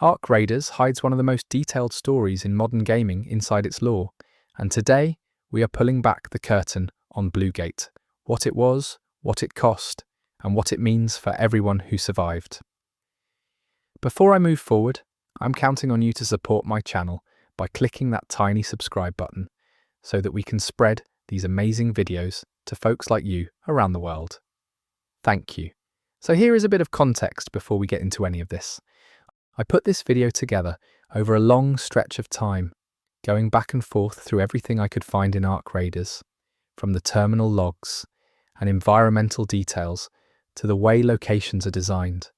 Ark Raiders hides one of the most detailed stories in modern gaming inside its lore, and today we are pulling back the curtain on Bluegate, what it was, what it cost, and what it means for everyone who survived. Before I move forward, I'm counting on you to support my channel by clicking that tiny subscribe button so that we can spread these amazing videos to folks like you around the world. Thank you. So here is a bit of context before we get into any of this. I put this video together over a long stretch of time, going back and forth through everything I could find in Ark Raiders, from the terminal logs and environmental details to the way locations are designed,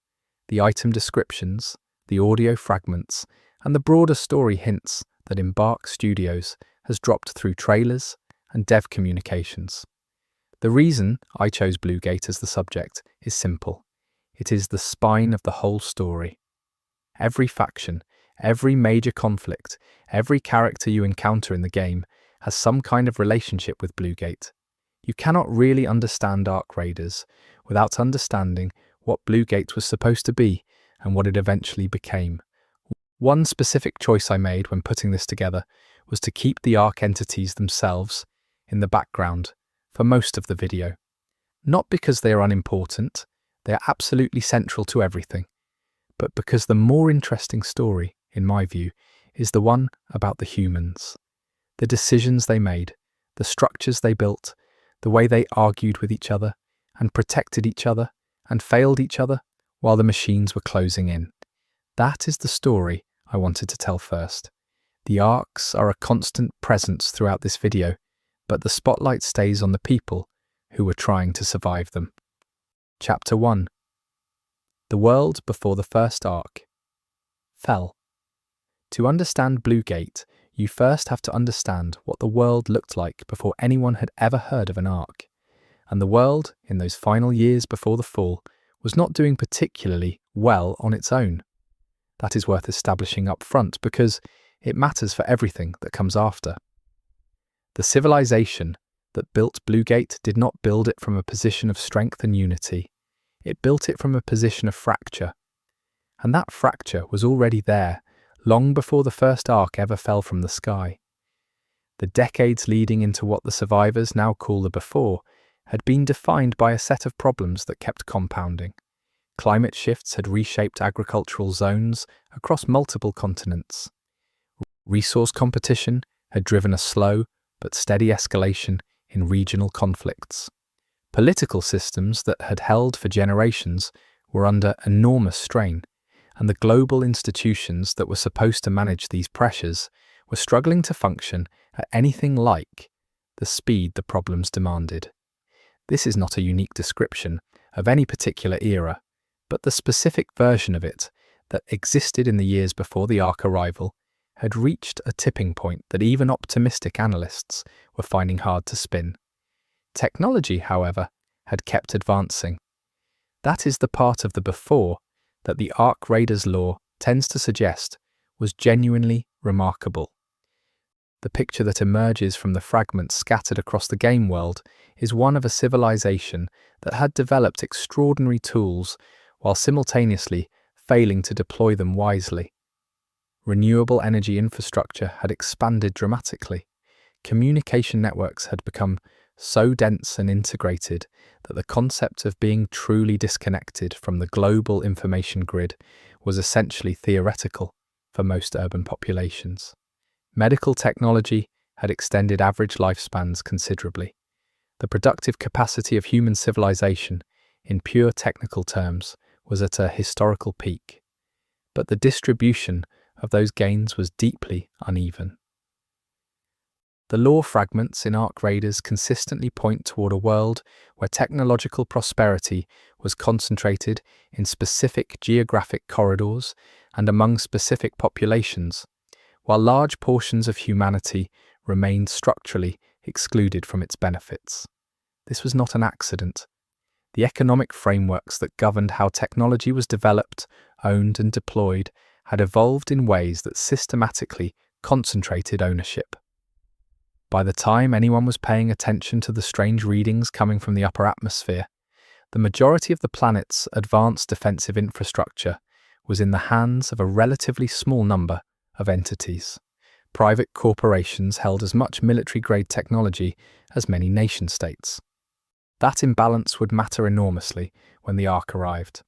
the item descriptions, the audio fragments, and the broader story hints that Embark Studios has dropped through trailers and dev communications. The reason I chose Bluegate as the subject is simple. It is the spine of the whole story. Every faction, every major conflict, every character you encounter in the game has some kind of relationship with Bluegate. You cannot really understand Ark Raiders without understanding what Bluegate was supposed to be and what it eventually became. One specific choice I made when putting this together was to keep the Ark entities themselves in the background for most of the video. Not because they are unimportant, they are absolutely central to everything, but because the more interesting story, in my view, is the one about the humans. The decisions they made, the structures they built, the way they argued with each other and protected each other and failed each other while the machines were closing in. That is the story I wanted to tell first. The Arks are a constant presence throughout this video, but the spotlight stays on the people who were trying to survive them. Chapter 1. The world before the first Ark fell. To understand Bluegate, you first have to understand what the world looked like before anyone had ever heard of an Ark. And the world, in those final years before the fall, was not doing particularly well on its own. That is worth establishing up front because it matters for everything that comes after. The civilization that built Bluegate did not build it from a position of strength and unity. It built it from a position of fracture. And that fracture was already there, long before the first Ark ever fell from the sky. The decades leading into what the survivors now call the before had been defined by a set of problems that kept compounding. Climate shifts had reshaped agricultural zones across multiple continents. Resource competition had driven a slow but steady escalation in regional conflicts. Political systems that had held for generations were under enormous strain, and the global institutions that were supposed to manage these pressures were struggling to function at anything like the speed the problems demanded. This is not a unique description of any particular era, but the specific version of it that existed in the years before the Ark arrival had reached a tipping point that even optimistic analysts were finding hard to spin. Technology, however, had kept advancing. That is the part of the before that the Ark Raiders lore tends to suggest was genuinely remarkable. The picture that emerges from the fragments scattered across the game world is one of a civilization that had developed extraordinary tools while simultaneously failing to deploy them wisely. Renewable energy infrastructure had expanded dramatically. Communication networks had become so dense and integrated that the concept of being truly disconnected from the global information grid was essentially theoretical for most urban populations. Medical technology had extended average lifespans considerably. The productive capacity of human civilization, in pure technical terms, was at a historical peak. But the distribution of those gains was deeply uneven. The lore fragments in Ark Raiders consistently point toward a world where technological prosperity was concentrated in specific geographic corridors and among specific populations, while large portions of humanity remained structurally excluded from its benefits. This was not an accident. The economic frameworks that governed how technology was developed, owned, and deployed had evolved in ways that systematically concentrated ownership. By the time anyone was paying attention to the strange readings coming from the upper atmosphere, the majority of the planet's advanced defensive infrastructure was in the hands of a relatively small number of entities. Private corporations held as much military-grade technology as many nation-states. That imbalance would matter enormously when the Ark arrived.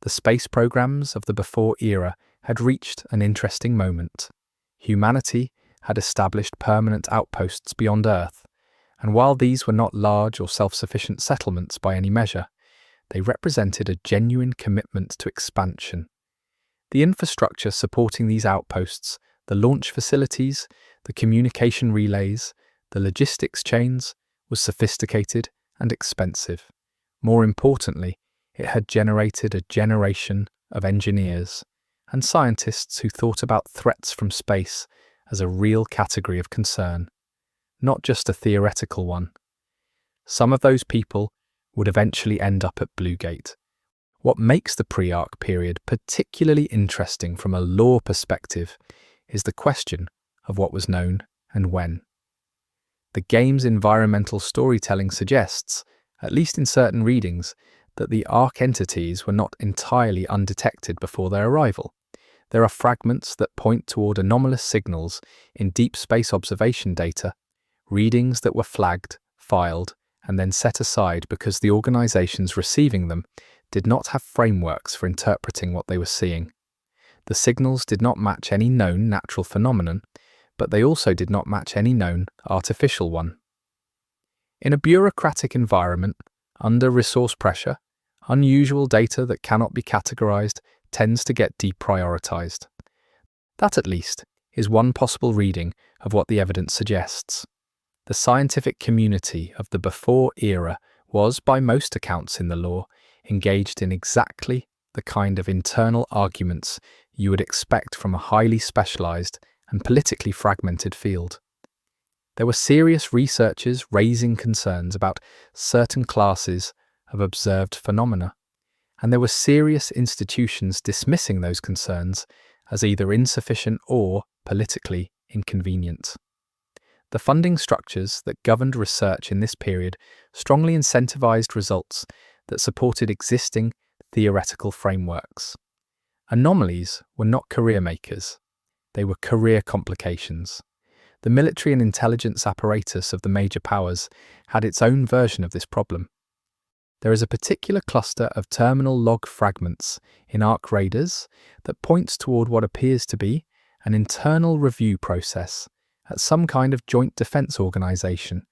The space programs of the before era had reached an interesting moment. Humanity had established permanent outposts beyond Earth, and while these were not large or self-sufficient settlements by any measure, they represented a genuine commitment to expansion. The infrastructure supporting these outposts, the launch facilities, the communication relays, the logistics chains, was sophisticated and expensive. More importantly, it had generated a generation of engineers and scientists who thought about threats from space as a real category of concern, not just a theoretical one. Some of those people would eventually end up at Bluegate. What makes the pre-Ark period particularly interesting from a lore perspective is the question of what was known and when. The game's environmental storytelling suggests, at least in certain readings, that the Ark entities were not entirely undetected before their arrival. There are fragments that point toward anomalous signals in deep space observation data, readings that were flagged, filed, and then set aside because the organizations receiving them did not have frameworks for interpreting what they were seeing. The signals did not match any known natural phenomenon, but they also did not match any known artificial one. In a bureaucratic environment, under resource pressure, unusual data that cannot be categorized tends to get deprioritized. That, at least, is one possible reading of what the evidence suggests. The scientific community of the before era was, by most accounts in the lore, engaged in exactly the kind of internal arguments you would expect from a highly specialized and politically fragmented field. There were serious researchers raising concerns about certain classes of observed phenomena, and there were serious institutions dismissing those concerns as either insufficient or politically inconvenient. The funding structures that governed research in this period strongly incentivized results that supported existing theoretical frameworks. Anomalies were not career makers, they were career complications. The military and intelligence apparatus of the major powers had its own version of this problem. There is a particular cluster of terminal log fragments in Ark Raiders that points toward what appears to be an internal review process at some kind of joint defense organization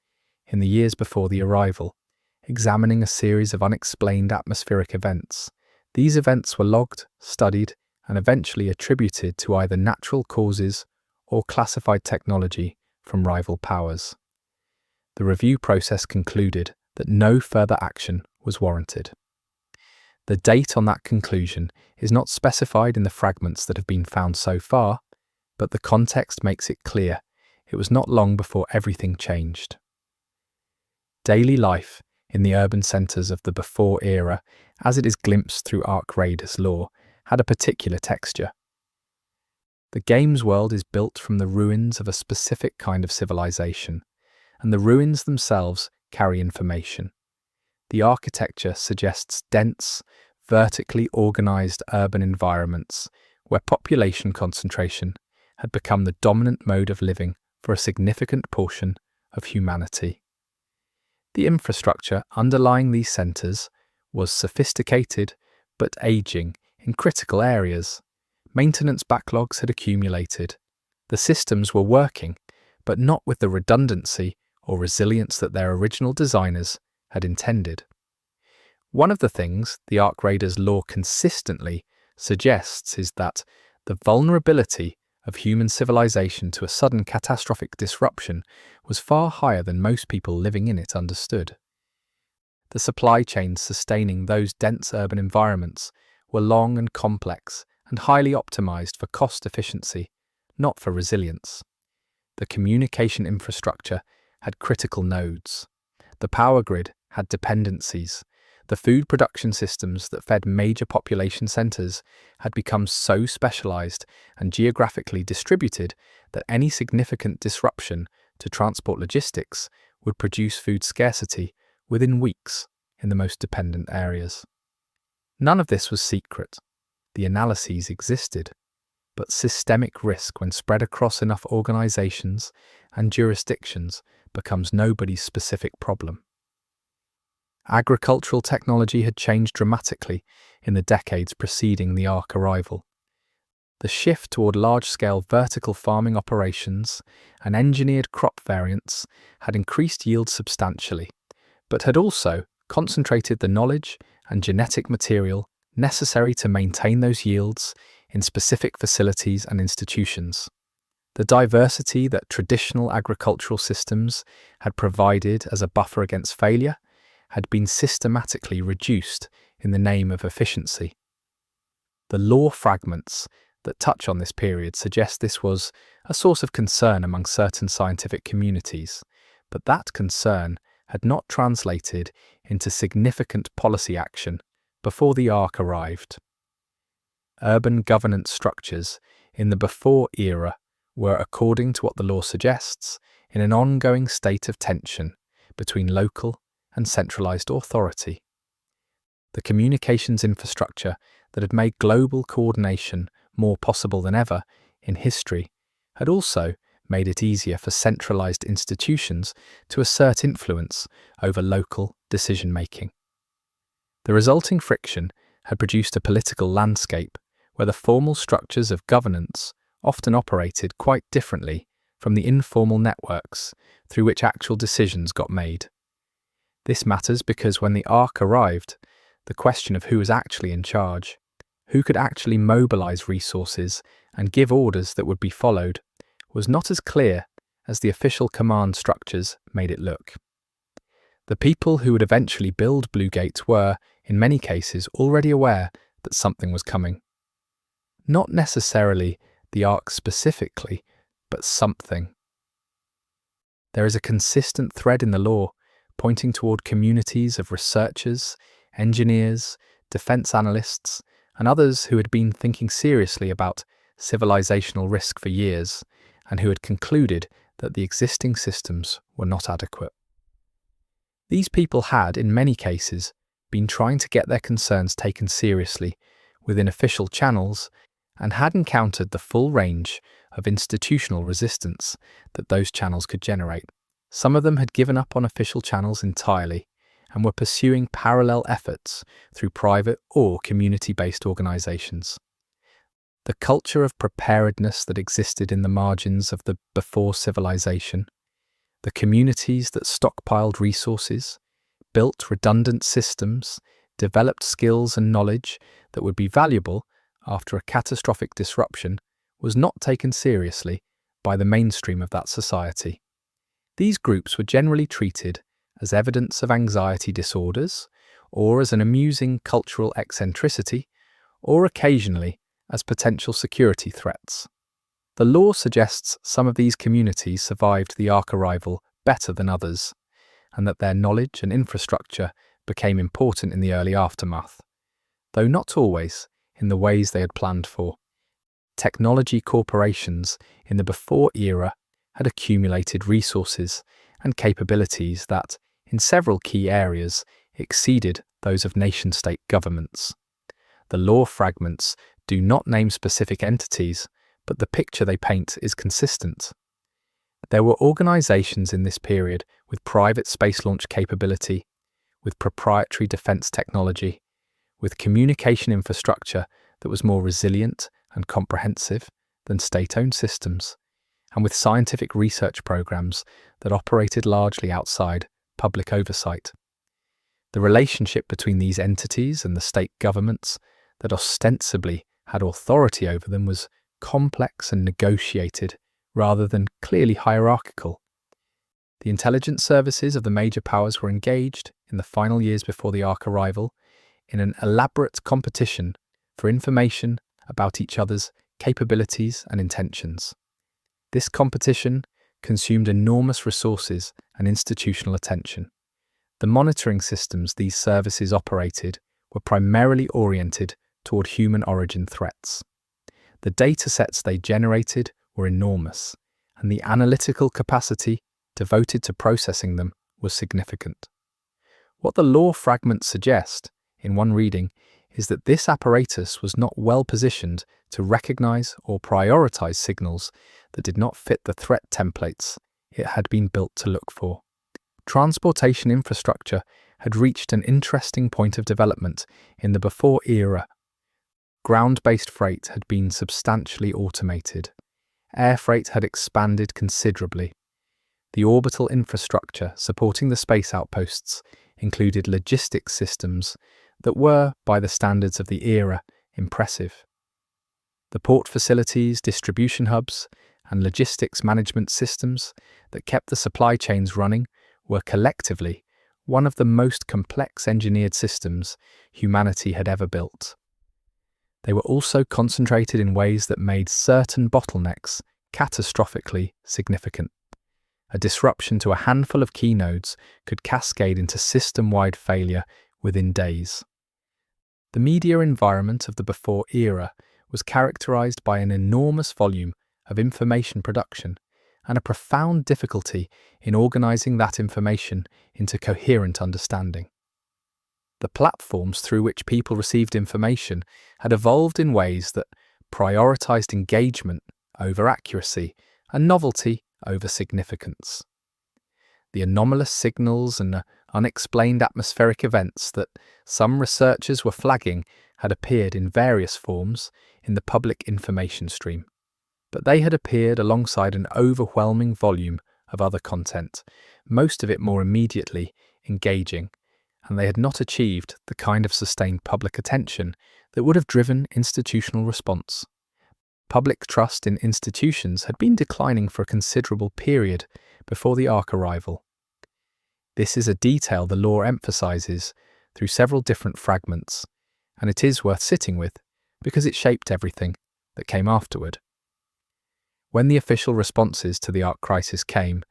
in the years before the arrival, examining a series of unexplained atmospheric events. These events were logged, studied, and eventually attributed to either natural causes or classified technology from rival powers. The review process concluded that no further action was warranted. The date on that conclusion is not specified in the fragments that have been found so far, but the context makes it clear it was not long before everything changed. Daily life in the urban centres of the before era, as it is glimpsed through Ark Raiders lore, had a particular texture. The game's world is built from the ruins of a specific kind of civilization, and the ruins themselves carry information. The architecture suggests dense, vertically organized urban environments where population concentration had become the dominant mode of living for a significant portion of humanity. The infrastructure underlying these centers was sophisticated but aging in critical areas. Maintenance backlogs had accumulated. The systems were working, but not with the redundancy or resilience that their original designers had intended. One of the things the Ark Raiders lore consistently suggests is that the vulnerability of human civilization to a sudden catastrophic disruption was far higher than most people living in it understood. The supply chains sustaining those dense urban environments were long and complex and highly optimized for cost efficiency, not for resilience. The communication infrastructure had critical nodes. The power grid had dependencies. The food production systems that fed major population centers had become so specialized and geographically distributed that any significant disruption to transport logistics would produce food scarcity within weeks in the most dependent areas. None of this was secret. the analyses existed, but systemic risk when spread across enough organizations and jurisdictions becomes nobody's specific problem. Agricultural technology had changed dramatically in the decades preceding the Ark arrival. The shift toward large-scale vertical farming operations and engineered crop variants had increased yield substantially, but had also concentrated the knowledge and genetic material necessary to maintain those yields in specific facilities and institutions. The diversity that traditional agricultural systems had provided as a buffer against failure had been systematically reduced in the name of efficiency. The law fragments that touch on this period suggest this was a source of concern among certain scientific communities, but that concern had not translated into significant policy action before the Ark arrived. Urban governance structures in the before era were, according to what the law suggests, in an ongoing state of tension between local and centralized authority. The communications infrastructure that had made global coordination more possible than ever in history had also made it easier for centralized institutions to assert influence over local decision-making. The resulting friction had produced a political landscape where the formal structures of governance often operated quite differently from the informal networks through which actual decisions got made. This matters because when the Ark arrived, the question of who was actually in charge, who could actually mobilize resources and give orders that would be followed, was not as clear as the official command structures made it look. The people who would eventually build Bluegate were, in many cases, already aware that something was coming. Not necessarily the Ark specifically, but something. There is a consistent thread in the law pointing toward communities of researchers, engineers, defense analysts, and others who had been thinking seriously about civilizational risk for years and who had concluded that the existing systems were not adequate. These people had, in many cases, been trying to get their concerns taken seriously within official channels and had encountered the full range of institutional resistance that those channels could generate. Some of them had given up on official channels entirely and were pursuing parallel efforts through private or community-based organizations. The culture of preparedness that existed in the margins of the before civilization, the communities that stockpiled resources, built redundant systems, developed skills and knowledge that would be valuable after a catastrophic disruption, was not taken seriously by the mainstream of that society. These groups were generally treated as evidence of anxiety disorders, or as an amusing cultural eccentricity, or occasionally as potential security threats. The law suggests some of these communities survived the Ark arrival better than others, and that their knowledge and infrastructure became important in the early aftermath, though not always in the ways they had planned for. Technology corporations in the before era had accumulated resources and capabilities that, in several key areas, exceeded those of nation-state governments. The law fragments do not name specific entities, but the picture they paint is consistent. There were organizations in this period with private space launch capability, with proprietary defense technology, with communication infrastructure that was more resilient and comprehensive than state-owned systems, and with scientific research programs that operated largely outside public oversight. The relationship between these entities and the state governments that ostensibly had authority over them was complex and negotiated rather than clearly hierarchical. The intelligence services of the major powers were engaged, in the final years before the Ark arrival, in an elaborate competition for information about each other's capabilities and intentions. This competition consumed enormous resources and institutional attention. The monitoring systems these services operated were primarily oriented toward human origin threats. The data sets they generated were enormous, and the analytical capacity devoted to processing them was significant. What the law fragments suggest, in one reading, is that this apparatus was not well positioned to recognize or prioritize signals that did not fit the threat templates it had been built to look for. Transportation infrastructure had reached an interesting point of development in the before era. Ground-based freight had been substantially automated. Air freight had expanded considerably. The orbital infrastructure supporting the space outposts included logistics systems that were, by the standards of the era, impressive. The port facilities, distribution hubs, and logistics management systems that kept the supply chains running were collectively one of the most complex engineered systems humanity had ever built. They were also concentrated in ways that made certain bottlenecks catastrophically significant. A disruption to a handful of key nodes could cascade into system-wide failure within days. The media environment of the before era was characterized by an enormous volume of information production and a profound difficulty in organizing that information into coherent understanding. The platforms through which people received information had evolved in ways that prioritized engagement over accuracy and novelty over significance. The anomalous signals and unexplained atmospheric events that some researchers were flagging had appeared in various forms in the public information stream, but they had appeared alongside an overwhelming volume of other content, most of it more immediately engaging, and they had not achieved the kind of sustained public attention that would have driven institutional response. Public trust in institutions had been declining for a considerable period before the Ark arrival. This is a detail the lore emphasizes through several different fragments, and it is worth sitting with because it shaped everything that came afterward. When the official responses to the Ark crisis came,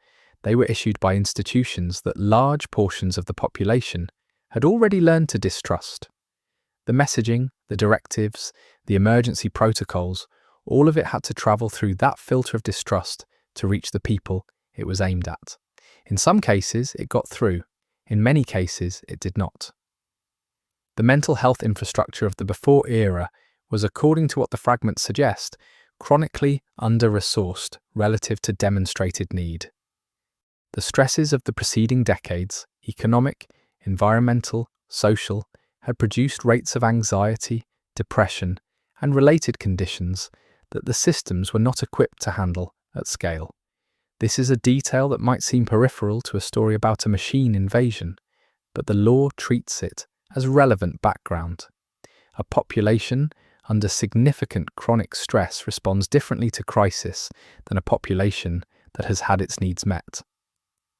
they were issued by institutions that large portions of the population had already learned to distrust. The messaging, the directives, the emergency protocols, all of it had to travel through that filter of distrust to reach the people it was aimed at. In some cases, it got through. In many cases, it did not. The mental health infrastructure of the before era was, according to what the fragments suggest, chronically under-resourced relative to demonstrated need. The stresses of the preceding decades, economic, environmental, social, had produced rates of anxiety, depression, and related conditions that the systems were not equipped to handle at scale. This is a detail that might seem peripheral to a story about a machine invasion, but the lore treats it as relevant background. A population under significant chronic stress responds differently to crisis than a population that has had its needs met.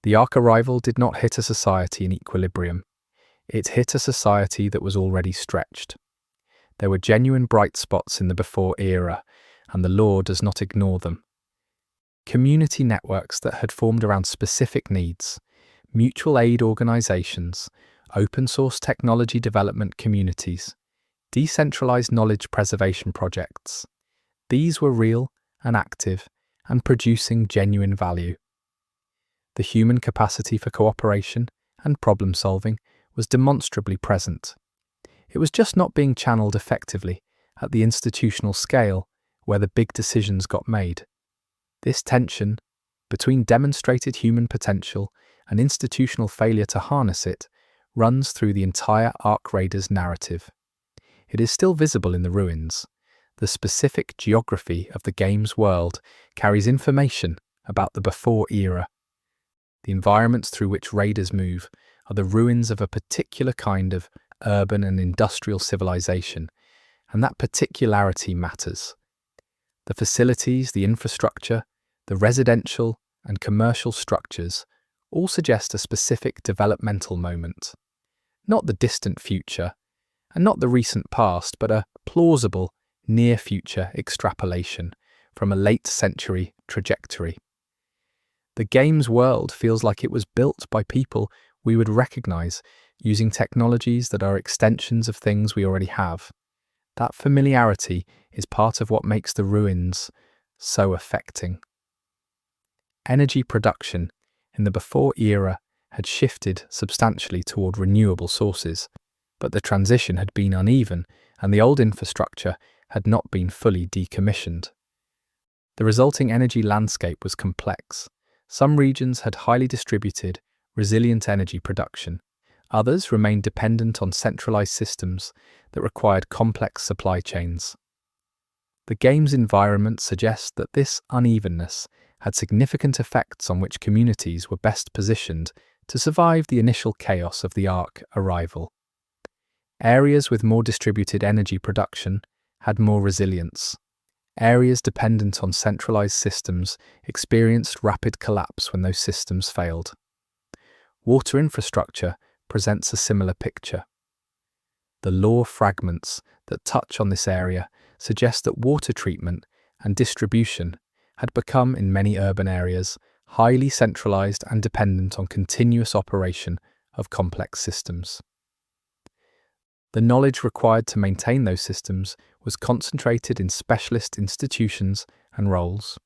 The Ark arrival did not hit a society in equilibrium. It hit a society that was already stretched. There were genuine bright spots in the before era, and the lore does not ignore them. Community networks that had formed around specific needs, mutual aid organizations, open source technology development communities, decentralized knowledge preservation projects. These were real and active and producing genuine value. The human capacity for cooperation and problem solving was demonstrably present. It was just not being channeled effectively at the institutional scale where the big decisions got made. This tension between demonstrated human potential and institutional failure to harness it runs through the entire Ark Raiders narrative. It is still visible in the ruins. The specific geography of the game's world carries information about the before era. The environments through which raiders move are the ruins of a particular kind of urban and industrial civilization, and that particularity matters. The facilities, the infrastructure, the residential and commercial structures all suggest a specific developmental moment. Not the distant future, and not the recent past, but a plausible, near-future extrapolation from a late-century trajectory. The game's world feels like it was built by people we would recognize using technologies that are extensions of things we already have. That familiarity is part of what makes the ruins so affecting. Energy production in the before era had shifted substantially toward renewable sources. But the transition had been uneven, and the old infrastructure had not been fully decommissioned. The resulting energy landscape was complex. Some regions had highly distributed, resilient energy production. Others remained dependent on centralized systems that required complex supply chains. The game's environment suggests that this unevenness had significant effects on which communities were best positioned to survive the initial chaos of the Ark arrival. Areas with more distributed energy production had more resilience. Areas dependent on centralized systems experienced rapid collapse when those systems failed. Water infrastructure presents a similar picture. The lore fragments that touch on this area suggest that water treatment and distribution had become, in many urban areas, highly centralized and dependent on continuous operation of complex systems. The knowledge required to maintain those systems was concentrated in specialist institutions and roles.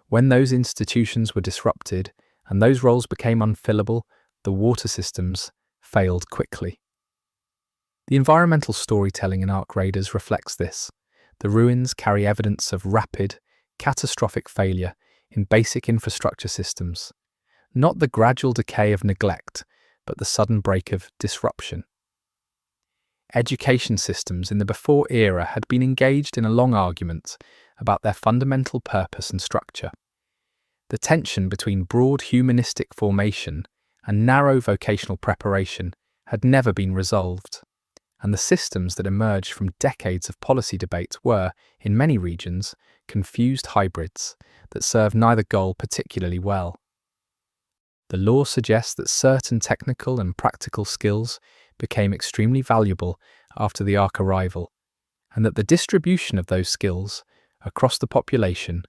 When those institutions were disrupted and those roles became unfillable, the water systems failed quickly. The environmental storytelling in Ark Raiders reflects this. The ruins carry evidence of rapid, catastrophic failure in basic infrastructure systems, not the gradual decay of neglect, but the sudden break of disruption. Education systems in the before era had been engaged in a long argument about their fundamental purpose and structure. The tension between broad humanistic formation and narrow vocational preparation had never been resolved, and the systems that emerged from decades of policy debate were, in many regions, confused hybrids that served neither goal particularly well. The lore suggests that certain technical and practical skills became extremely valuable after the Ark arrival, and that the distribution of those skills across the population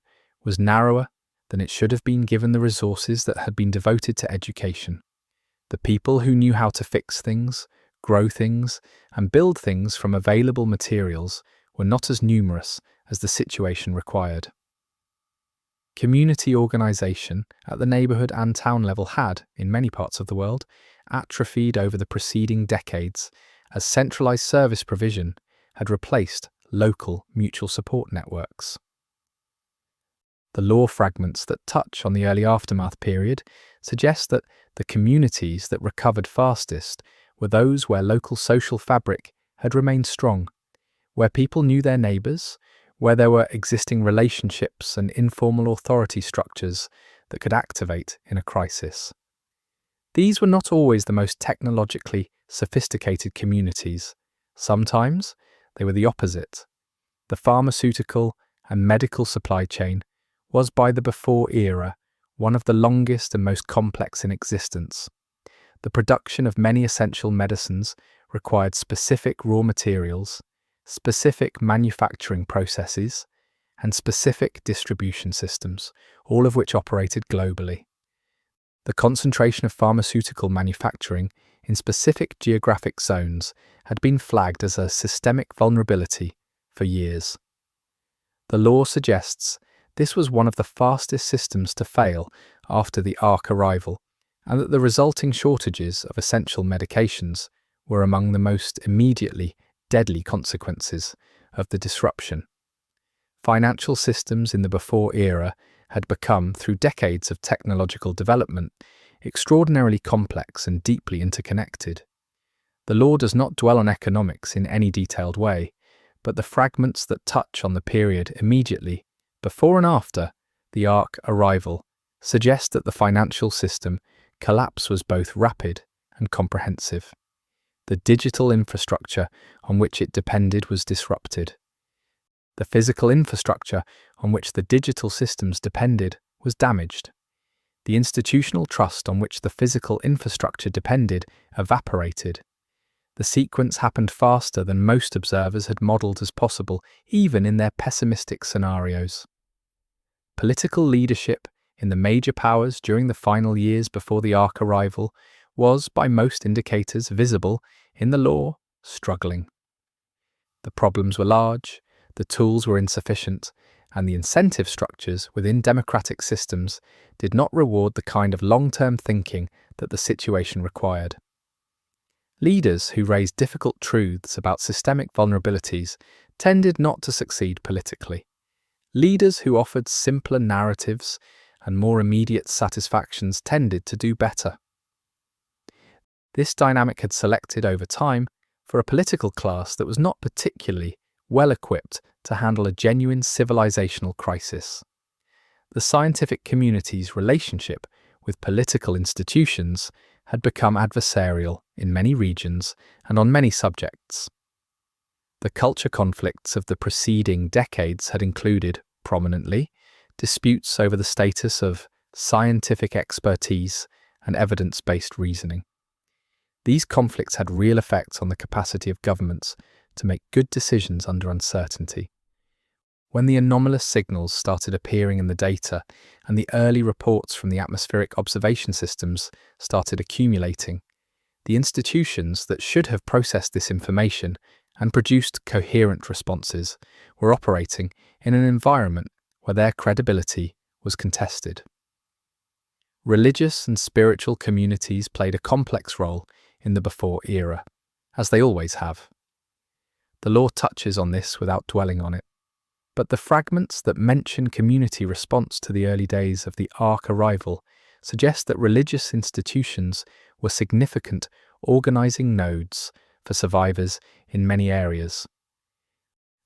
was narrower than it should have been given the resources that had been devoted to education. The people who knew how to fix things, grow things, and build things from available materials were not as numerous as the situation required. Community organisation at the neighbourhood and town level had, in many parts of the world, atrophied over the preceding decades as centralised service provision had replaced local mutual support networks. The lore fragments that touch on the early aftermath period suggest that the communities that recovered fastest were those where local social fabric had remained strong, where people knew their neighbours, where there were existing relationships and informal authority structures that could activate in a crisis. These were not always the most technologically sophisticated communities. Sometimes they were the opposite. The pharmaceutical and medical supply chain was, by the before era, one of the longest and most complex in existence. The production of many essential medicines required specific raw materials, specific manufacturing processes, and specific distribution systems, all of which operated globally. The concentration of pharmaceutical manufacturing in specific geographic zones had been flagged as a systemic vulnerability for years. The lore suggests this was one of the fastest systems to fail after the Ark arrival, and that the resulting shortages of essential medications were among the most immediately deadly consequences of the disruption. Financial systems in the before era had become, through decades of technological development, extraordinarily complex and deeply interconnected. The lore does not dwell on economics in any detailed way, but the fragments that touch on the period immediately before and after the Ark arrival suggest that the financial system collapse was both rapid and comprehensive. The digital infrastructure on which it depended was disrupted. The physical infrastructure on which the digital systems depended was damaged. The institutional trust on which the physical infrastructure depended evaporated. The sequence happened faster than most observers had modelled as possible, even in their pessimistic scenarios. Political leadership in the major powers during the final years before the Ark arrival was, by most indicators visible in the lore, struggling. The problems were large, the tools were insufficient, and the incentive structures within democratic systems did not reward the kind of long-term thinking that the situation required. Leaders who raised difficult truths about systemic vulnerabilities tended not to succeed politically. Leaders who offered simpler narratives and more immediate satisfactions tended to do better. This dynamic had selected over time for a political class that was not particularly well equipped to handle a genuine civilizational crisis. The scientific community's relationship with political institutions had become adversarial in many regions and on many subjects. The culture conflicts of the preceding decades had included, prominently, disputes over the status of scientific expertise and evidence-based reasoning. These conflicts had real effects on the capacity of governments to make good decisions under uncertainty. When the anomalous signals started appearing in the data and the early reports from the atmospheric observation systems started accumulating, the institutions that should have processed this information and produced coherent responses were operating in an environment where their credibility was contested. Religious and spiritual communities played a complex role in the before era, as they always have. The law touches on this without dwelling on it, but the fragments that mention community response to the early days of the Ark arrival suggest that religious institutions were significant organizing nodes for survivors in many areas.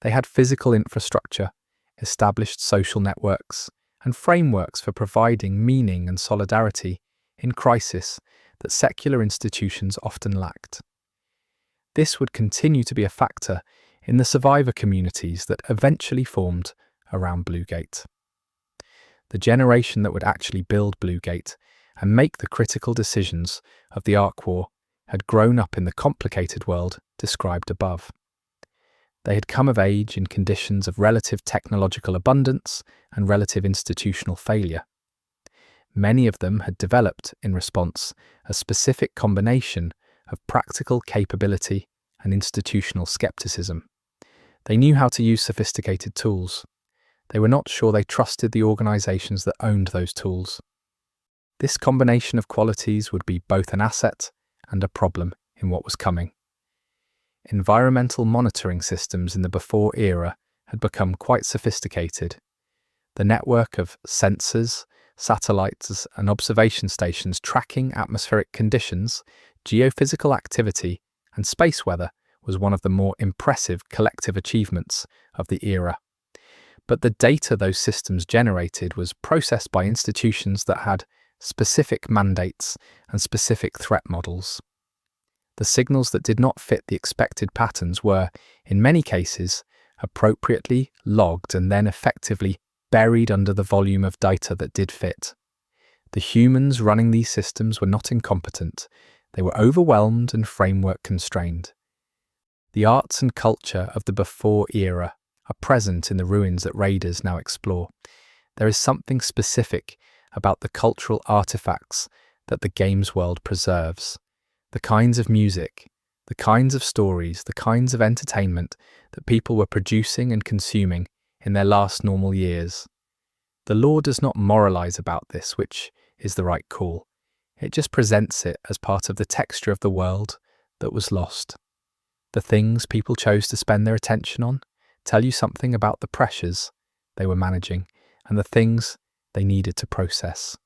They had physical infrastructure, established social networks, and frameworks for providing meaning and solidarity in crisis that secular institutions often lacked. This would continue to be a factor in the survivor communities that eventually formed around Bluegate. The generation that would actually build Bluegate and make the critical decisions of the Ark War had grown up in the complicated world described above. They had come of age in conditions of relative technological abundance and relative institutional failure. Many of them had developed, in response, a specific combination of practical capability and institutional skepticism. They knew how to use sophisticated tools. They were not sure they trusted the organizations that owned those tools. This combination of qualities would be both an asset and a problem in what was coming. Environmental monitoring systems in the before era had become quite sophisticated. The network of sensors, satellites, and observation stations tracking atmospheric conditions, geophysical activity, and space weather was one of the more impressive collective achievements of the era. But the data those systems generated was processed by institutions that had specific mandates and specific threat models. The signals that did not fit the expected patterns were, in many cases, appropriately logged and then effectively buried under the volume of data that did fit. The humans running these systems were not incompetent. They were overwhelmed and framework constrained. The arts and culture of the before era are present in the ruins that raiders now explore. There is something specific about the cultural artifacts that the games world preserves. The kinds of music, the kinds of stories, the kinds of entertainment that people were producing and consuming in their last normal years. The law does not moralize about this, which is the right call. It just presents it as part of the texture of the world that was lost. The things people chose to spend their attention on tell you something about the pressures they were managing and the things they needed to process.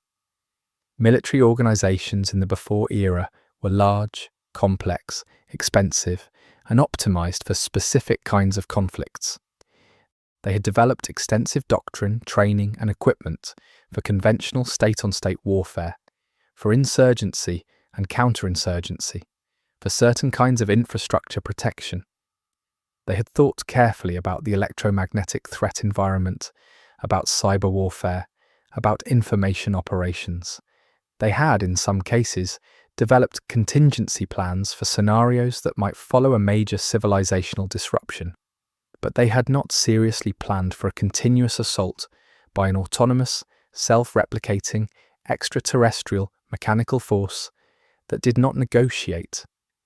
Military organizations in the before era were large, complex, expensive, and optimized for specific kinds of conflicts. They had developed extensive doctrine, training, and equipment for conventional state-on-state warfare, for insurgency and counterinsurgency, for certain kinds of infrastructure protection. They had thought carefully about the electromagnetic threat environment, about cyber warfare, about information operations. They had, in some cases, developed contingency plans for scenarios that might follow a major civilizational disruption. But they had not seriously planned for a continuous assault by an autonomous, self-replicating, extraterrestrial mechanical force that did not negotiate,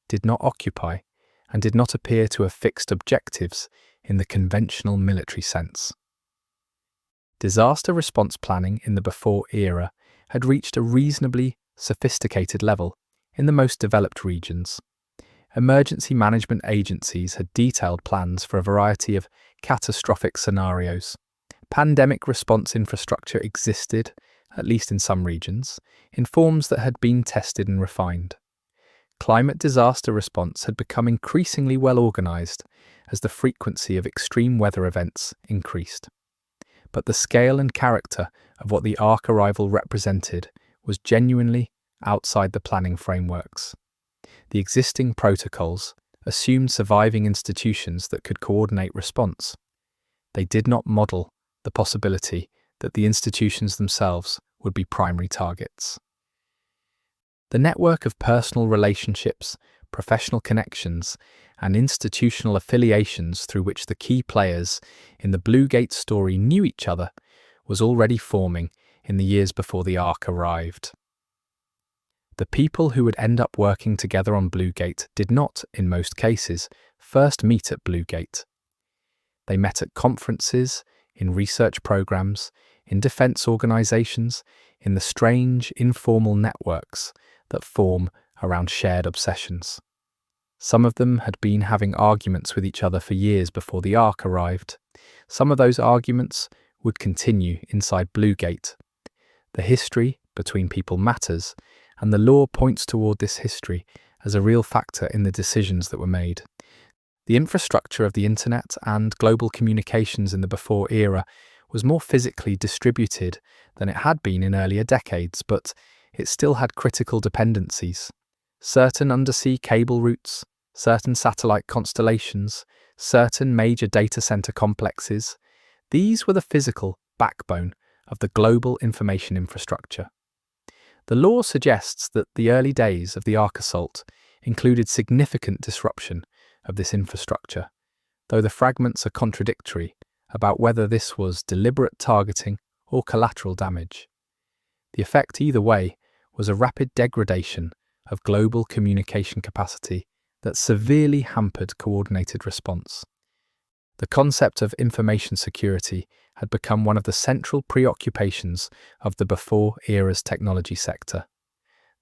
did not occupy, and did not appear to have fixed objectives in the conventional military sense. Disaster response planning in the before era had reached a reasonably sophisticated level in the most developed regions. emergency management agencies had detailed plans for a variety of catastrophic scenarios. Pandemic response infrastructure existed, at least in some regions, in forms that had been tested and refined. Climate disaster response had become increasingly well organized as the frequency of extreme weather events increased. But the scale and character of what the Ark arrival represented was genuinely outside the planning frameworks. The existing protocols assumed surviving institutions that could coordinate response. They did not model the possibility that the institutions themselves would be primary targets. The network of personal relationships, professional connections, and institutional affiliations through which the key players in the Bluegate story knew each other was already forming in the years before the Ark arrived. The people who would end up working together on Bluegate did not, in most cases, first meet at Bluegate. They met at conferences, in research programs, in defense organizations, in the strange, informal networks that form around shared obsessions. Some of them had been having arguments with each other for years before the Ark arrived. Some of those arguments would continue inside Bluegate. The history between people matters, and the law points toward this history as a real factor in the decisions that were made. The infrastructure of the internet and global communications in the before era was more physically distributed than it had been in earlier decades, but it still had critical dependencies. Certain undersea cable routes, certain satellite constellations, certain major data center complexes, these were the physical backbone of the global information infrastructure. The law suggests that the early days of the Ark assault included significant disruption of this infrastructure, though the fragments are contradictory about whether this was deliberate targeting or collateral damage. The effect either way was a rapid degradation of global communication capacity that severely hampered coordinated response. The concept of information security had become one of the central preoccupations of the before-era's technology sector.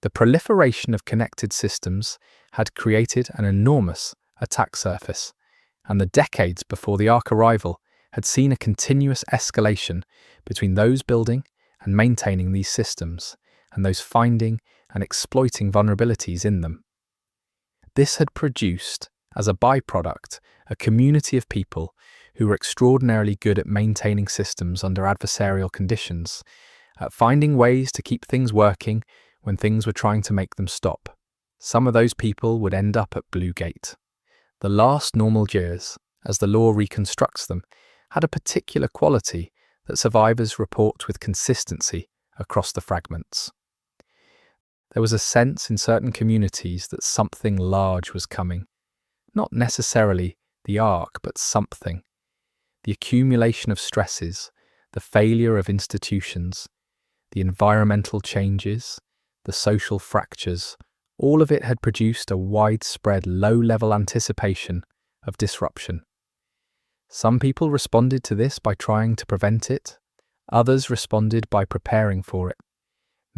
The proliferation of connected systems had created an enormous attack surface, and the decades before the Ark arrival had seen a continuous escalation between those building and maintaining these systems and those finding and exploiting vulnerabilities in them. This had produced, as a byproduct, a community of people who were extraordinarily good at maintaining systems under adversarial conditions, at finding ways to keep things working when things were trying to make them stop. Some of those people would end up at Bluegate. The last normal years, as the law reconstructs them, had a particular quality that survivors report with consistency across the fragments. There was a sense in certain communities that something large was coming. Not necessarily the Ark, but something. The accumulation of stresses, the failure of institutions, the environmental changes, the social fractures, all of it had produced a widespread low-level anticipation of disruption. Some people responded to this by trying to prevent it. Others responded by preparing for it.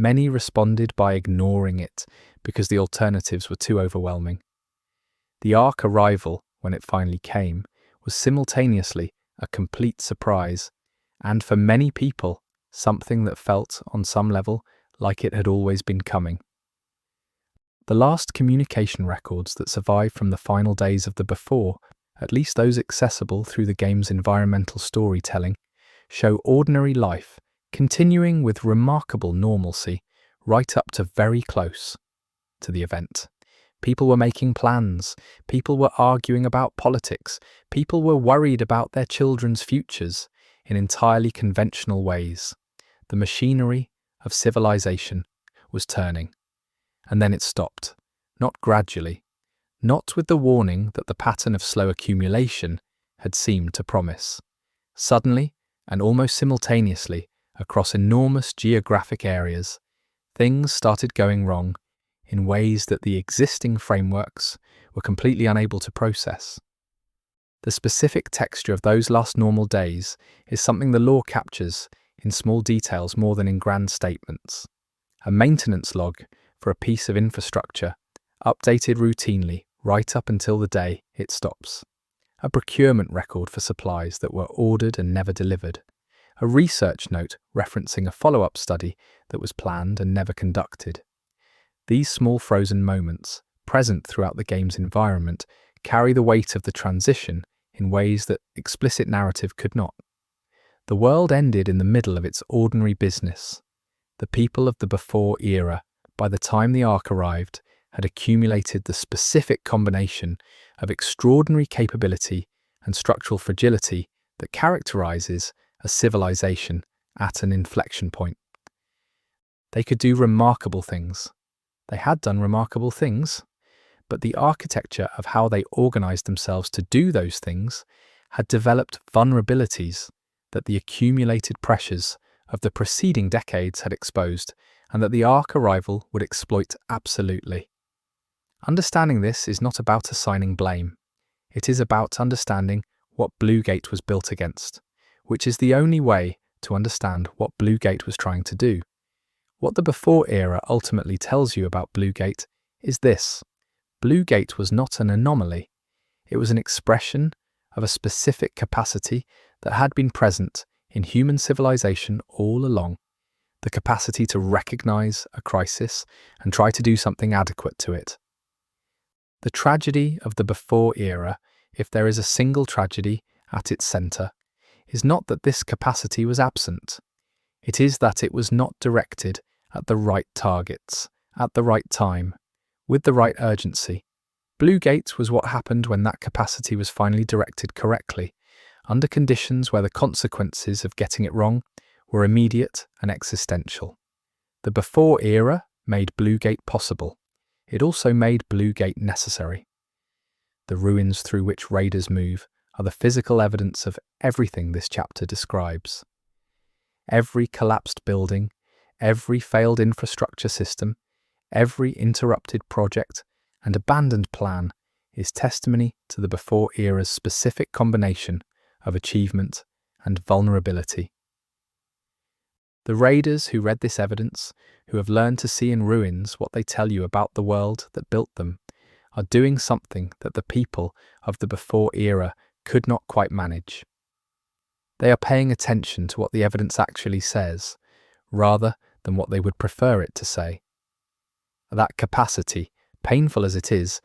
Many responded by ignoring it because the alternatives were too overwhelming. The Ark arrival, when it finally came, was simultaneously a complete surprise, and for many people, something that felt, on some level, like it had always been coming. The last communication records that survive from the final days of the before, at least those accessible through the game's environmental storytelling, show ordinary life continuing with remarkable normalcy right up to very close to the event. People were making plans, people were arguing about politics, people were worried about their children's futures in entirely conventional ways. The machinery of civilization was turning. And then it stopped, not gradually, not with the warning that the pattern of slow accumulation had seemed to promise. Suddenly, and almost simultaneously, across enormous geographic areas, things started going wrong in ways that the existing frameworks were completely unable to process. The specific texture of those last normal days is something the law captures in small details more than in grand statements. A maintenance log for a piece of infrastructure, updated routinely, right up until the day it stops. A procurement record for supplies that were ordered and never delivered. A research note referencing a follow-up study that was planned and never conducted. These small frozen moments, present throughout the game's environment, carry the weight of the transition in ways that explicit narrative could not. The world ended in the middle of its ordinary business. The people of the before era, by the time the arc arrived, had accumulated the specific combination of extraordinary capability and structural fragility that characterizes a civilization at an inflection point. They could do remarkable things. They had done remarkable things, but the architecture of how they organized themselves to do those things had developed vulnerabilities that the accumulated pressures of the preceding decades had exposed, and that the arc arrival would exploit absolutely. Understanding this is not about assigning blame. It is about understanding what Bluegate was built against, which is the only way to understand what Bluegate was trying to do. What the before era ultimately tells you about Bluegate is this: Bluegate was not an anomaly. It was an expression of a specific capacity that had been present in human civilization all along. The capacity to recognize a crisis and try to do something adequate to it. The tragedy of the before era, if there is a single tragedy at its center, is not that this capacity was absent. It is that it was not directed at the right targets, at the right time, with the right urgency. Bluegate was what happened when that capacity was finally directed correctly, under conditions where the consequences of getting it wrong were immediate and existential. The before era made Bluegate possible. It also made Bluegate necessary. The ruins through which raiders move are the physical evidence of everything this chapter describes. Every collapsed building, every failed infrastructure system, every interrupted project and abandoned plan is testimony to the before era's specific combination of achievement and vulnerability. The raiders who read this evidence, who have learned to see in ruins what they tell you about the world that built them, are doing something that the people of the before era could not quite manage. They are paying attention to what the evidence actually says, rather than what they would prefer it to say. That capacity, painful as it is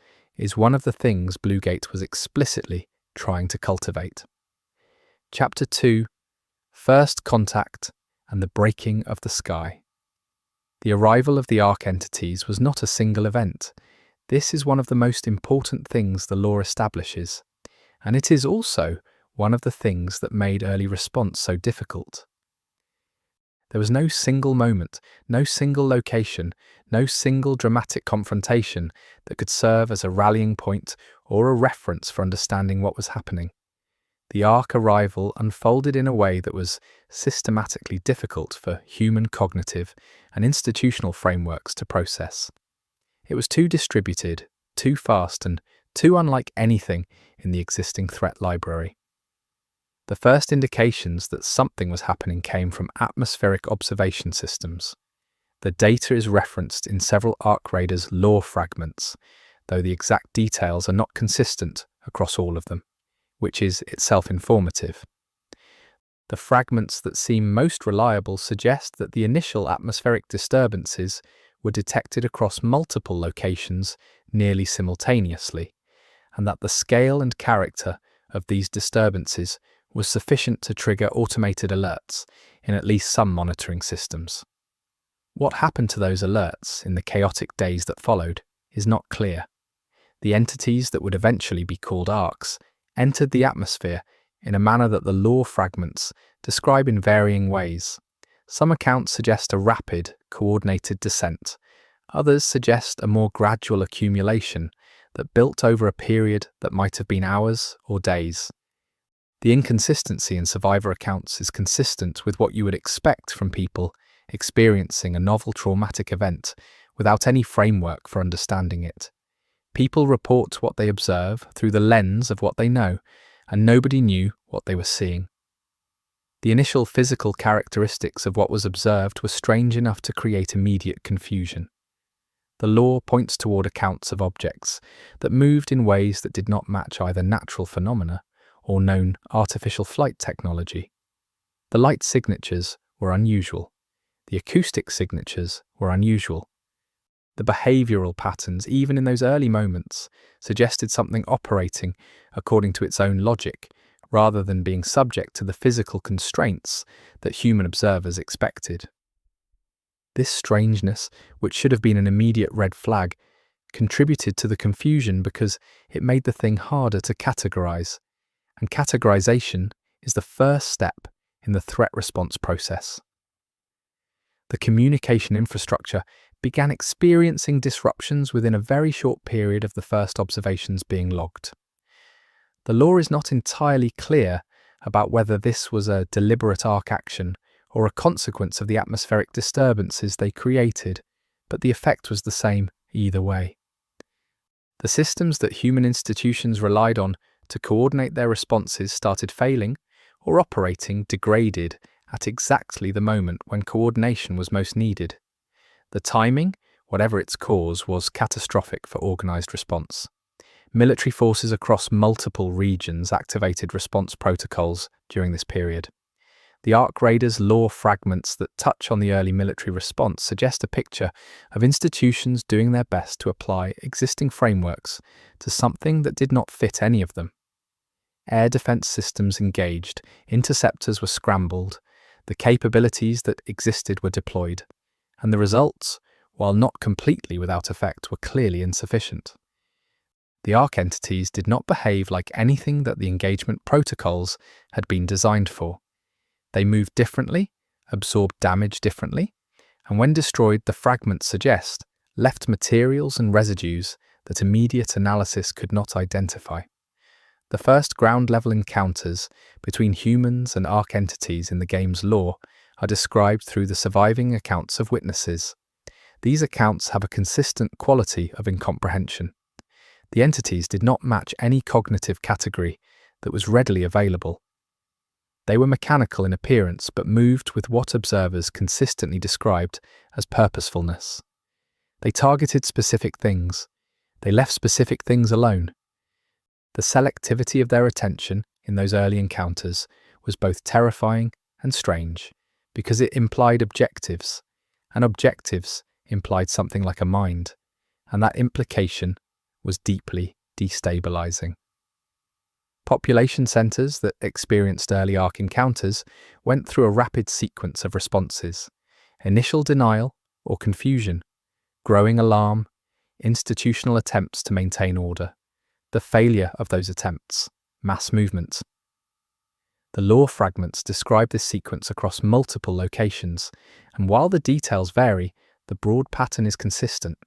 one of the things Bluegate was explicitly trying to cultivate. Chapter 2: First Contact and the Breaking of the Sky. The arrival of the Ark entities was not a single event. This is one of the most important things the lore establishes, and it is also one of the things that made early response so difficult. There was no single moment, no single location, no single dramatic confrontation that could serve as a rallying point or a reference for understanding what was happening. The Ark arrival unfolded in a way that was systematically difficult for human cognitive and institutional frameworks to process. It was too distributed, too fast, and too unlike anything in the existing threat library. The first indications that something was happening came from atmospheric observation systems. The data is referenced in several Ark Raiders lore fragments, though the exact details are not consistent across all of them, which is itself informative. The fragments that seem most reliable suggest that the initial atmospheric disturbances were detected across multiple locations nearly simultaneously, and that the scale and character of these disturbances was sufficient to trigger automated alerts in at least some monitoring systems. What happened to those alerts in the chaotic days that followed is not clear. The entities that would eventually be called arcs entered the atmosphere in a manner that the lore fragments describe in varying ways. Some accounts suggest a rapid, coordinated descent. Others suggest a more gradual accumulation that built over a period that might have been hours or days. The inconsistency in survivor accounts is consistent with what you would expect from people experiencing a novel traumatic event without any framework for understanding it. People report what they observe through the lens of what they know, and nobody knew what they were seeing. The initial physical characteristics of what was observed were strange enough to create immediate confusion. The law points toward accounts of objects that moved in ways that did not match either natural phenomena or known artificial flight technology. The light signatures were unusual. The acoustic signatures were unusual. The behavioral patterns, even in those early moments, suggested something operating according to its own logic, rather than being subject to the physical constraints that human observers expected. This strangeness, which should have been an immediate red flag, contributed to the confusion because it made the thing harder to categorize, and categorization is the first step in the threat response process. The communication infrastructure began experiencing disruptions within a very short period of the first observations being logged. The law is not entirely clear about whether this was a deliberate ARC action or a consequence of the atmospheric disturbances they created, but the effect was the same either way. The systems that human institutions relied on to coordinate their responses started failing or operating degraded at exactly the moment when coordination was most needed. The timing, whatever its cause, was catastrophic for organized response. Military forces across multiple regions activated response protocols during this period. The Ark Raiders' lore fragments that touch on the early military response suggest a picture of institutions doing their best to apply existing frameworks to something that did not fit any of them. Air defense systems engaged, interceptors were scrambled, the capabilities that existed were deployed, and the results, while not completely without effect, were clearly insufficient. The Ark entities did not behave like anything that the engagement protocols had been designed for. They moved differently, absorbed damage differently, and when destroyed, the fragments suggest, left materials and residues that immediate analysis could not identify. The first ground-level encounters between humans and Ark entities in the game's lore are described through the surviving accounts of witnesses. These accounts have a consistent quality of incomprehension. The entities did not match any cognitive category that was readily available. They were mechanical in appearance but moved with what observers consistently described as purposefulness. They targeted specific things. They left specific things alone. The selectivity of their attention in those early encounters was both terrifying and strange, because it implied objectives, and objectives implied something like a mind, and that implication was deeply destabilizing. Population centers that experienced early Ark encounters went through a rapid sequence of responses: initial denial or confusion, growing alarm, institutional attempts to maintain order, the failure of those attempts, mass movement. The lore fragments describe this sequence across multiple locations, and while the details vary, the broad pattern is consistent.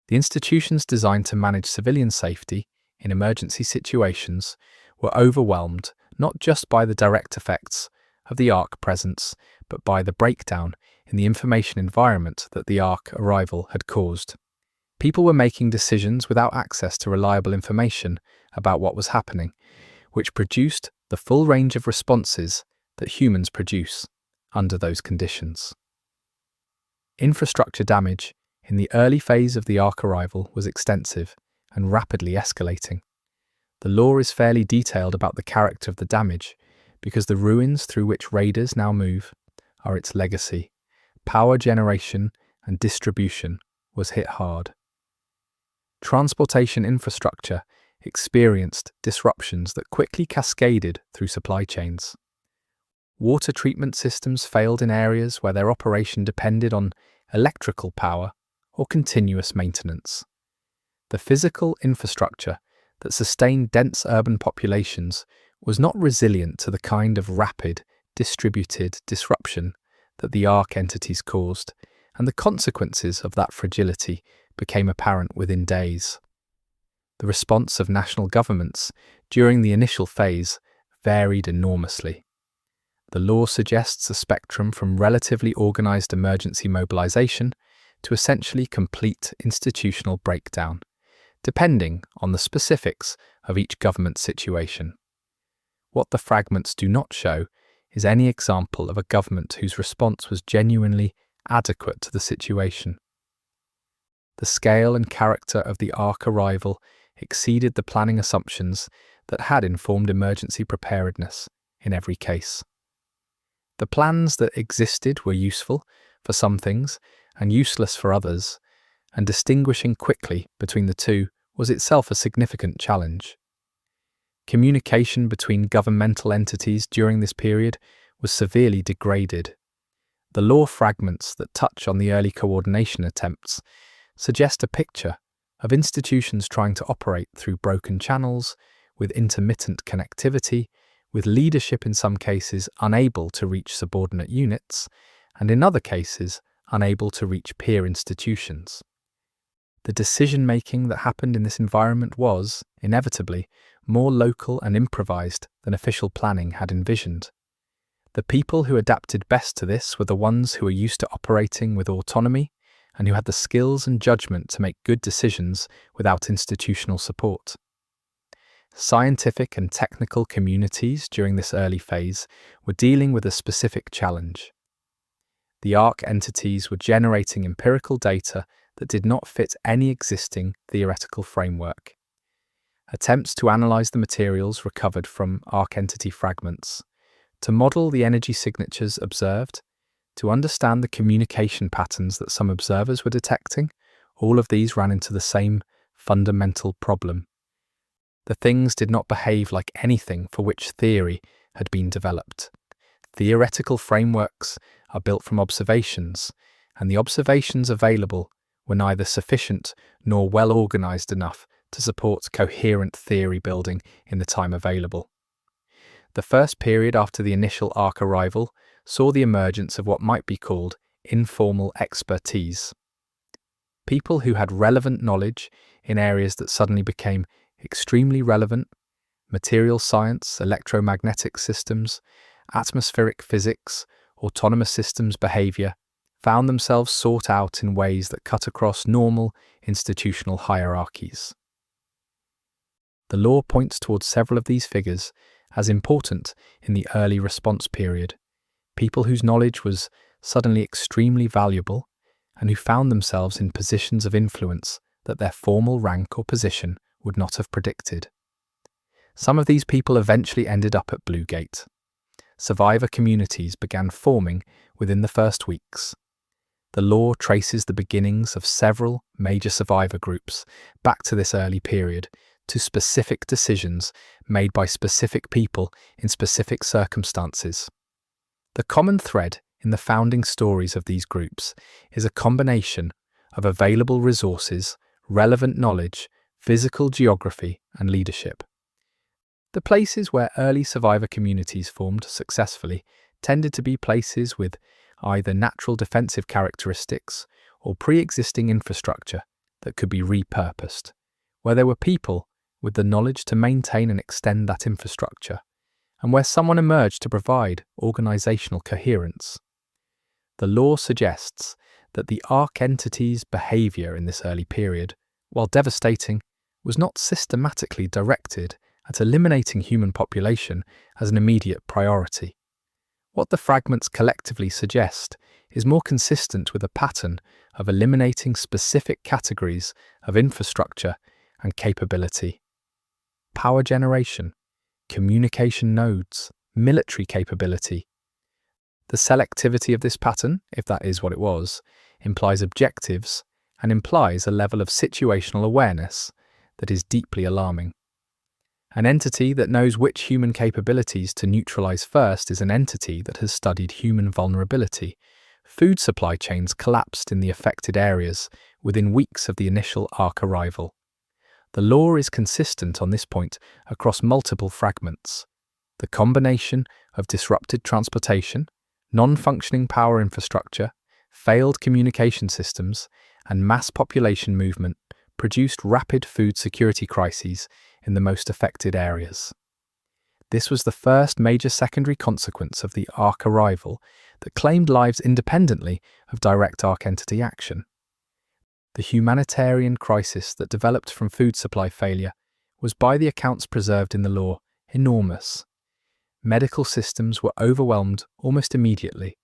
The institutions designed to manage civilian safety in emergency situations were overwhelmed not just by the direct effects of the Ark presence, but by the breakdown in the information environment that the Ark arrival had caused. People were making decisions without access to reliable information about what was happening, which produced the full range of responses that humans produce under those conditions. Infrastructure damage in the early phase of the Ark arrival was extensive and rapidly escalating. The lore is fairly detailed about the character of the damage because the ruins through which raiders now move are its legacy. Power generation and distribution was hit hard. Transportation infrastructure experienced disruptions that quickly cascaded through supply chains. Water treatment systems failed in areas where their operation depended on electrical power or continuous maintenance. The physical infrastructure that sustained dense urban populations was not resilient to the kind of rapid, distributed disruption that the Ark entities caused, and the consequences of that fragility became apparent within days. The response of national governments during the initial phase varied enormously. The lore suggests a spectrum from relatively organized emergency mobilization to essentially complete institutional breakdown, depending on the specifics of each government situation. What the fragments do not show is any example of a government whose response was genuinely adequate to the situation. the scale and character of the Ark arrival exceeded the planning assumptions that had informed emergency preparedness in every case. The plans that existed were useful for some things and useless for others, and distinguishing quickly between the two was itself a significant challenge. Communication between governmental entities during this period was severely degraded. The law fragments that touch on the early coordination attempts suggest a picture of institutions trying to operate through broken channels, with intermittent connectivity, with leadership in some cases unable to reach subordinate units, and in other cases unable to reach peer institutions. The decision-making that happened in this environment was, inevitably, more local and improvised than official planning had envisioned. The people who adapted best to this were the ones who were used to operating with autonomy and who had the skills and judgment to make good decisions without institutional support. Scientific and technical communities during this early phase were dealing with a specific challenge. The Ark entities were generating empirical data that did not fit any existing theoretical framework. Attempts to analyze the materials recovered from Ark entity fragments, to model the energy signatures observed, to understand the communication patterns that some observers were detecting, all of these ran into the same fundamental problem. The things did not behave like anything for which theory had been developed. Theoretical frameworks are built from observations, and the observations available were neither sufficient nor well organized enough to support coherent theory building in the time available. The first period after the initial Ark arrival saw the emergence of what might be called informal expertise. People who had relevant knowledge in areas that suddenly became extremely relevant: material science, electromagnetic systems, atmospheric physics, autonomous systems behavior, found themselves sought out in ways that cut across normal institutional hierarchies. The law points towards several of these figures as important in the early response period, people whose knowledge was suddenly extremely valuable and who found themselves in positions of influence that their formal rank or position would not have predicted. Some of these people eventually ended up at Bluegate. Survivor communities began forming within the first weeks. The law traces the beginnings of several major survivor groups back to this early period, to specific decisions made by specific people in specific circumstances. The common thread in the founding stories of these groups is a combination of available resources, relevant knowledge, physical geography, and leadership. The places where early survivor communities formed successfully tended to be places with either natural defensive characteristics or pre-existing infrastructure that could be repurposed, where there were people with the knowledge to maintain and extend that infrastructure, and where someone emerged to provide organizational coherence. The law suggests that the Ark entity's behavior in this early period, while devastating, was not systematically directed at eliminating human population as an immediate priority. What the fragments collectively suggest is more consistent with a pattern of eliminating specific categories of infrastructure and capability: power generation, communication nodes, military capability. The selectivity of this pattern, if that is what it was, implies objectives and implies a level of situational awareness that is deeply alarming. An entity that knows which human capabilities to neutralize first is an entity that has studied human vulnerability. Food supply chains collapsed in the affected areas within weeks of the initial Ark arrival. The law is consistent on this point across multiple fragments. The combination of disrupted transportation, non-functioning power infrastructure, failed communication systems, and mass population movement produced rapid food security crises in the most affected areas. This was the first major secondary consequence of the Ark arrival that claimed lives independently of direct Ark entity action. The humanitarian crisis that developed from food supply failure was, by the accounts preserved in the law, enormous. Medical systems were overwhelmed almost immediately.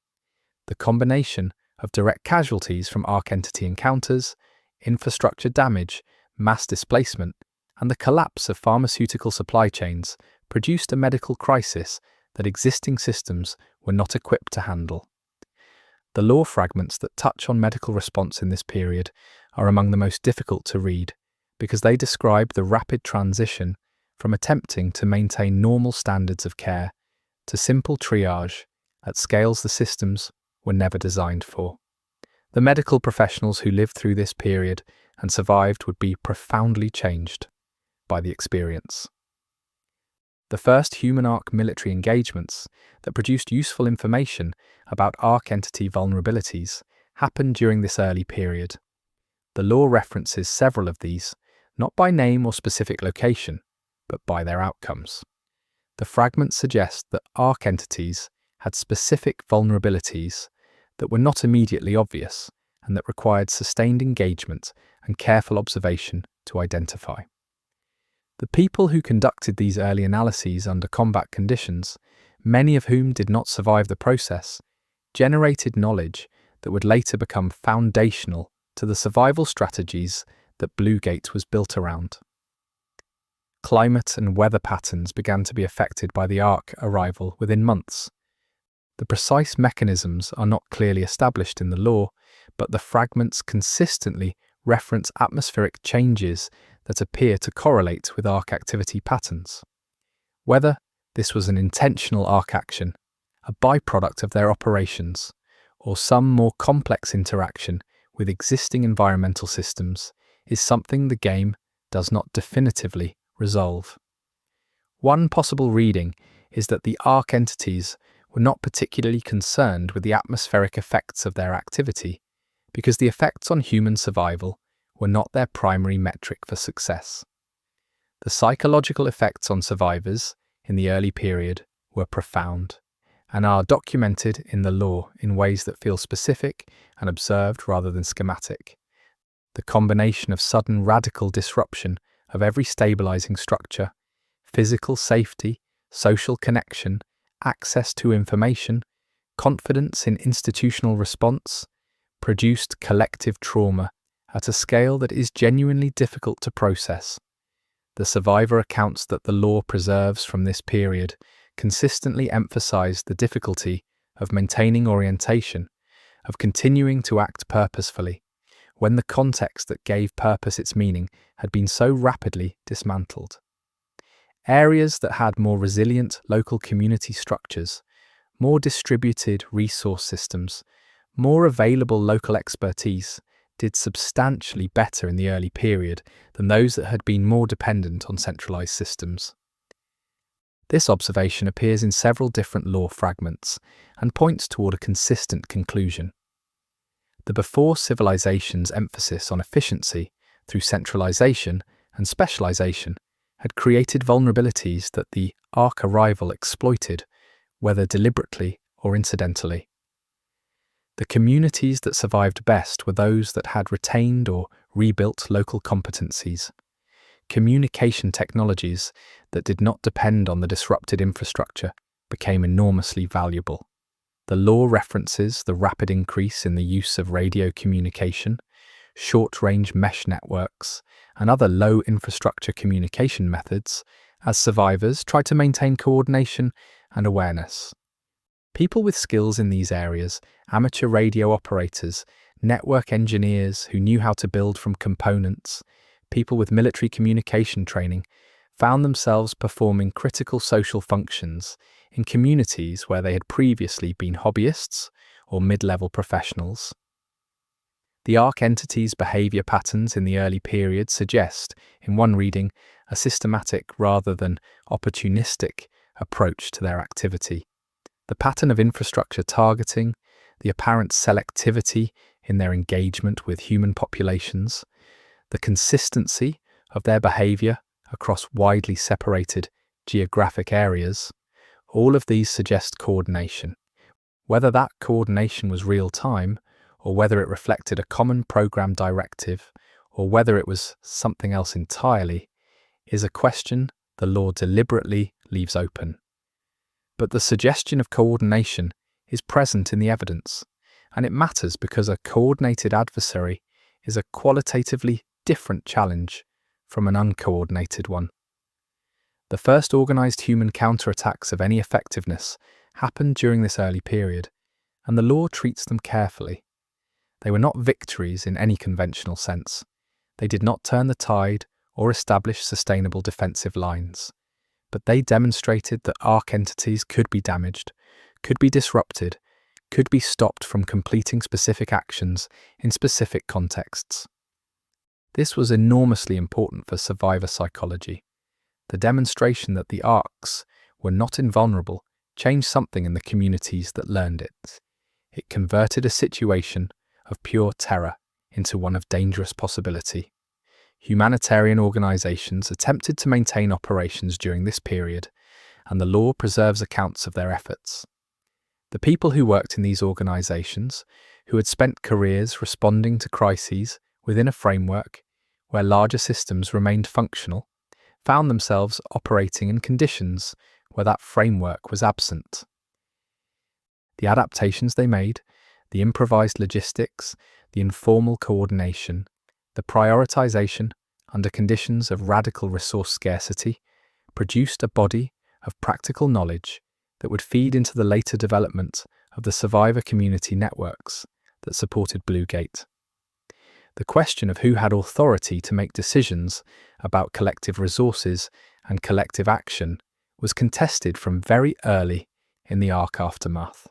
The combination of direct casualties from Ark entity encounters, infrastructure damage, mass displacement, and the collapse of pharmaceutical supply chains produced a medical crisis that existing systems were not equipped to handle. The lore fragments that touch on medical response in this period are among the most difficult to read because they describe the rapid transition from attempting to maintain normal standards of care to simple triage at scales the systems were never designed for. The medical professionals who lived through this period and survived would be profoundly changed by the experience. The first human Ark military engagements that produced useful information about Ark entity vulnerabilities happened during this early period. The lore references several of these, not by name or specific location, but by their outcomes. The fragments suggest that Ark entities had specific vulnerabilities that were not immediately obvious and that required sustained engagement and careful observation to identify. The people who conducted these early analyses under combat conditions, many of whom did not survive the process, generated knowledge that would later become foundational to the survival strategies that Bluegate was built around. Climate and weather patterns began to be affected by the Ark arrival within months. The precise mechanisms are not clearly established in the lore, but the fragments consistently reference atmospheric changes that appear to correlate with Ark activity patterns. Whether this was an intentional Ark action, a byproduct of their operations, or some more complex interaction with existing environmental systems is something the game does not definitively resolve. One possible reading is that the Ark entities were not particularly concerned with the atmospheric effects of their activity because the effects on human survival were not their primary metric for success. The psychological effects on survivors in the early period were profound and are documented in the lore in ways that feel specific and observed rather than schematic. The combination of sudden radical disruption of every stabilizing structure, physical safety, social connection, access to information, confidence in institutional response, produced collective trauma at a scale that is genuinely difficult to process. The survivor accounts that the lore preserves from this period consistently emphasize the difficulty of maintaining orientation, of continuing to act purposefully, when the context that gave purpose its meaning had been so rapidly dismantled. Areas that had more resilient local community structures, more distributed resource systems, more available local expertise, did substantially better in the early period than those that had been more dependent on centralized systems. This observation appears in several different lore fragments and points toward a consistent conclusion. The before civilization's emphasis on efficiency through centralization and specialization had created vulnerabilities that the Ark arrival exploited, whether deliberately or incidentally. The communities that survived best were those that had retained or rebuilt local competencies, communication technologies that did not depend on the disrupted infrastructure became enormously valuable. The lore references the rapid increase in the use of radio communication, short-range mesh networks, and other low-infrastructure communication methods as survivors tried to maintain coordination and awareness. People with skills in these areas, amateur radio operators, network engineers who knew how to build from components, people with military communication training, found themselves performing critical social functions in communities where they had previously been hobbyists or mid-level professionals. The Ark entities' behavior patterns in the early period suggest, in one reading, a systematic rather than opportunistic approach to their activity. The pattern of infrastructure targeting, the apparent selectivity in their engagement with human populations, the consistency of their behavior across widely separated geographic areas, all of these suggest coordination. Whether that coordination was real-time, or whether it reflected a common program directive, or whether it was something else entirely, is a question the lore deliberately leaves open. But the suggestion of coordination is present in the evidence, and it matters because a coordinated adversary is a qualitatively different challenge from an uncoordinated one. The first organized human counterattacks of any effectiveness happened during this early period, and the law treats them carefully. They were not victories in any conventional sense. They did not turn the tide or establish sustainable defensive lines, but they demonstrated that arc entities could be damaged, could be disrupted, could be stopped from completing specific actions in specific contexts. This was enormously important for survivor psychology. The demonstration that the arcs were not invulnerable changed something in the communities that learned it. It converted a situation of pure terror into one of dangerous possibility. Humanitarian organizations attempted to maintain operations during this period, and the law preserves accounts of their efforts. The people who worked in these organizations, who had spent careers responding to crises within a framework where larger systems remained functional, found themselves operating in conditions where that framework was absent. The adaptations they made, the improvised logistics, the informal coordination, the prioritization under conditions of radical resource scarcity, produced a body of practical knowledge that would feed into the later development of the survivor community networks that supported Bluegate. The question of who had authority to make decisions about collective resources and collective action was contested from very early in the arc aftermath.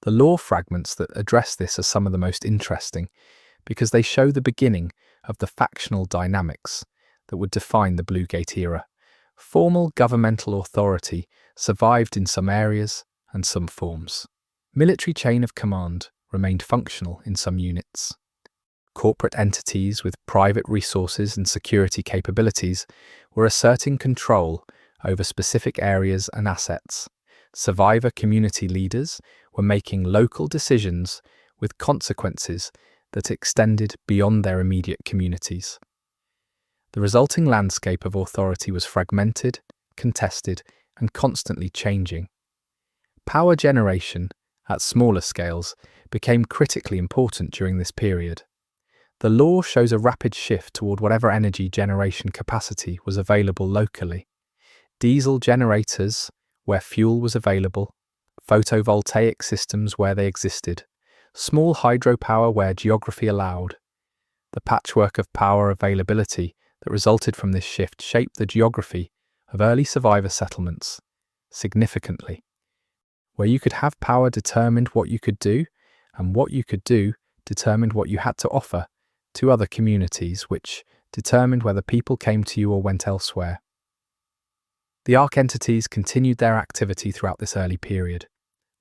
The lore fragments that address this are some of the most interesting because they show the beginning of the factional dynamics that would define the Bluegate era. Formal governmental authority survived in some areas and some forms. Military chain of command remained functional in some units. Corporate entities with private resources and security capabilities were asserting control over specific areas and assets. Survivor community leaders were making local decisions with consequences that extended beyond their immediate communities. The resulting landscape of authority was fragmented, contested, and constantly changing. Power generation, at smaller scales, became critically important during this period. The law shows a rapid shift toward whatever energy generation capacity was available locally. Diesel generators, where fuel was available, photovoltaic systems where they existed, small hydropower where geography allowed. The patchwork of power availability that resulted from this shift shaped the geography of early survivor settlements significantly. Where you could have power determined what you could do, and what you could do determined what you had to offer to other communities, which determined whether people came to you or went elsewhere. The arc entities continued their activity throughout this early period.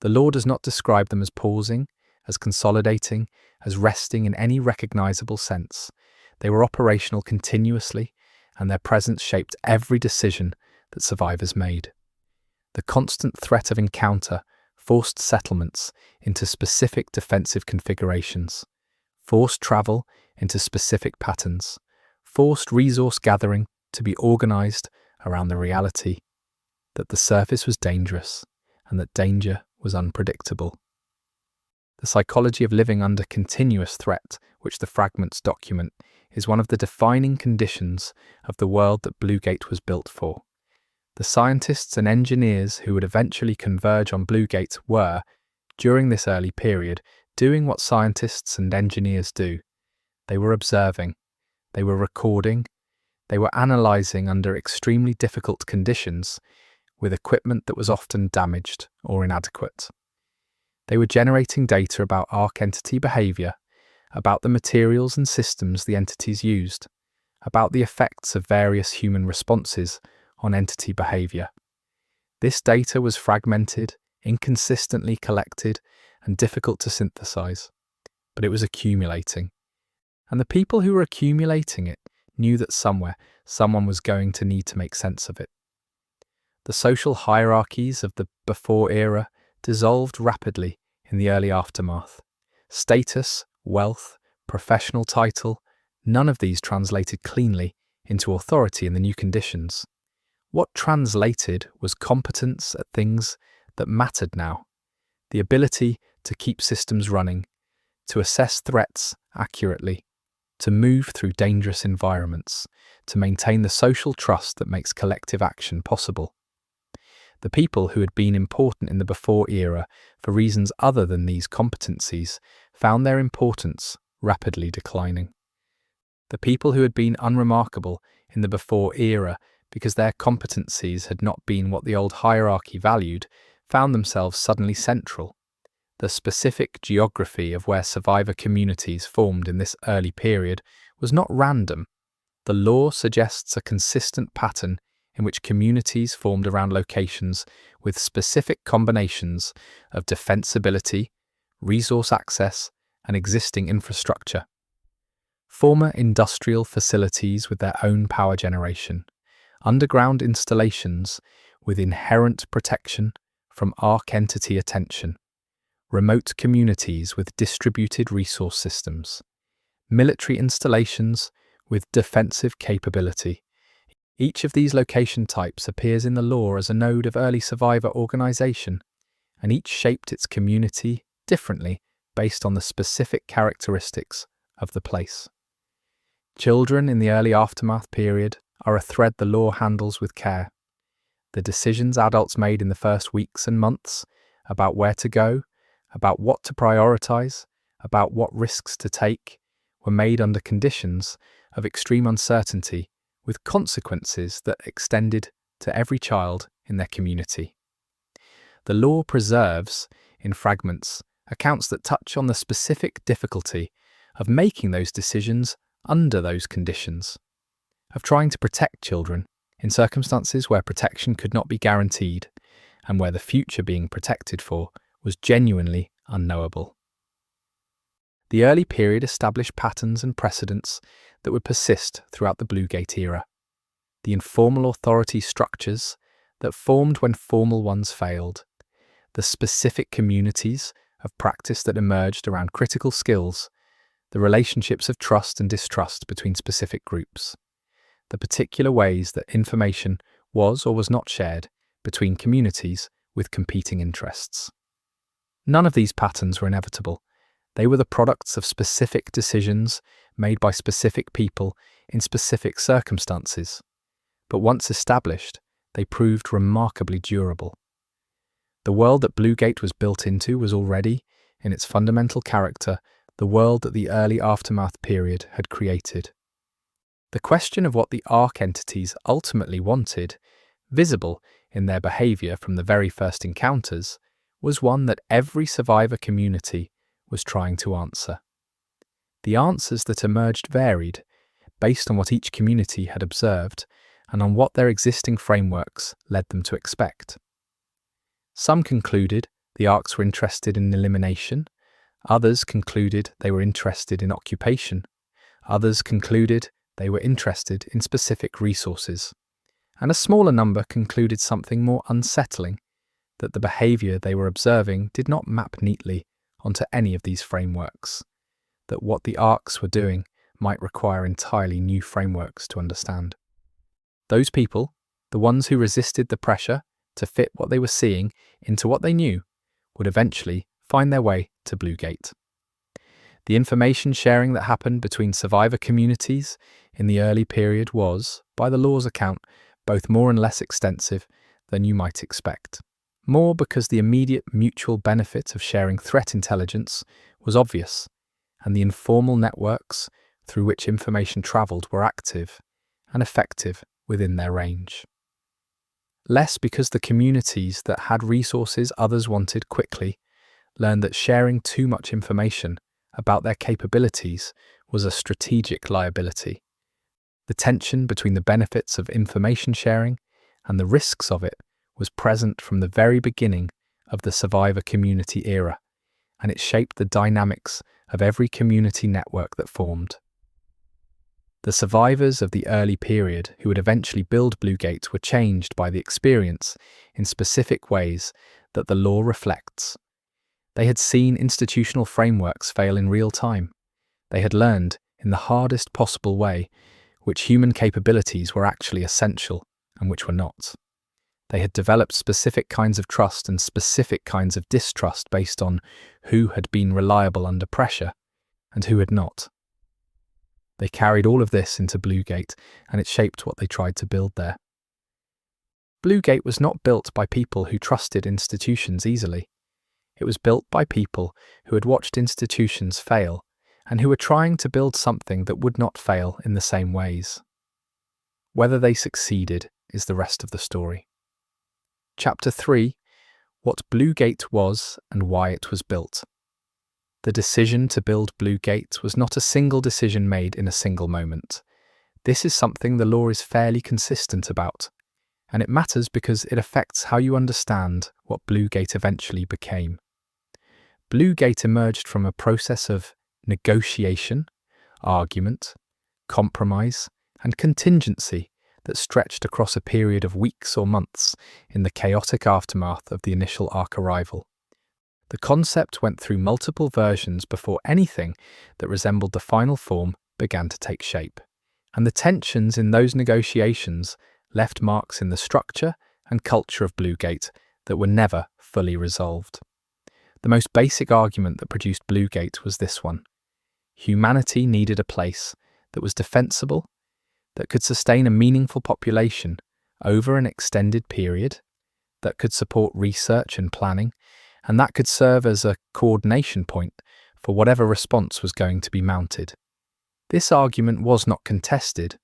The law does not describe them as pausing, as consolidating, as resting in any recognizable sense. They were operational continuously, and their presence shaped every decision that survivors made. The constant threat of encounter forced settlements into specific defensive configurations, forced travel into specific patterns, forced resource gathering to be organized around the reality that the surface was dangerous and that danger was unpredictable. The psychology of living under continuous threat, which the fragments document, is one of the defining conditions of the world that Bluegate was built for. The scientists and engineers who would eventually converge on Bluegate were, during this early period, doing what scientists and engineers do. They were observing, they were recording, they were analysing under extremely difficult conditions with equipment that was often damaged or inadequate. They were generating data about arc entity behaviour, about the materials and systems the entities used, about the effects of various human responses on entity behaviour. This data was fragmented, inconsistently collected, and difficult to synthesize, but it was accumulating. And the people who were accumulating it knew that somewhere, someone was going to need to make sense of it. The social hierarchies of the before era dissolved rapidly in the early aftermath. Status, wealth, professional title, none of these translated cleanly into authority in the new conditions. What translated was competence at things that mattered now, the ability to keep systems running, to assess threats accurately, to move through dangerous environments, to maintain the social trust that makes collective action possible. The people who had been important in the before era for reasons other than these competencies found their importance rapidly declining. The people who had been unremarkable in the before era because their competencies had not been what the old hierarchy valued found themselves suddenly central. The specific geography of where survivor communities formed in this early period was not random. The law suggests a consistent pattern in which communities formed around locations with specific combinations of defensibility, resource access, and existing infrastructure. Former industrial facilities with their own power generation, underground installations with inherent protection from arc entity attention, remote communities with distributed resource systems, military installations with defensive capability. Each of these location types appears in the law as a node of early survivor organization, and each shaped its community differently based on the specific characteristics of the place. Children in the early aftermath period are a thread the law handles with care. The decisions adults made in the first weeks and months about where to go, about what to prioritize, about what risks to take, were made under conditions of extreme uncertainty with consequences that extended to every child in their community. The law preserves, in fragments, accounts that touch on the specific difficulty of making those decisions under those conditions, of trying to protect children in circumstances where protection could not be guaranteed and where the future being protected for was genuinely unknowable. The early period established patterns and precedents that would persist throughout the Bluegate era. The informal authority structures that formed when formal ones failed. The specific communities of practice that emerged around critical skills. The relationships of trust and distrust between specific groups. The particular ways that information was or was not shared between communities with competing interests. None of these patterns were inevitable. They were the products of specific decisions made by specific people in specific circumstances. But once established, they proved remarkably durable. The world that Bluegate was built into was already, in its fundamental character, the world that the early aftermath period had created. The question of what the arc entities ultimately wanted, visible in their behavior from the very first encounters, was one that every survivor community was trying to answer. The answers that emerged varied, based on what each community had observed and on what their existing frameworks led them to expect. Some concluded the arcs were interested in elimination, others concluded they were interested in occupation, others concluded they were interested in specific resources, and a smaller number concluded something more unsettling, that the behavior they were observing did not map neatly onto any of these frameworks, that what the arcs were doing might require entirely new frameworks to understand. Those people, the ones who resisted the pressure to fit what they were seeing into what they knew, would eventually find their way to Bluegate. The information sharing that happened between survivor communities in the early period was, by the law's account, both more and less extensive than you might expect. More because the immediate mutual benefit of sharing threat intelligence was obvious, and the informal networks through which information travelled were active and effective within their range. Less because the communities that had resources others wanted quickly learned that sharing too much information about their capabilities was a strategic liability. The tension between the benefits of information sharing and the risks of it was present from the very beginning of the survivor community era, and it shaped the dynamics of every community network that formed. The survivors of the early period who would eventually build Bluegate were changed by the experience in specific ways that the law reflects. They had seen institutional frameworks fail in real time. They had learned, in the hardest possible way, which human capabilities were actually essential and which were not. They had developed specific kinds of trust and specific kinds of distrust based on who had been reliable under pressure, and who had not. They carried all of this into Bluegate, and it shaped what they tried to build there. Bluegate was not built by people who trusted institutions easily. It was built by people who had watched institutions fail and who were trying to build something that would not fail in the same ways. Whether they succeeded is the rest of the story. Chapter 3: What Bluegate was and why it was built. The decision to build Bluegate was not a single decision made in a single moment. This is something the law is fairly consistent about, and it matters because it affects how you understand what Bluegate eventually became. Bluegate emerged from a process of negotiation, argument, compromise, and contingency that stretched across a period of weeks or months in the chaotic aftermath of the initial Ark arrival. The concept went through multiple versions before anything that resembled the final form began to take shape, and the tensions in those negotiations left marks in the structure and culture of Bluegate that were never fully resolved. The most basic argument that produced Bluegate was this one: humanity needed a place that was defensible, that could sustain a meaningful population over an extended period, that could support research and planning, and that could serve as a coordination point for whatever response was going to be mounted. This argument was not contested.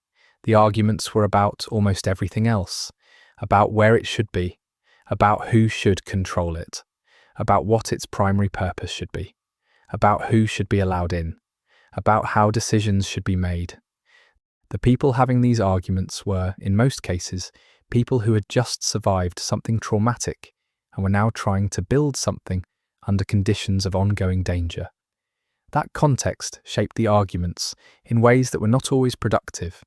The arguments were about almost everything else, about where it should be, about who should control it, about what its primary purpose should be, about who should be allowed in, about how decisions should be made. The people having these arguments were, in most cases, people who had just survived something traumatic and were now trying to build something under conditions of ongoing danger. That context shaped the arguments in ways that were not always productive.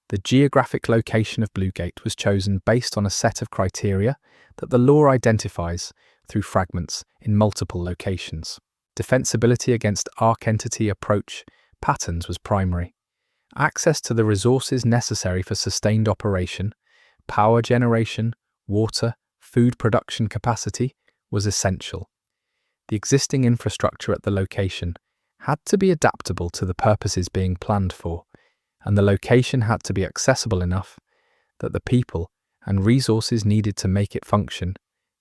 The geographic location of Bluegate was chosen based on a set of criteria that the law identifies through fragments in multiple locations. Defensibility against Ark entity approach patterns was primary. Access to the resources necessary for sustained operation, power generation, water, food production capacity was essential. The existing infrastructure at the location had to be adaptable to the purposes being planned for, and the location had to be accessible enough that the people and resources needed to make it function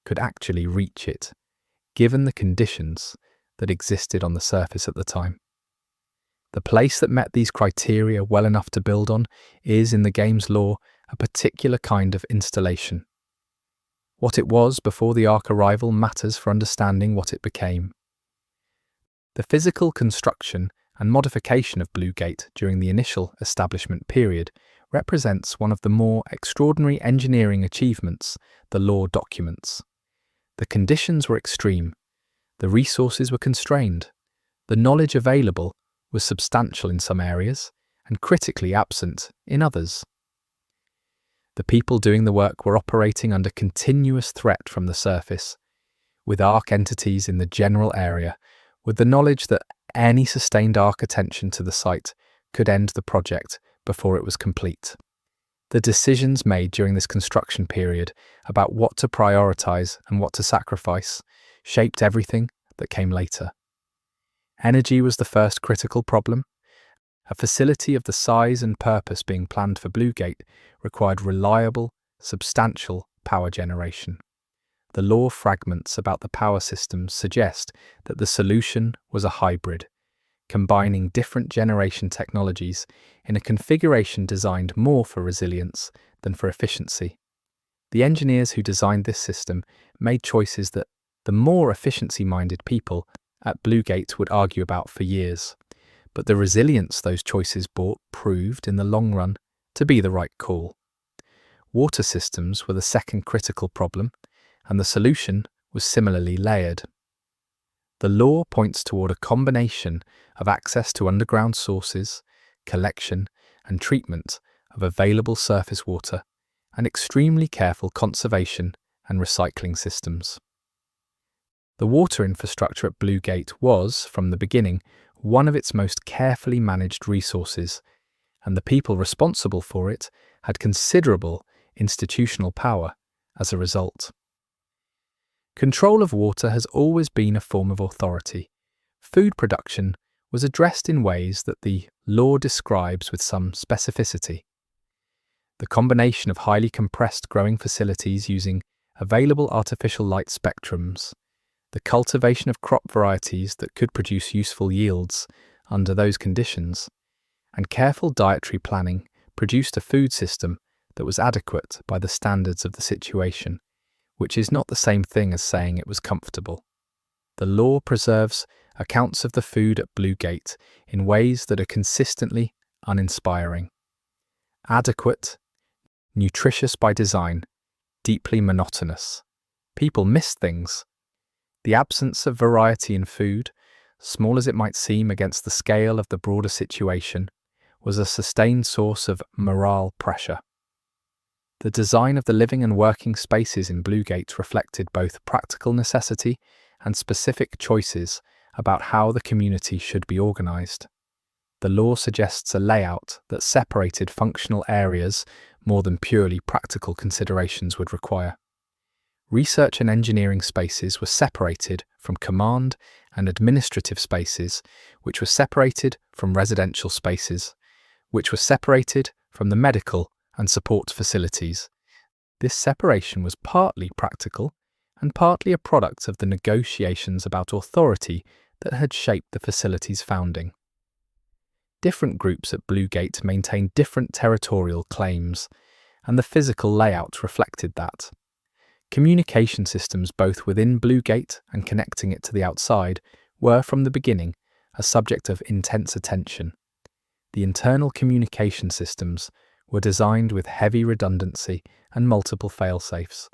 could actually reach it, given the conditions that existed on the surface at the time. The place that met these criteria well enough to build on is, in the game's lore, a particular kind of installation. What it was before the Ark arrival matters for understanding what it became. The physical construction and modification of Bluegate during the initial establishment period represents one of the more extraordinary engineering achievements the lore documents. The conditions were extreme, the resources were constrained, the knowledge available was substantial in some areas and critically absent in others. The people doing the work were operating under continuous threat from the surface, with Ark entities in the general area, with the knowledge that any sustained Ark attention to the site could end the project before it was complete. The decisions made during this construction period about what to prioritize and what to sacrifice shaped everything that came later. Energy was the first critical problem. A facility of the size and purpose being planned for Bluegate required reliable, substantial power generation. The lore fragments about the power systems suggest that the solution was a hybrid, combining different generation technologies in a configuration designed more for resilience than for efficiency. The engineers who designed this system made choices that the more efficiency-minded people at Bluegate would argue about for years, but the resilience those choices brought proved, in the long run, to be the right call. Water systems were the second critical problem, and the solution was similarly layered. The lore points toward a combination of access to underground sources, collection and treatment of available surface water, and extremely careful conservation and recycling systems. The water infrastructure at Bluegate was, from the beginning, one of its most carefully managed resources, and the people responsible for it had considerable institutional power as a result. Control of water has always been a form of authority. Food production was addressed in ways that the law describes with some specificity. The combination of highly compressed growing facilities using available artificial light spectrums, the cultivation of crop varieties that could produce useful yields under those conditions, and careful dietary planning produced a food system that was adequate by the standards of the situation, which is not the same thing as saying it was comfortable. The law preserves accounts of the food at Bluegate in ways that are consistently uninspiring. Adequate, nutritious by design, deeply monotonous. People miss things. The absence of variety in food, small as it might seem against the scale of the broader situation, was a sustained source of morale pressure. The design of the living and working spaces in Bluegate reflected both practical necessity and specific choices about how the community should be organised. The law suggests a layout that separated functional areas more than purely practical considerations would require. Research and engineering spaces were separated from command and administrative spaces, which were separated from residential spaces, which were separated from the medical and support facilities. This separation was partly practical and partly a product of the negotiations about authority that had shaped the facility's founding. Different groups at Bluegate maintained different territorial claims, and the physical layout reflected that. Communication systems both within Bluegate and connecting it to the outside were from the beginning a subject of intense attention. The internal communication systems were designed with heavy redundancy and multiple fail-safes.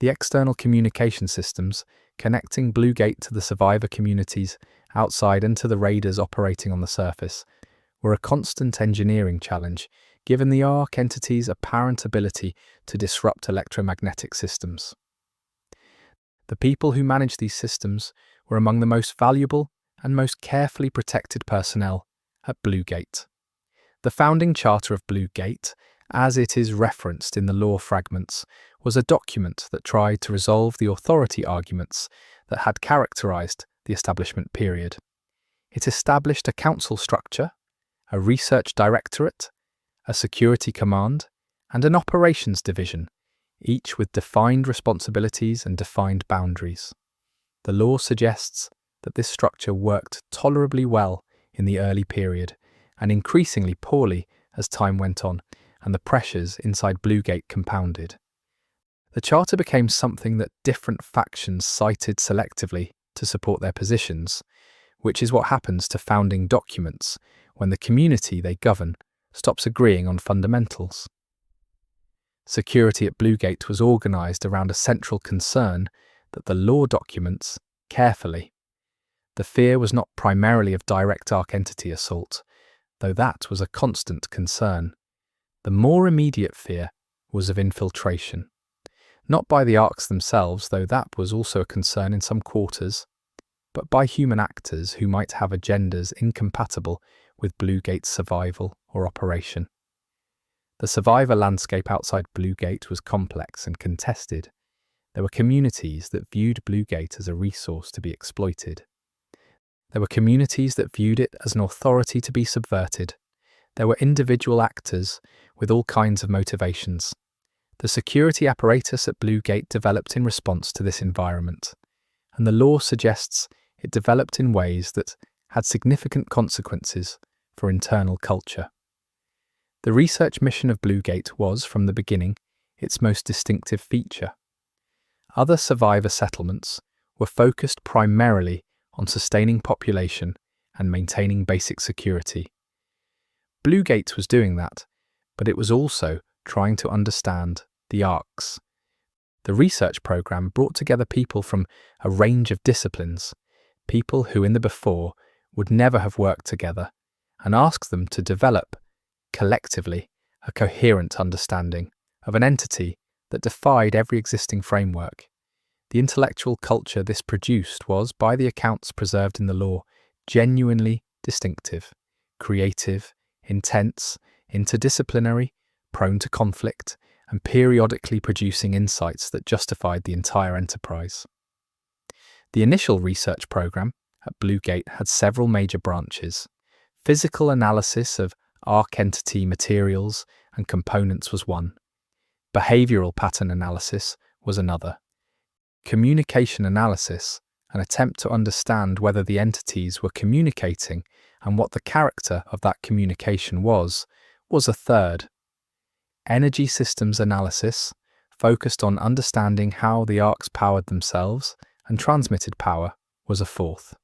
The external communication systems, connecting Bluegate to the survivor communities outside and to the raiders operating on the surface, were a constant engineering challenge, given the Ark entity's apparent ability to disrupt electromagnetic systems. The people who managed these systems were among the most valuable and most carefully protected personnel at Bluegate. The founding charter of Bluegate, as it is referenced in the law fragments, was a document that tried to resolve the authority arguments that had characterized the establishment period. It established a council structure, a research directorate, a security command, and an operations division, each with defined responsibilities and defined boundaries. The law suggests that this structure worked tolerably well in the early period and increasingly poorly as time went on and the pressures inside Bluegate compounded. The charter became something that different factions cited selectively to support their positions, which is what happens to founding documents when the community they govern stops agreeing on fundamentals. Security at Bluegate was organised around a central concern that the law documents carefully. The fear was not primarily of direct Ark entity assault, though that was a constant concern. The more immediate fear was of infiltration. Not by the Arks themselves, though that was also a concern in some quarters, but by human actors who might have agendas incompatible with Bluegate's survival or operation. The survivor landscape outside Bluegate was complex and contested. There were communities that viewed Bluegate as a resource to be exploited. There were communities that viewed it as an authority to be subverted. There were individual actors with all kinds of motivations. The security apparatus at Bluegate developed in response to this environment, and the law suggests it developed in ways that had significant consequences for internal culture. The research mission of Bluegate was, from the beginning, its most distinctive feature. Other survivor settlements were focused primarily on sustaining population and maintaining basic security. Bluegate was doing that, but it was also trying to understand the Arks. The research program brought together people from a range of disciplines, people who in the before would never have worked together, and asked them to develop, collectively, a coherent understanding of an entity that defied every existing framework. The intellectual culture this produced was, by the accounts preserved in the law, genuinely distinctive, creative, intense, interdisciplinary, prone to conflict, and periodically producing insights that justified the entire enterprise. The initial research program, at Bluegate had several major branches. Physical analysis of arc entity materials and components was one. Behavioral pattern analysis was another. Communication analysis, an attempt to understand whether the entities were communicating and what the character of that communication was a third. Energy systems analysis focused on understanding how the arcs powered themselves and transmitted power was a fourth.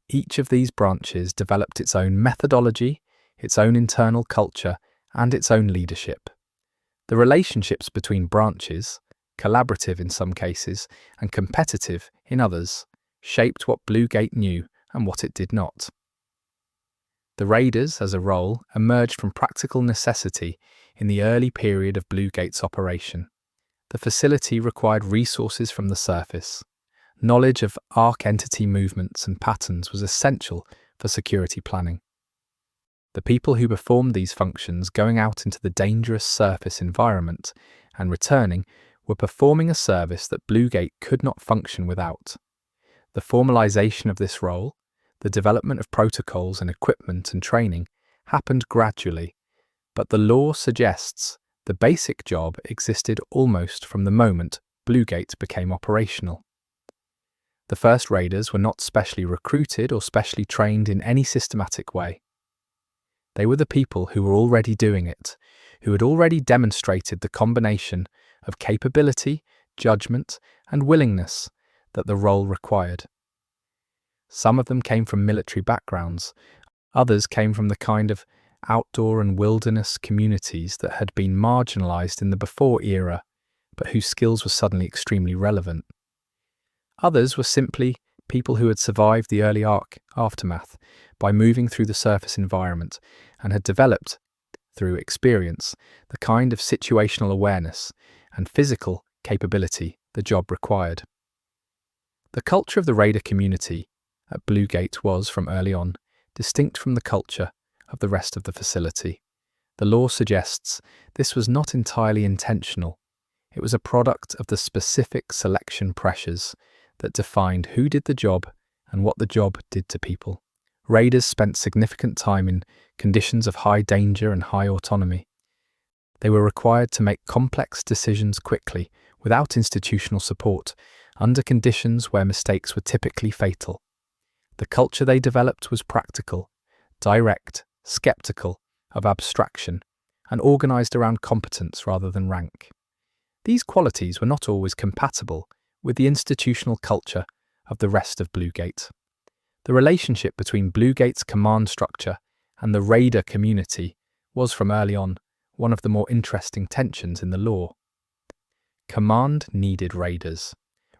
Each of these branches developed its own methodology, its own internal culture, and its own leadership. The relationships between branches, collaborative in some cases and competitive in others, shaped what Bluegate knew and what it did not. The Raiders, as a role, emerged from practical necessity in the early period of Bluegate's operation. The facility required resources from the surface. Knowledge of arc entity movements and patterns was essential for security planning. The people who performed these functions, going out into the dangerous surface environment and returning, were performing a service that Bluegate could not function without. The formalization of this role, the development of protocols and equipment and training, happened gradually, but the law suggests the basic job existed almost from the moment Bluegate became operational. The first Raiders were not specially recruited or specially trained in any systematic way. They were the people who were already doing it, who had already demonstrated the combination of capability, judgment, and willingness that the role required. Some of them came from military backgrounds, others came from the kind of outdoor and wilderness communities that had been marginalized in the before era, but whose skills were suddenly extremely relevant. Others were simply people who had survived the early arc aftermath by moving through the surface environment and had developed, through experience, the kind of situational awareness and physical capability the job required. The culture of the Raider community at Bluegate was, from early on, distinct from the culture of the rest of the facility. The law suggests this was not entirely intentional. It was a product of the specific selection pressures that defined who did the job and what the job did to people. Raiders spent significant time in conditions of high danger and high autonomy. They were required to make complex decisions quickly, without institutional support, under conditions where mistakes were typically fatal. The culture they developed was practical, direct, skeptical of abstraction, and organized around competence rather than rank. These qualities were not always compatible with the institutional culture of the rest of Bluegate. The relationship between Bluegate's command structure and the Raider community was, from early on, one of the more interesting tensions in the law. Command needed Raiders.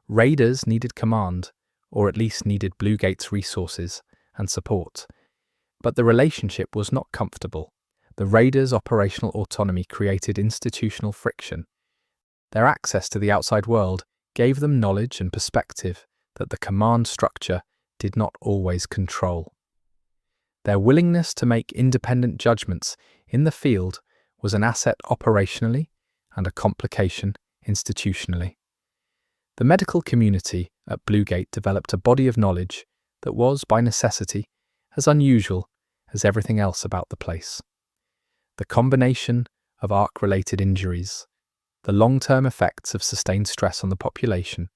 Raiders needed command, or at least needed Bluegate's resources and support. But the relationship was not comfortable. The Raiders' operational autonomy created institutional friction. Their access to the outside world gave them knowledge and perspective that the command structure did not always control. Their willingness to make independent judgments in the field was an asset operationally and a complication institutionally. The medical community at Bluegate developed a body of knowledge that was, by necessity, as unusual as everything else about the place. The combination of arc-related injuries, the long-term effects of sustained stress on the population,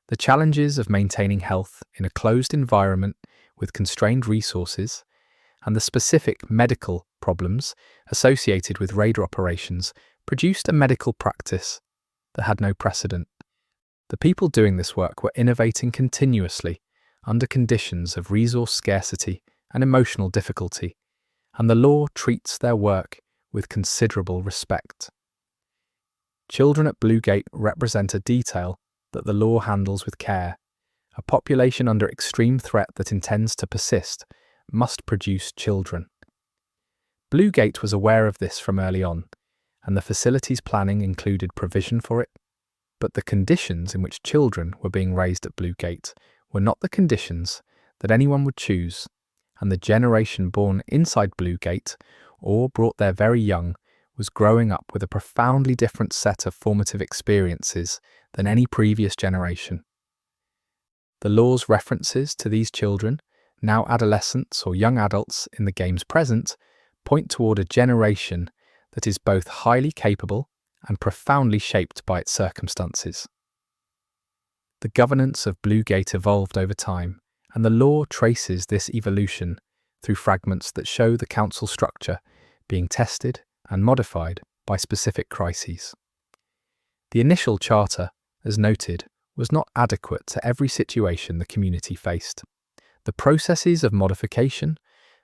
the challenges of maintaining health in a closed environment with constrained resources, and the specific medical problems associated with Raider operations produced a medical practice that had no precedent. The people doing this work were innovating continuously under conditions of resource scarcity and emotional difficulty, and the law treats their work with considerable respect. Children at Bluegate represent a detail that the law handles with care. A population under extreme threat that intends to persist must produce children. Bluegate was aware of this from early on, and the facility's planning included provision for it. But the conditions in which children were being raised at Bluegate were not the conditions that anyone would choose, and the generation born inside Bluegate, or brought there very young, was growing up with a profoundly different set of formative experiences than any previous generation. The law's references to these children now adolescents or young adults in the game's present, point toward a generation that is both highly capable and profoundly shaped by its circumstances. The governance of Bluegate evolved over time, and the lore traces this evolution through fragments that show the council structure being tested and modified by specific crises. The initial charter, as noted, was not adequate to every situation the community faced. The processes of modification,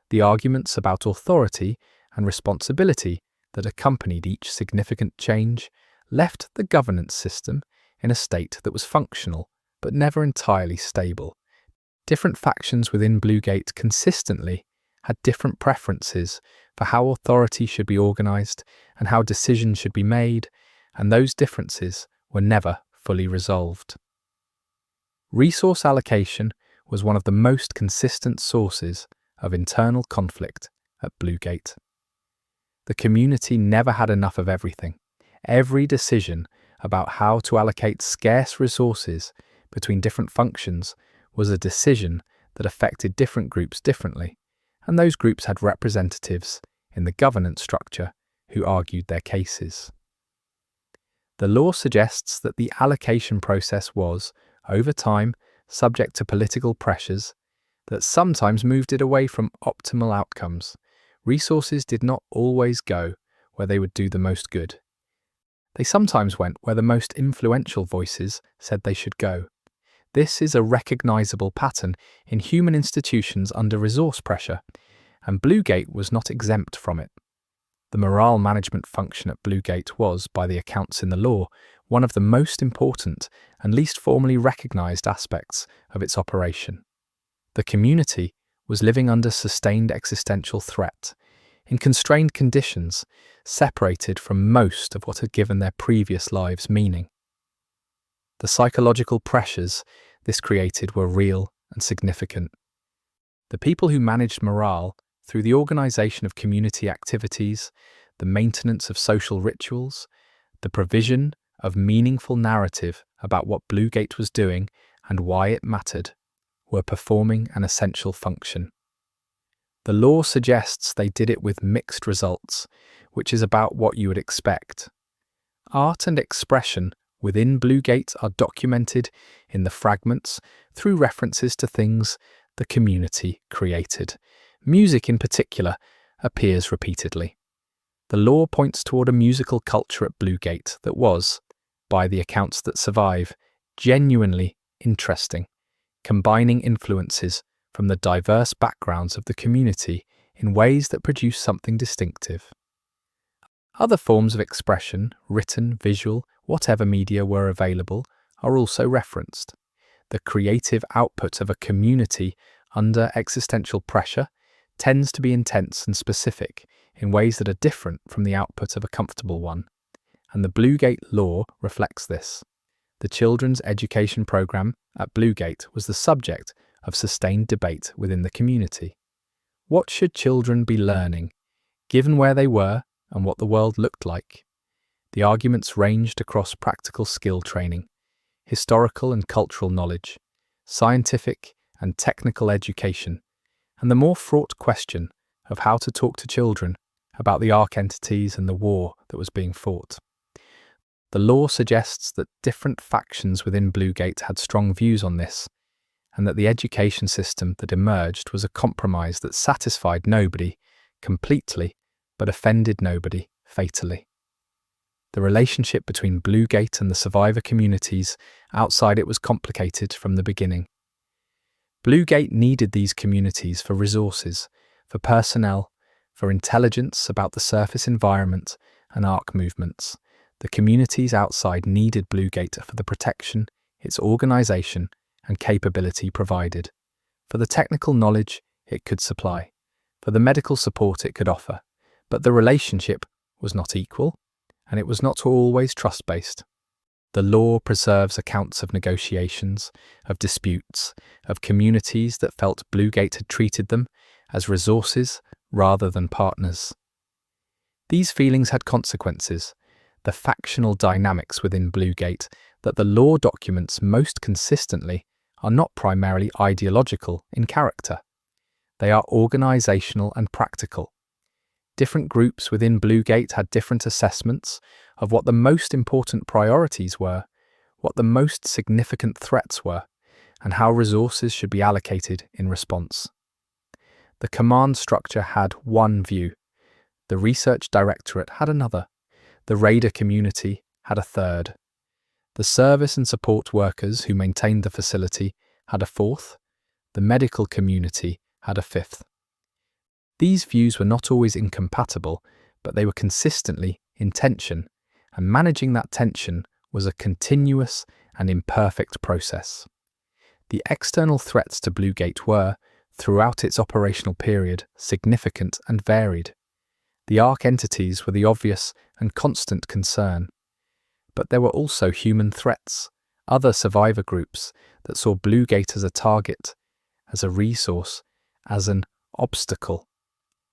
the arguments about authority and responsibility that accompanied each significant change, left the governance system in a state that was functional but never entirely stable. Different factions within Bluegate consistently had different preferences for how authority should be organized and how decisions should be made, and those differences were never fully resolved. Resource allocation was one of the most consistent sources of internal conflict at Bluegate. The community never had enough of everything. Every decision about how to allocate scarce resources between different functions was a decision that affected different groups differently, and those groups had representatives in the governance structure who argued their cases. The law suggests that the allocation process was, over time, subject to political pressures that sometimes moved it away from optimal outcomes. Resources did not always go where they would do the most good. They sometimes went where the most influential voices said they should go. This is a recognizable pattern in human institutions under resource pressure, and Bluegate was not exempt from it. The morale management function at Bluegate was, by the accounts in the law, one of the most important and least formally recognized aspects of its operation. The community was living under sustained existential threat, in constrained conditions, separated from most of what had given their previous lives meaning. The psychological pressures this created were real and significant. The people who managed morale through the organization of community activities, the maintenance of social rituals, the provision of meaningful narrative about what Bluegate was doing and why it mattered, were performing an essential function. The law suggests they did it with mixed results, which is about what you would expect. Art and expression within Bluegate are documented in the fragments through references to things the community created. Music in particular appears repeatedly. The law points toward a musical culture at Bluegate that was, by the accounts that survive, genuinely interesting, combining influences from the diverse backgrounds of the community in ways that produce something distinctive. Other forms of expression, written, visual, whatever media were available, are also referenced. The creative output of a community under existential pressure tends to be intense and specific in ways that are different from the output of a comfortable one, and the Bluegate law reflects this. The children's education program at Bluegate was the subject of sustained debate within the community. What should children be learning, given where they were and what the world looked like? The arguments ranged across practical skill training, historical and cultural knowledge, scientific and technical education, and the more fraught question of how to talk to children about the arch entities and the war that was being fought. The law suggests that different factions within Bluegate had strong views on this, and that the education system that emerged was a compromise that satisfied nobody completely, but offended nobody fatally. The relationship between Bluegate and the survivor communities outside it was complicated from the beginning. Bluegate needed these communities for resources, for personnel, for intelligence about the surface environment and arc movements. The communities outside needed Bluegate for the protection its organization and capability provided, for the technical knowledge it could supply, for the medical support it could offer. But the relationship was not equal, and it was not always trust-based. The law preserves accounts of negotiations, of disputes, of communities that felt Bluegate had treated them as resources rather than partners. These feelings had consequences, the factional dynamics within Bluegate that the law documents most consistently are not primarily ideological in character. They are organizational and practical. Different groups within Bluegate had different assessments of what the most important priorities were, what the most significant threats were, and how resources should be allocated in response. The command structure had one view. The research directorate had another. The raider community had a third. The service and support workers who maintained the facility had a fourth. The medical community had a fifth. These views were not always incompatible, but they were consistently in tension, and managing that tension was a continuous and imperfect process. The external threats to Bluegate were, throughout its operational period, significant and varied. The Ark entities were the obvious and constant concern. But there were also human threats, other survivor groups that saw Bluegate as a target, as a resource, as an obstacle.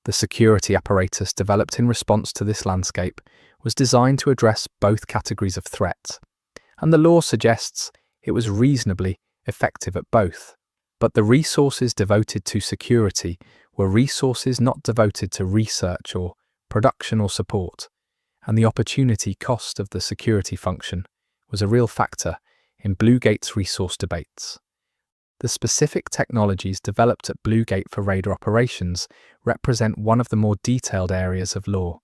The security apparatus developed in response to this landscape was designed to address both categories of threat, and the law suggests it was reasonably effective at both. But the resources devoted to security were resources not devoted to research or production or support, and the opportunity cost of the security function was a real factor in Bluegate's resource debates. The specific technologies developed at Bluegate for raider operations represent one of the more detailed areas of law.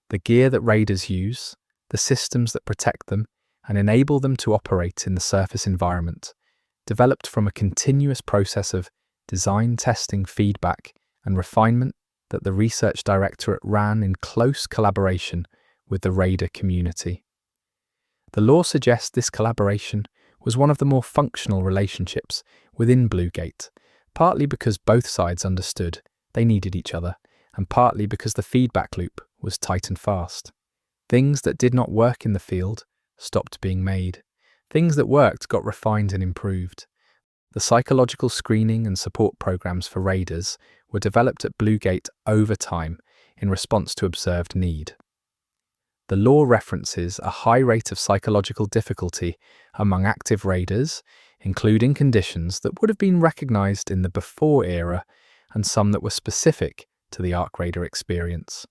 The gear that raiders use, the systems that protect them and enable them to operate in the surface environment, developed from a continuous process of design, testing, feedback, and refinement that the research directorate ran in close collaboration with the raider community. The law suggests this collaboration was one of the more functional relationships within Bluegate, partly because both sides understood they needed each other, and partly because the feedback loop was tight and fast. Things that did not work in the field stopped being made. Things that worked got refined and improved. The psychological screening and support programs for raiders were developed at Bluegate over time in response to observed need. The law references a high rate of psychological difficulty among active raiders, including conditions that would have been recognized in the before era and some that were specific to the Ark Raider experience.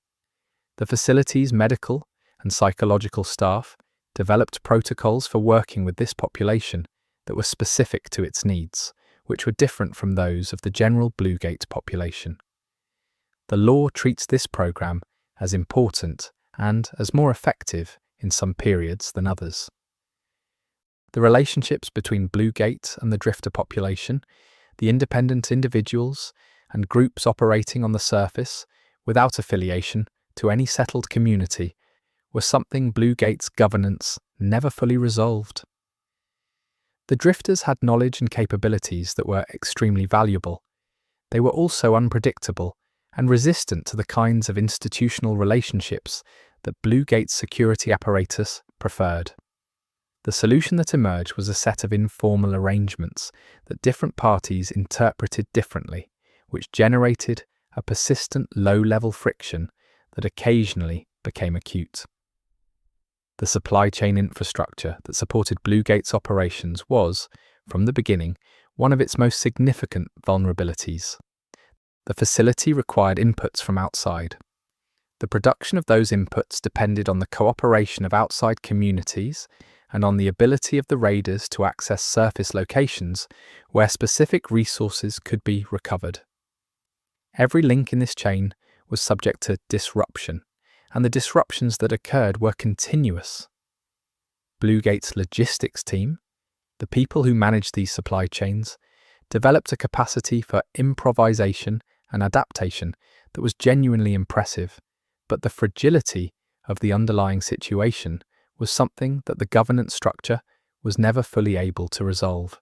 The facility's medical and psychological staff developed protocols for working with this population that were specific to its needs, which were different from those of the general Bluegate population. The law treats this program as important and as more effective in some periods than others. The relationships between Bluegate and the drifter population, the independent individuals and groups operating on the surface without affiliation to any settled community, were something Bluegate's governance never fully resolved. The drifters had knowledge and capabilities that were extremely valuable. They were also unpredictable and resistant to the kinds of institutional relationships that Bluegate's security apparatus preferred. The solution that emerged was a set of informal arrangements that different parties interpreted differently, which generated a persistent low-level friction that occasionally became acute. The supply chain infrastructure that supported Bluegate's operations was, from the beginning, one of its most significant vulnerabilities. The facility required inputs from outside. The production of those inputs depended on the cooperation of outside communities and on the ability of the raiders to access surface locations where specific resources could be recovered. Every link in this chain was subject to disruption, and the disruptions that occurred were continuous. Bluegate's logistics team, the people who managed these supply chains, developed a capacity for improvisation and adaptation that was genuinely impressive, but the fragility of the underlying situation was something that the governance structure was never fully able to resolve.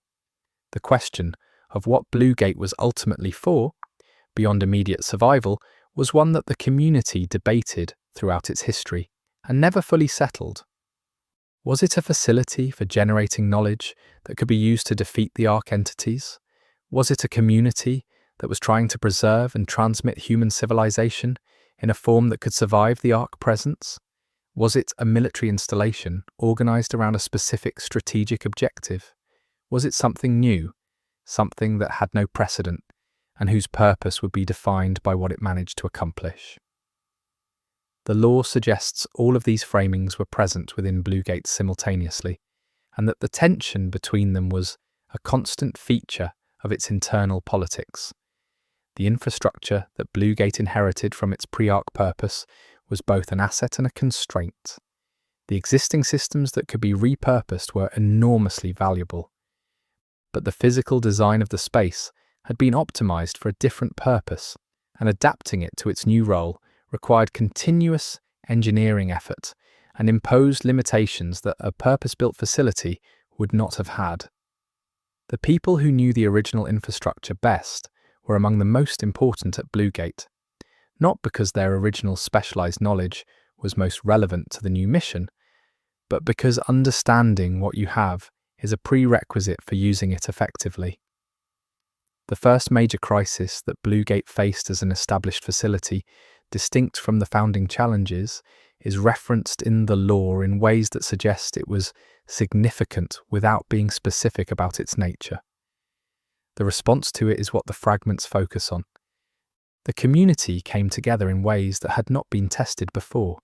The question of what Bluegate was ultimately for, beyond immediate survival, was one that the community debated throughout its history and never fully settled. Was it a facility for generating knowledge that could be used to defeat the Ark entities? Was it a community that was trying to preserve and transmit human civilization in a form that could survive the Ark presence? Was it a military installation organized around a specific strategic objective? Was it something new, something that had no precedent, and whose purpose would be defined by what it managed to accomplish. The law suggests all of these framings were present within Bluegate simultaneously, and that the tension between them was a constant feature of its internal politics. The infrastructure that Bluegate inherited from its pre-Arc purpose was both an asset and a constraint. The existing systems that could be repurposed were enormously valuable, but the physical design of the space had been optimized for a different purpose, and adapting it to its new role required continuous engineering effort and imposed limitations that a purpose-built facility would not have had. The people who knew the original infrastructure best were among the most important at Bluegate, not because their original specialized knowledge was most relevant to the new mission, but because understanding what you have is a prerequisite for using it effectively. The first major crisis that Bluegate faced as an established facility, distinct from the founding challenges, is referenced in the lore in ways that suggest it was significant without being specific about its nature. The response to it is what the fragments focus on. The community came together in ways that had not been tested before.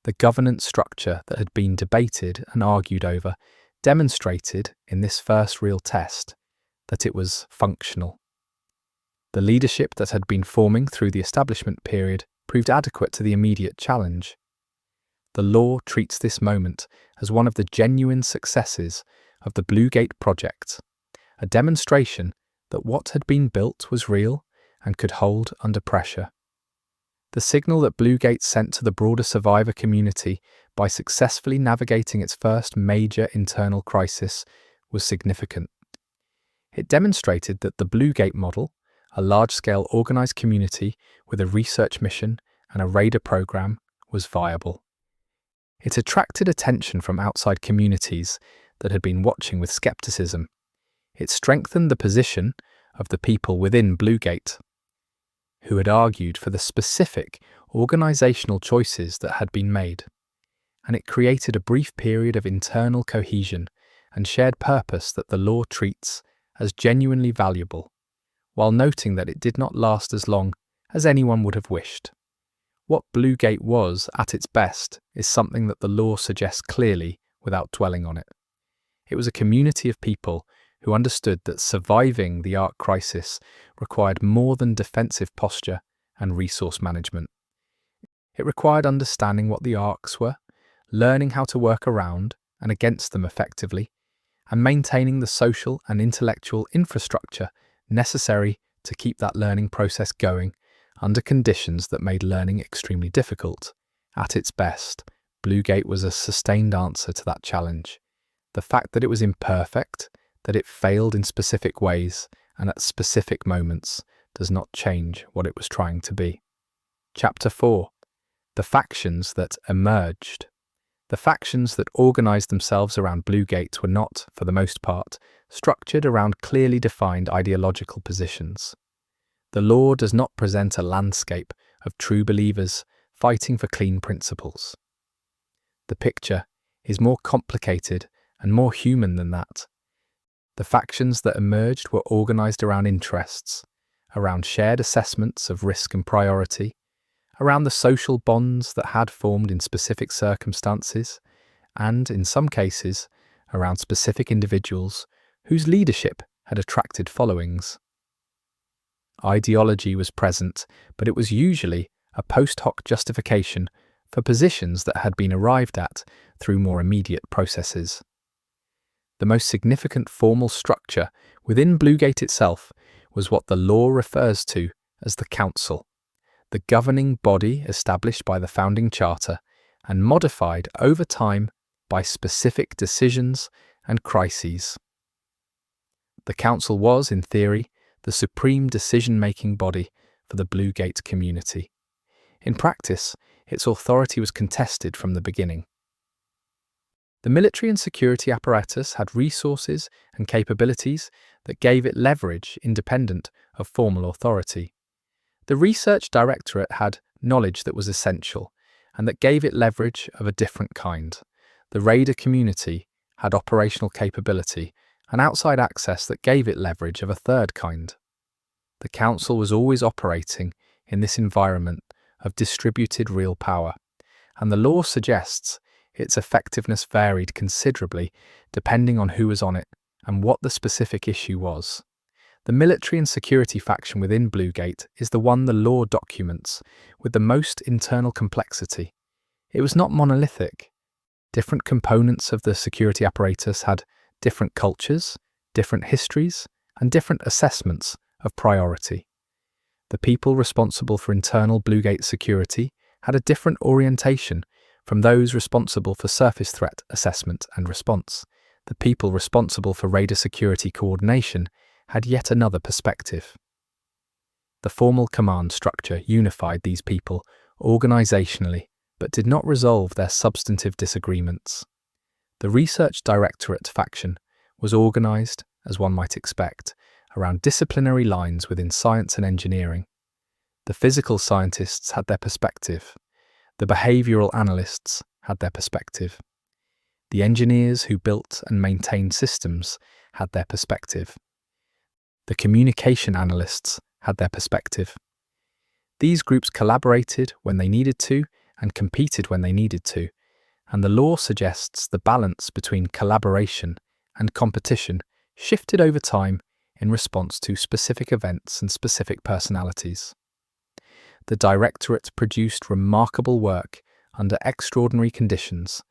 The governance structure that had been debated and argued over demonstrated in this first real test that it was functional. The leadership that had been forming through the establishment period proved adequate to the immediate challenge. The lore treats this moment as one of the genuine successes of the Bluegate project, a demonstration that what had been built was real and could hold under pressure. The signal that Bluegate sent to the broader survivor community by successfully navigating its first major internal crisis was significant. It demonstrated that the Bluegate model, a large-scale organized community with a research mission and a raider program, was viable. It attracted attention from outside communities that had been watching with skepticism. It strengthened the position of the people within Bluegate, who had argued for the specific organizational choices that had been made, and it created a brief period of internal cohesion and shared purpose that the lore treats as genuinely valuable, while noting that it did not last as long as anyone would have wished. What Bluegate was at its best is something that the lore suggests clearly without dwelling on it. It was a community of people who understood that surviving the Arc crisis required more than defensive posture and resource management. It required understanding what the Arcs were, learning how to work around and against them effectively, and maintaining the social and intellectual infrastructure necessary to keep that learning process going under conditions that made learning extremely difficult. At its best, Bluegate was a sustained answer to that challenge. The fact that it was imperfect, that it failed in specific ways and at specific moments, does not change what it was trying to be. Chapter 4. The factions that emerged. The factions that organized themselves around Bluegate were not, for the most part, structured around clearly defined ideological positions. The lore does not present a landscape of true believers fighting for clean principles. The picture is more complicated and more human than that. The factions that emerged were organized around interests, around shared assessments of risk and priority, around the social bonds that had formed in specific circumstances, and, in some cases, around specific individuals whose leadership had attracted followings. Ideology was present, but it was usually a post hoc justification for positions that had been arrived at through more immediate processes. The most significant formal structure within Bluegate itself was what the lore refers to as the Council, the governing body established by the founding charter and modified over time by specific decisions and crises. The Council was, in theory, the supreme decision-making body for the Bluegate community. In practice, its authority was contested from the beginning. The military and security apparatus had resources and capabilities that gave it leverage independent of formal authority. The research directorate had knowledge that was essential and that gave it leverage of a different kind. The raider community had operational capability and outside access that gave it leverage of a third kind. The council was always operating in this environment of distributed real power, and the law suggests its effectiveness varied considerably depending on who was on it and what the specific issue was. The military and security faction within Bluegate is the one the law documents with the most internal complexity. It was not monolithic. Different components of the security apparatus had different cultures, different histories, and different assessments of priority. The people responsible for internal Bluegate security had a different orientation from those responsible for surface threat assessment and response. The people responsible for raider security coordination had yet another perspective. The formal command structure unified these people organisationally, but did not resolve their substantive disagreements. The Research Directorate faction was organised, as one might expect, around disciplinary lines within science and engineering. The physical scientists had their perspective. The behavioural analysts had their perspective. The engineers who built and maintained systems had their perspective. The communication analysts had their perspective. These groups collaborated when they needed to and competed when they needed to, and the law suggests the balance between collaboration and competition shifted over time in response to specific events and specific personalities. The Directorate produced remarkable work under extraordinary conditions,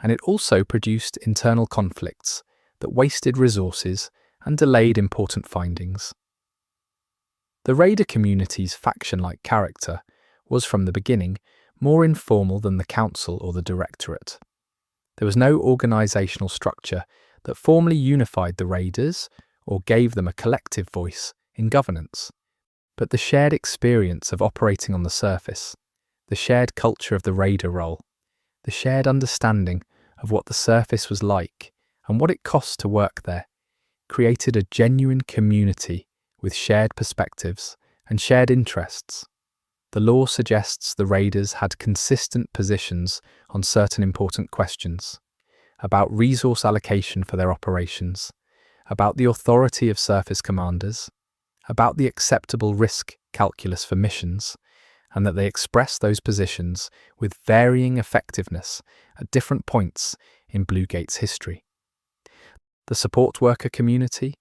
and it also produced internal conflicts that wasted resources and delayed important findings. The raider community's faction-like character was from the beginning more informal than the council or the directorate. There was no organisational structure that formally unified the raiders or gave them a collective voice in governance, but the shared experience of operating on the surface, the shared culture of the raider role, the shared understanding of what the surface was like and what it cost to work there, created a genuine community with shared perspectives and shared interests. The law suggests the raiders had consistent positions on certain important questions, about resource allocation for their operations, about the authority of surface commanders, about the acceptable risk calculus for missions, and that they express those positions with varying effectiveness at different points in Bluegate's history. The support worker community,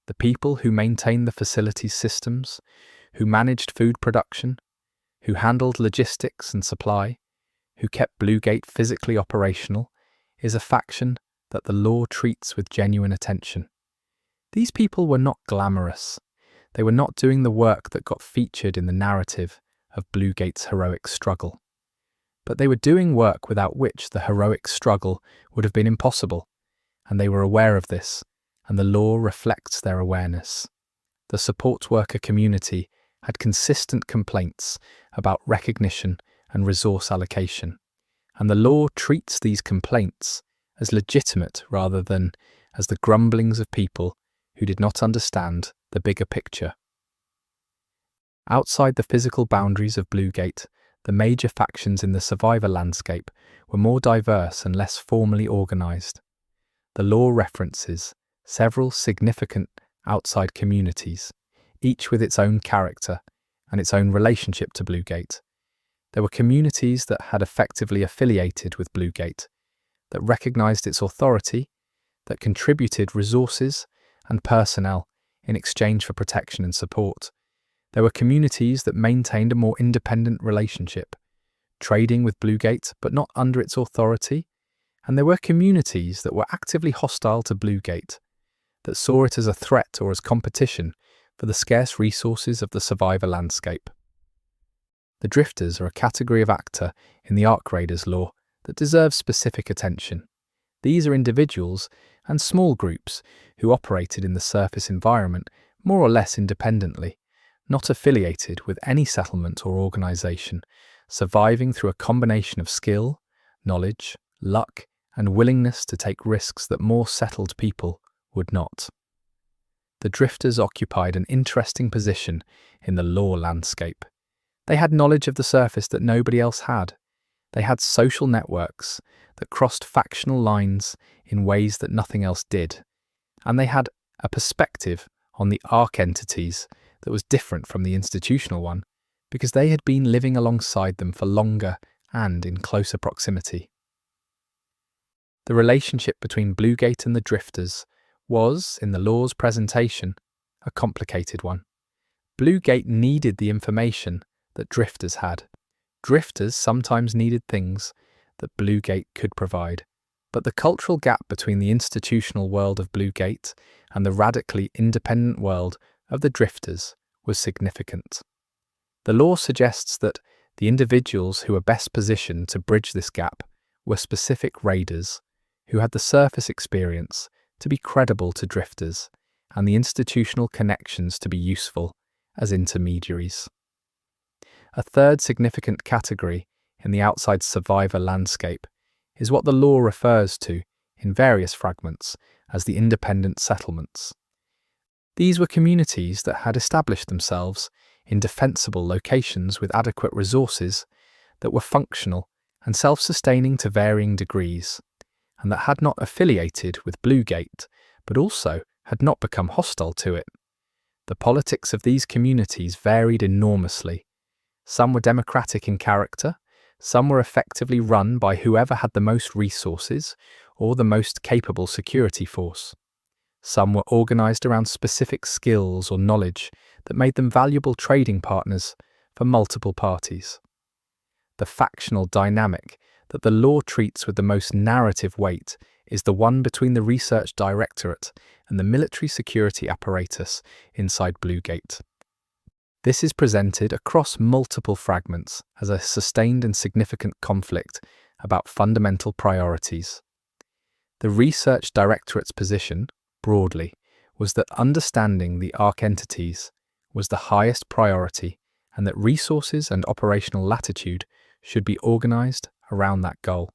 the people who maintained the facilities systems, who managed food production, who handled logistics and supply, who kept Bluegate physically operational, is a faction that the law treats with genuine attention. These people were not glamorous. They were not doing the work that got featured in the narrative of Bluegate's heroic struggle. But they were doing work without which the heroic struggle would have been impossible, and they were aware of this, and the law reflects their awareness. The support worker community had consistent complaints about recognition and resource allocation, and the law treats these complaints as legitimate rather than as the grumblings of people who did not understand the bigger picture. Outside the physical boundaries of Bluegate, the major factions in the survivor landscape were more diverse and less formally organised. The law references several significant outside communities, each with its own character and its own relationship to Bluegate. There were communities that had effectively affiliated with Bluegate, that recognised its authority, that contributed resources and personnel in exchange for protection and support. There were communities that maintained a more independent relationship, trading with Bluegate but not under its authority, and there were communities that were actively hostile to Bluegate, that saw it as a threat or as competition for the scarce resources of the survivor landscape. The drifters are a category of actor in the Ark Raiders lore that deserves specific attention. These are individuals and small groups who operated in the surface environment more or less independently, not affiliated with any settlement or organisation, surviving through a combination of skill, knowledge, luck, and willingness to take risks that more settled people would not. The drifters occupied an interesting position in the lore landscape. They had knowledge of the surface that nobody else had. They had social networks that crossed factional lines in ways that nothing else did. And they had a perspective on the Ark entities that was different from the institutional one because they had been living alongside them for longer and in closer proximity. The relationship between Bluegate and the Drifters was, in the law's presentation, a complicated one. Bluegate needed the information that Drifters had. Drifters sometimes needed things that Bluegate could provide. But the cultural gap between the institutional world of Bluegate and the radically independent world of the Drifters was significant. The law suggests that the individuals who were best positioned to bridge this gap were specific raiders who had the surface experience to be credible to Drifters and the institutional connections to be useful as intermediaries. A third significant category in the outside survivor landscape is what the law refers to in various fragments as the independent settlements. These were communities that had established themselves in defensible locations with adequate resources that were functional and self-sustaining to varying degrees, and that had not affiliated with Bluegate, but also had not become hostile to it. The politics of these communities varied enormously. Some were democratic in character, some were effectively run by whoever had the most resources or the most capable security force. Some were organized around specific skills or knowledge that made them valuable trading partners for multiple parties. The factional dynamic that the law treats with the most narrative weight is the one between the Research Directorate and the military security apparatus inside Bluegate. This is presented across multiple fragments as a sustained and significant conflict about fundamental priorities. The Research Directorate's position, broadly, was that understanding the ARC entities was the highest priority and that resources and operational latitude should be organized around that goal.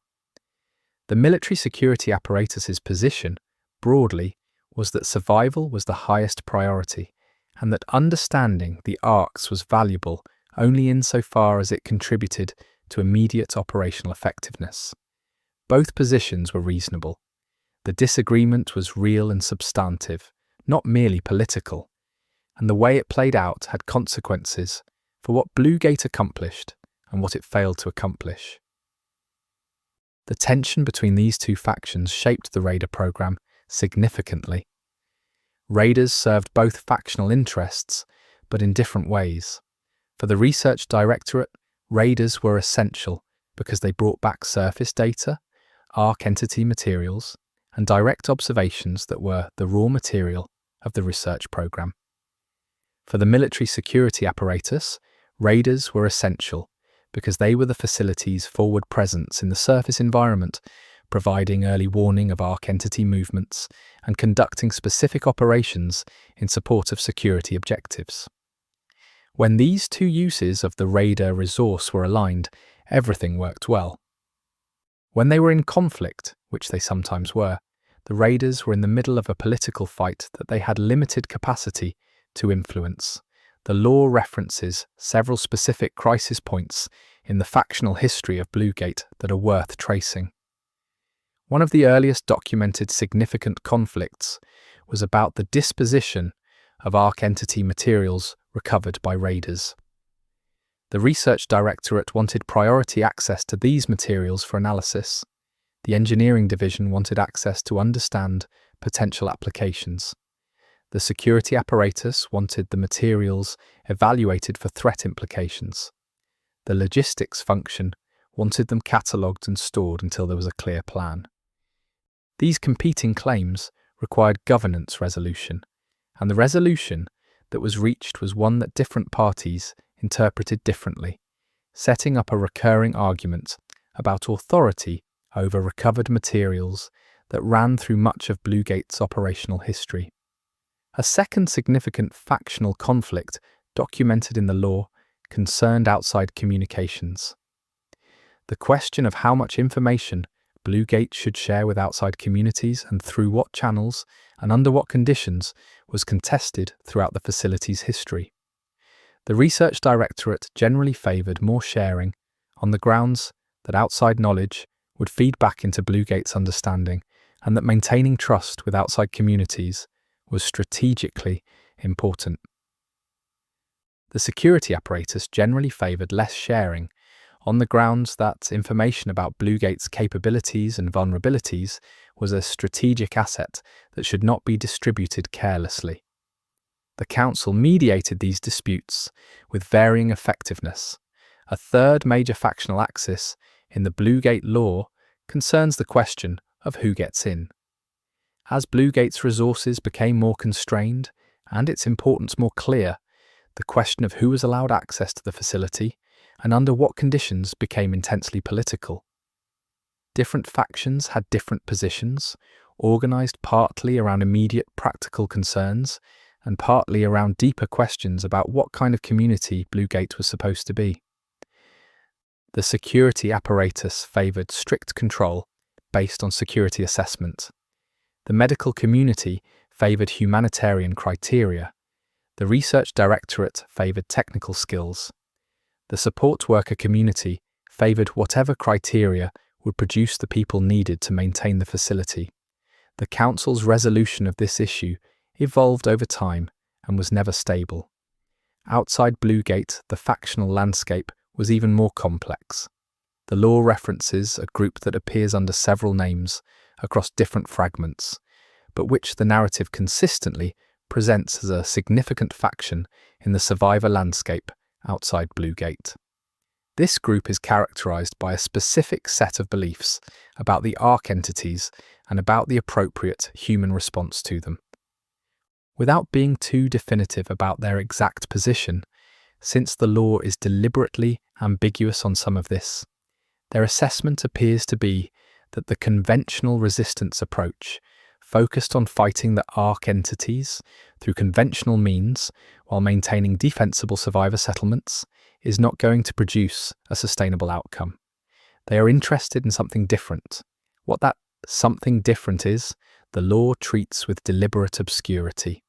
The military security apparatus's position, broadly, was that survival was the highest priority and that understanding the ARCs was valuable only insofar as it contributed to immediate operational effectiveness. Both positions were reasonable. The disagreement was real and substantive, not merely political, and the way it played out had consequences for what Bluegate accomplished and what it failed to accomplish. The tension between these two factions shaped the Raider program significantly. Raiders served both factional interests, but in different ways. For the Research Directorate, Raiders were essential because they brought back surface data, ARC entity materials, and direct observations that were the raw material of the research program. For the military security apparatus, Raiders were essential because they were the facility's forward presence in the surface environment, providing early warning of ARC entity movements and conducting specific operations in support of security objectives. When these two uses of the Raider resource were aligned, everything worked well. When they were in conflict, which they sometimes were, the Raiders were in the middle of a political fight that they had limited capacity to influence. The law references several specific crisis points in the factional history of Bluegate that are worth tracing. One of the earliest documented significant conflicts was about the disposition of ARC entity materials recovered by Raiders. The Research Directorate wanted priority access to these materials for analysis. The Engineering Division wanted access to understand potential applications. The security apparatus wanted the materials evaluated for threat implications. The logistics function wanted them catalogued and stored until there was a clear plan. These competing claims required governance resolution, and the resolution that was reached was one that different parties interpreted differently, setting up a recurring argument about authority over recovered materials that ran through much of Bluegate's operational history. A second significant factional conflict documented in the law concerned outside communications. The question of how much information Bluegate should share with outside communities and through what channels and under what conditions was contested throughout the facility's history. The Research Directorate generally favoured more sharing on the grounds that outside knowledge would feed back into Bluegate's understanding and that maintaining trust with outside communities was strategically important. The security apparatus generally favoured less sharing, on the grounds that information about Bluegate's capabilities and vulnerabilities was a strategic asset that should not be distributed carelessly. The Council mediated these disputes with varying effectiveness. A third major factional axis in the Bluegate law concerns the question of who gets in. As Bluegate's resources became more constrained and its importance more clear, the question of who was allowed access to the facility and under what conditions became intensely political. Different factions had different positions, organised partly around immediate practical concerns and partly around deeper questions about what kind of community Bluegate was supposed to be. The security apparatus favoured strict control based on security assessment. The medical community favoured humanitarian criteria. The research directorate favoured technical skills. The support worker community favoured whatever criteria would produce the people needed to maintain the facility. The Council's resolution of this issue evolved over time and was never stable. Outside Bluegate, the factional landscape was even more complex. The law references a group that appears under several names across different fragments, but which the narrative consistently presents as a significant faction in the survivor landscape outside Bluegate. This group is characterized by a specific set of beliefs about the Ark entities and about the appropriate human response to them. Without being too definitive about their exact position, since the law is deliberately ambiguous on some of this, their assessment appears to be that the conventional resistance approach focused on fighting the Ark entities through conventional means while maintaining defensible survivor settlements is not going to produce a sustainable outcome. They are interested in something different. What that something different is, the law treats with deliberate obscurity.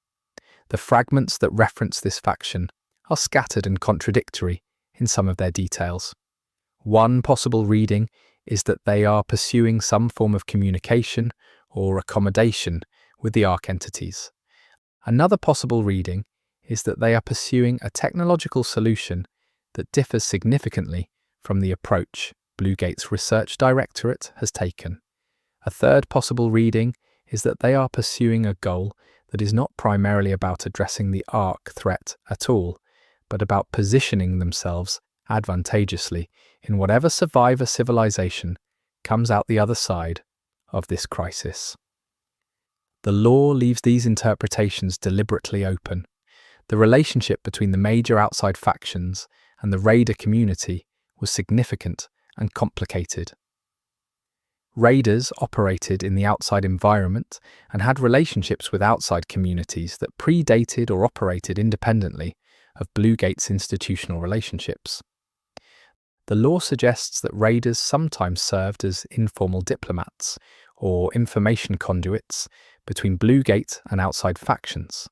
The fragments that reference this faction are scattered and contradictory in some of their details. One possible reading is that they are pursuing some form of communication or accommodation with the Ark entities. Another possible reading is that they are pursuing a technological solution that differs significantly from the approach Bluegate's research directorate has taken. A third possible reading is that they are pursuing a goal that is not primarily about addressing the Ark threat at all, but about positioning themselves advantageously in whatever survivor civilization comes out the other side of this crisis. The law leaves these interpretations deliberately open. The relationship between the major outside factions and the raider community was significant and complicated. Raiders operated in the outside environment and had relationships with outside communities that predated or operated independently of Bluegate's institutional relationships. The law suggests that raiders sometimes served as informal diplomats or information conduits between Bluegate and outside factions,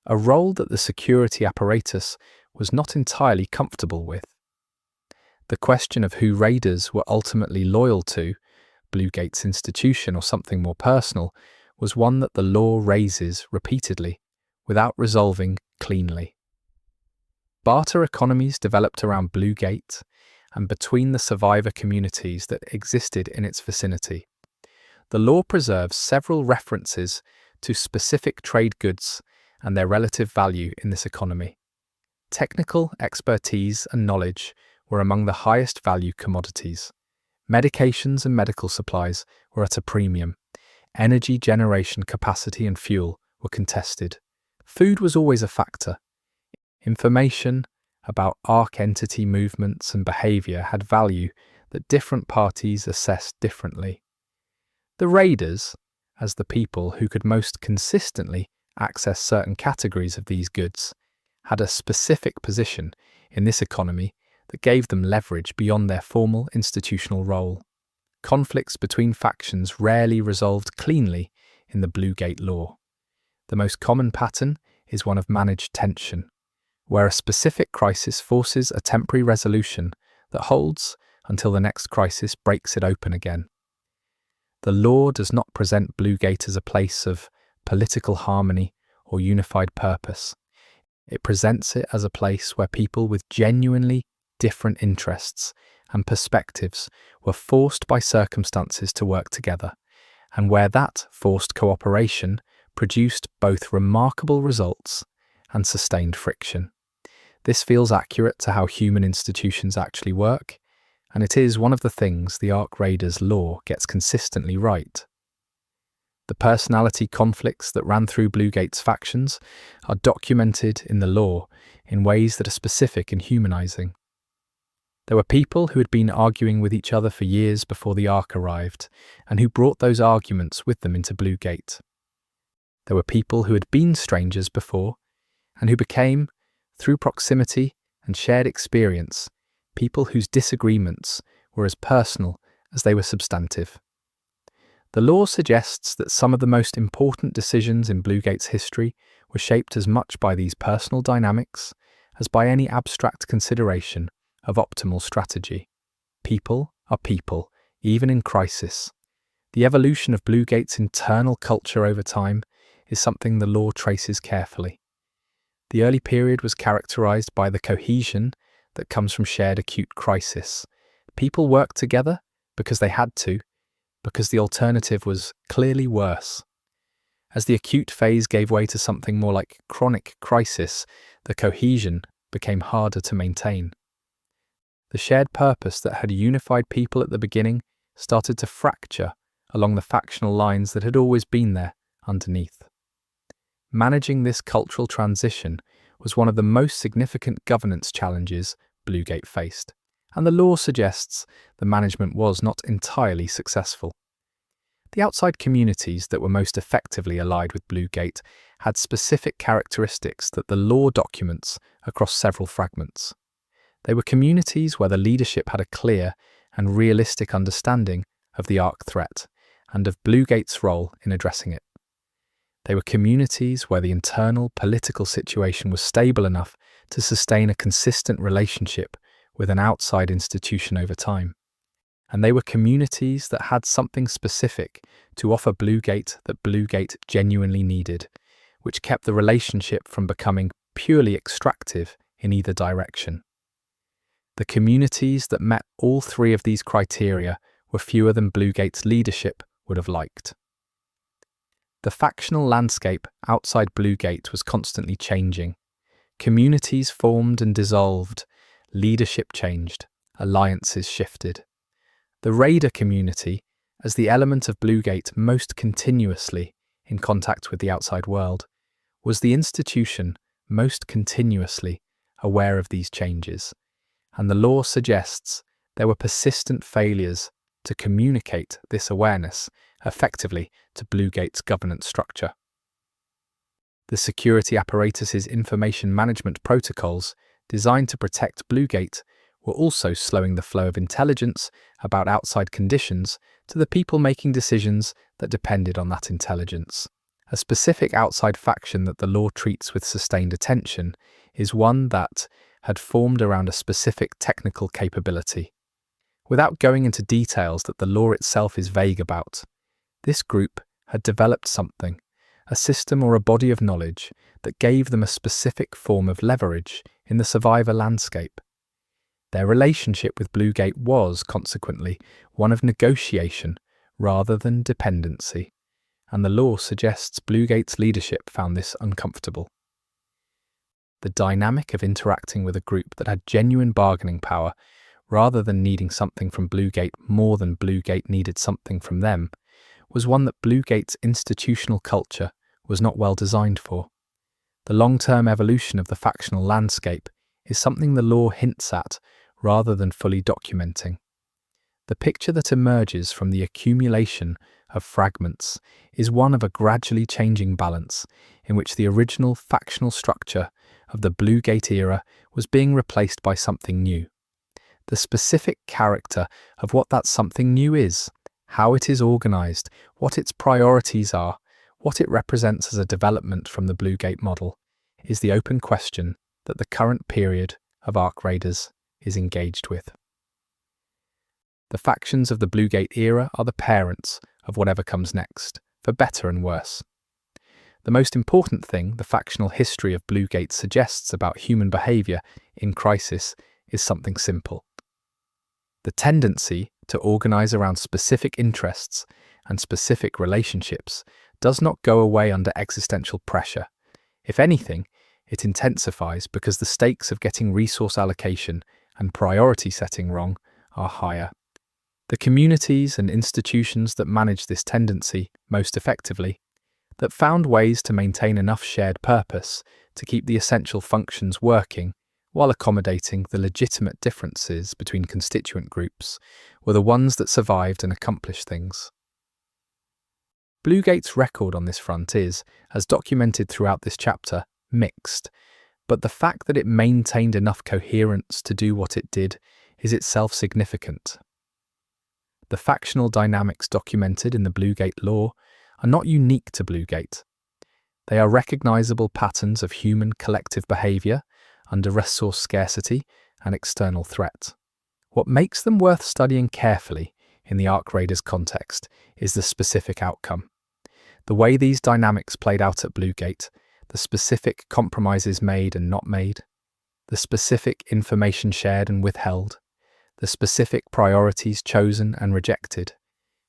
a role that the security apparatus was not entirely comfortable with. The question of who raiders were ultimately loyal to, Bluegate's institution or something more personal, was one that the law raises repeatedly, without resolving cleanly. Barter economies developed around Bluegate and between the survivor communities that existed in its vicinity. The law preserves several references to specific trade goods and their relative value in this economy. Technical expertise and knowledge were among the highest value commodities. Medications and medical supplies were at a premium. Energy generation capacity and fuel were contested. Food was always a factor. Information about Ark entity movements and behaviour had value that different parties assessed differently. The raiders, as the people who could most consistently access certain categories of these goods, had a specific position in this economy that gave them leverage beyond their formal institutional role. Conflicts between factions rarely resolved cleanly in the Bluegate law. The most common pattern is one of managed tension, where a specific crisis forces a temporary resolution that holds until the next crisis breaks it open again. The law does not present Bluegate as a place of political harmony or unified purpose. It presents it as a place where people with genuinely different interests and perspectives were forced by circumstances to work together, and where that forced cooperation produced both remarkable results and sustained friction. This feels accurate to how human institutions actually work, and it is one of the things the Ark Raiders lore gets consistently right. The personality conflicts that ran through Bluegate's factions are documented in the lore in ways that are specific and humanizing. There were people who had been arguing with each other for years before the Ark arrived, and who brought those arguments with them into Bluegate. There were people who had been strangers before, and who became, through proximity and shared experience, people whose disagreements were as personal as they were substantive. The lore suggests that some of the most important decisions in Bluegate's history were shaped as much by these personal dynamics as by any abstract consideration of optimal strategy. People are people, even in crisis. The evolution of Bluegate's internal culture over time is something the lore traces carefully. The early period was characterized by the cohesion that comes from shared acute crisis. People worked together because they had to, because the alternative was clearly worse. As the acute phase gave way to something more like chronic crisis, the cohesion became harder to maintain. The shared purpose that had unified people at the beginning started to fracture along the factional lines that had always been there underneath. Managing this cultural transition was one of the most significant governance challenges Bluegate faced, and the lore suggests the management was not entirely successful. The outside communities that were most effectively allied with Bluegate had specific characteristics that the lore documents across several fragments. They were communities where the leadership had a clear and realistic understanding of the Ark threat and of Bluegate's role in addressing it. They were communities where the internal political situation was stable enough to sustain a consistent relationship with an outside institution over time. And they were communities that had something specific to offer Bluegate that Bluegate genuinely needed, which kept the relationship from becoming purely extractive in either direction. The communities that met all three of these criteria were fewer than Bluegate's leadership would have liked. The factional landscape outside Bluegate was constantly changing. Communities formed and dissolved, leadership changed, alliances shifted. The Raider community, as the element of Bluegate most continuously in contact with the outside world, was the institution most continuously aware of these changes, and the lore suggests there were persistent failures to communicate this awareness effectively to Bluegate's governance structure. The security apparatus's information management protocols, designed to protect Bluegate, were also slowing the flow of intelligence about outside conditions to the people making decisions that depended on that intelligence. A specific outside faction that the lore treats with sustained attention is one that had formed around a specific technical capability. Without going into details that the lore itself is vague about, this group had developed something, a system or a body of knowledge that gave them a specific form of leverage in the survivor landscape. Their relationship with Bluegate was, consequently, one of negotiation rather than dependency, and the lore suggests Bluegate's leadership found this uncomfortable. The dynamic of interacting with a group that had genuine bargaining power, rather than needing something from Bluegate more than Bluegate needed something from them, was one that Bluegate's institutional culture was not well designed for. The long-term evolution of the factional landscape is something the lore hints at rather than fully documenting. The picture that emerges from the accumulation of fragments is one of a gradually changing balance in which the original factional structure of the Bluegate era was being replaced by something new. The specific character of what that something new is, how it is organized, what its priorities are, what it represents as a development from the Bluegate model, is the open question that the current period of Ark Raiders is engaged with. The factions of the Bluegate era are the parents of whatever comes next, for better and worse. The most important thing the factional history of Bluegate suggests about human behavior in crisis is something simple. The tendency to organize around specific interests and specific relationships does not go away under existential pressure. If anything, it intensifies because the stakes of getting resource allocation and priority setting wrong are higher. The communities and institutions that manage this tendency most effectively, that found ways to maintain enough shared purpose to keep the essential functions working while accommodating the legitimate differences between constituent groups, were the ones that survived and accomplished things. Bluegate's record on this front is, as documented throughout this chapter, mixed, but the fact that it maintained enough coherence to do what it did is itself significant. The factional dynamics documented in the Bluegate lore are not unique to Bluegate. They are recognizable patterns of human collective behavior under resource scarcity and external threat. What makes them worth studying carefully in the Ark Raiders context is the specific outcome. The way these dynamics played out at Bluegate, the specific compromises made and not made, the specific information shared and withheld, the specific priorities chosen and rejected,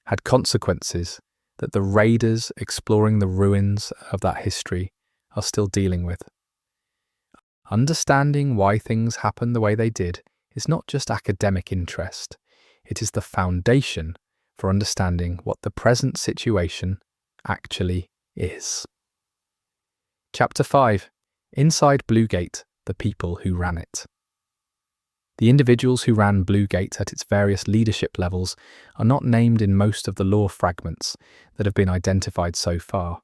had consequences that the raiders exploring the ruins of that history are still dealing with. Understanding why things happened the way they did is not just academic interest, it is the foundation for understanding what the present situation actually is. Chapter 5. Inside Bluegate, the people who ran it. The individuals who ran Bluegate at its various leadership levels are not named in most of the lore fragments that have been identified so far.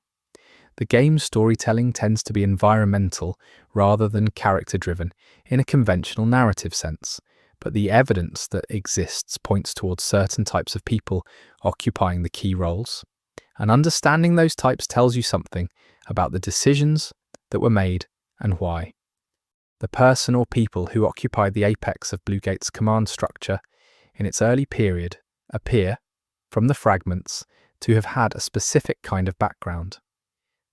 The game's storytelling tends to be environmental rather than character-driven in a conventional narrative sense, but the evidence that exists points towards certain types of people occupying the key roles, and understanding those types tells you something about the decisions that were made and why. The person or people who occupied the apex of Bluegate's command structure in its early period appear, from the fragments, to have had a specific kind of background.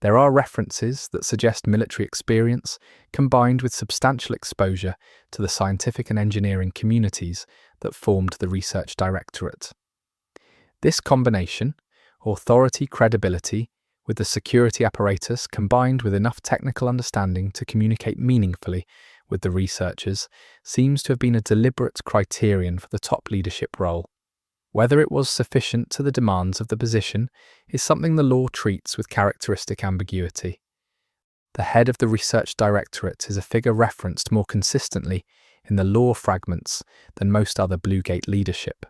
There are references that suggest military experience combined with substantial exposure to the scientific and engineering communities that formed the research directorate. This combination, authority, credibility, with the security apparatus combined with enough technical understanding to communicate meaningfully with the researchers, seems to have been a deliberate criterion for the top leadership role. Whether it was sufficient to the demands of the position is something the lore treats with characteristic ambiguity. The head of the research directorate is a figure referenced more consistently in the lore fragments than most other Bluegate leadership.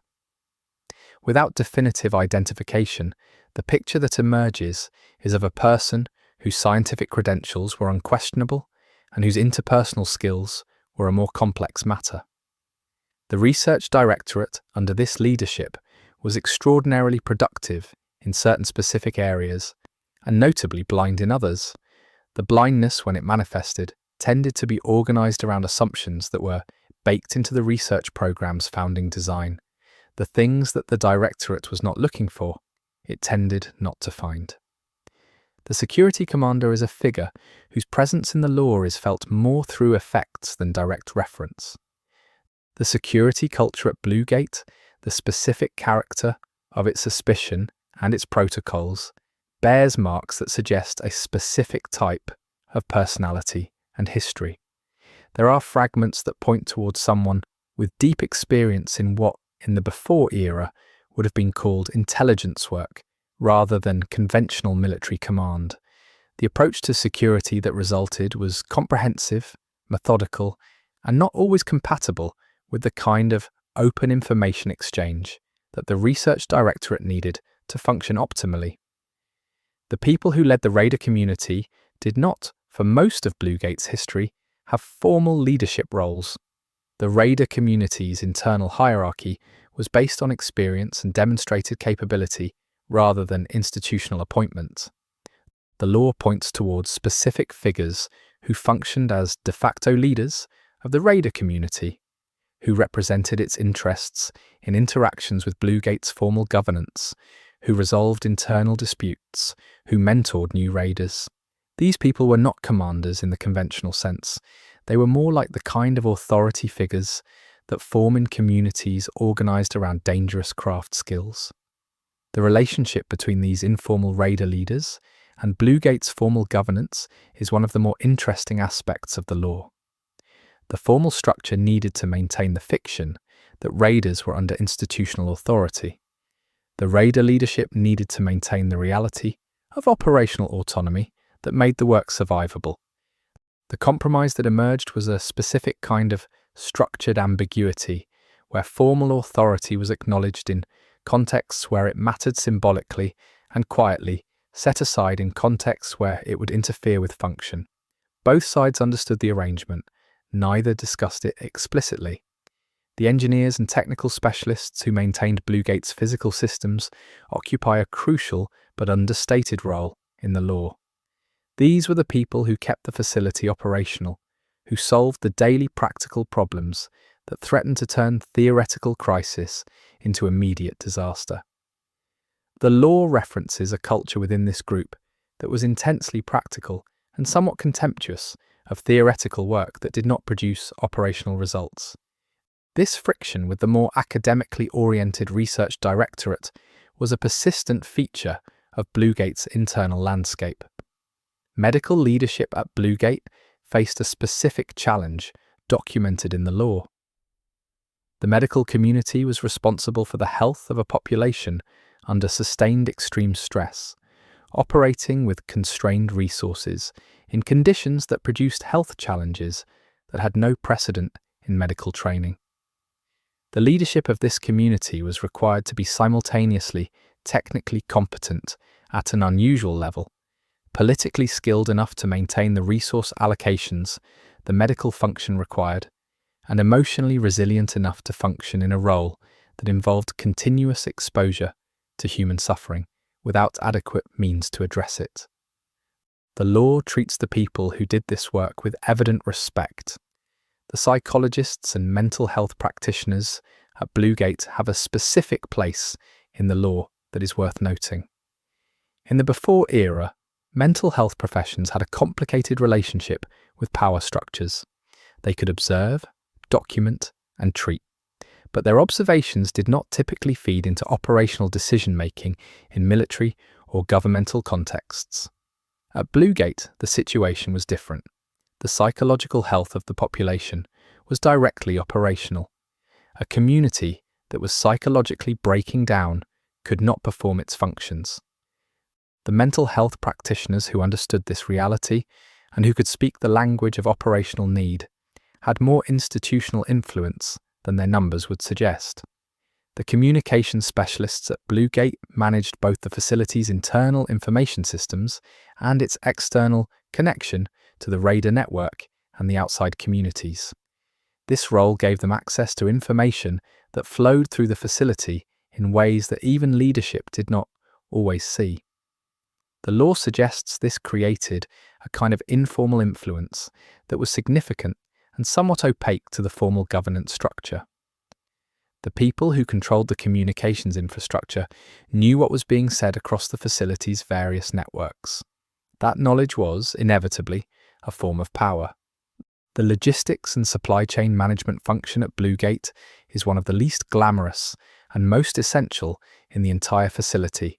Without definitive identification, the picture that emerges is of a person whose scientific credentials were unquestionable and whose interpersonal skills were a more complex matter. The research directorate under this leadership was extraordinarily productive in certain specific areas and notably blind in others. The blindness, when it manifested, tended to be organized around assumptions that were baked into the research program's founding design. The things that the directorate was not looking for, it tended not to find. The security commander is a figure whose presence in the lore is felt more through effects than direct reference. The security culture at Bluegate, the specific character of its suspicion and its protocols, bears marks that suggest a specific type of personality and history. There are fragments that point towards someone with deep experience in what, in the before era, would have been called intelligence work, rather than conventional military command. The approach to security that resulted was comprehensive, methodical, and not always compatible with the kind of open information exchange that the research directorate needed to function optimally. The people who led the raider community did not, for most of Bluegate's history, have formal leadership roles. The raider community's internal hierarchy was based on experience and demonstrated capability rather than institutional appointment. The lore points towards specific figures who functioned as de facto leaders of the raider community, who represented its interests in interactions with Bluegate's formal governance, who resolved internal disputes, who mentored new raiders. These people were not commanders in the conventional sense. They were more like the kind of authority figures that form in communities organized around dangerous craft skills. The relationship between these informal raider leaders and Bluegate's formal governance is one of the more interesting aspects of the law. The formal structure needed to maintain the fiction that raiders were under institutional authority. The raider leadership needed to maintain the reality of operational autonomy that made the work survivable. The compromise that emerged was a specific kind of structured ambiguity, where formal authority was acknowledged in contexts where it mattered symbolically and quietly, set aside in contexts where it would interfere with function. Both sides understood the arrangement, neither discussed it explicitly. The engineers and technical specialists who maintained Bluegate's physical systems occupy a crucial but understated role in the law. These were the people who kept the facility operational, who solved the daily practical problems that threatened to turn theoretical crisis into immediate disaster. The law references a culture within this group that was intensely practical and somewhat contemptuous of theoretical work that did not produce operational results. This friction with the more academically oriented research directorate was a persistent feature of Bluegate's internal landscape. Medical leadership at Bluegate faced a specific challenge documented in the law. The medical community was responsible for the health of a population under sustained extreme stress, operating with constrained resources in conditions that produced health challenges that had no precedent in medical training. The leadership of this community was required to be simultaneously technically competent at an unusual level, politically skilled enough to maintain the resource allocations the medical function required, and emotionally resilient enough to function in a role that involved continuous exposure to human suffering without adequate means to address it. The law treats the people who did this work with evident respect. The psychologists and mental health practitioners at Bluegate have a specific place in the law that is worth noting. In the before era, mental health professions had a complicated relationship with power structures. They could observe, document, and treat, but their observations did not typically feed into operational decision-making in military or governmental contexts. At Bluegate, the situation was different. The psychological health of the population was directly operational. A community that was psychologically breaking down could not perform its functions. The mental health practitioners who understood this reality and who could speak the language of operational need had more institutional influence than their numbers would suggest. The communication specialists at Bluegate managed both the facility's internal information systems and its external connection to the raider network and the outside communities. This role gave them access to information that flowed through the facility in ways that even leadership did not always see. The law suggests this created a kind of informal influence that was significant and somewhat opaque to the formal governance structure. The people who controlled the communications infrastructure knew what was being said across the facility's various networks. That knowledge was, inevitably, a form of power. The logistics and supply chain management function at Bluegate is one of the least glamorous and most essential in the entire facility.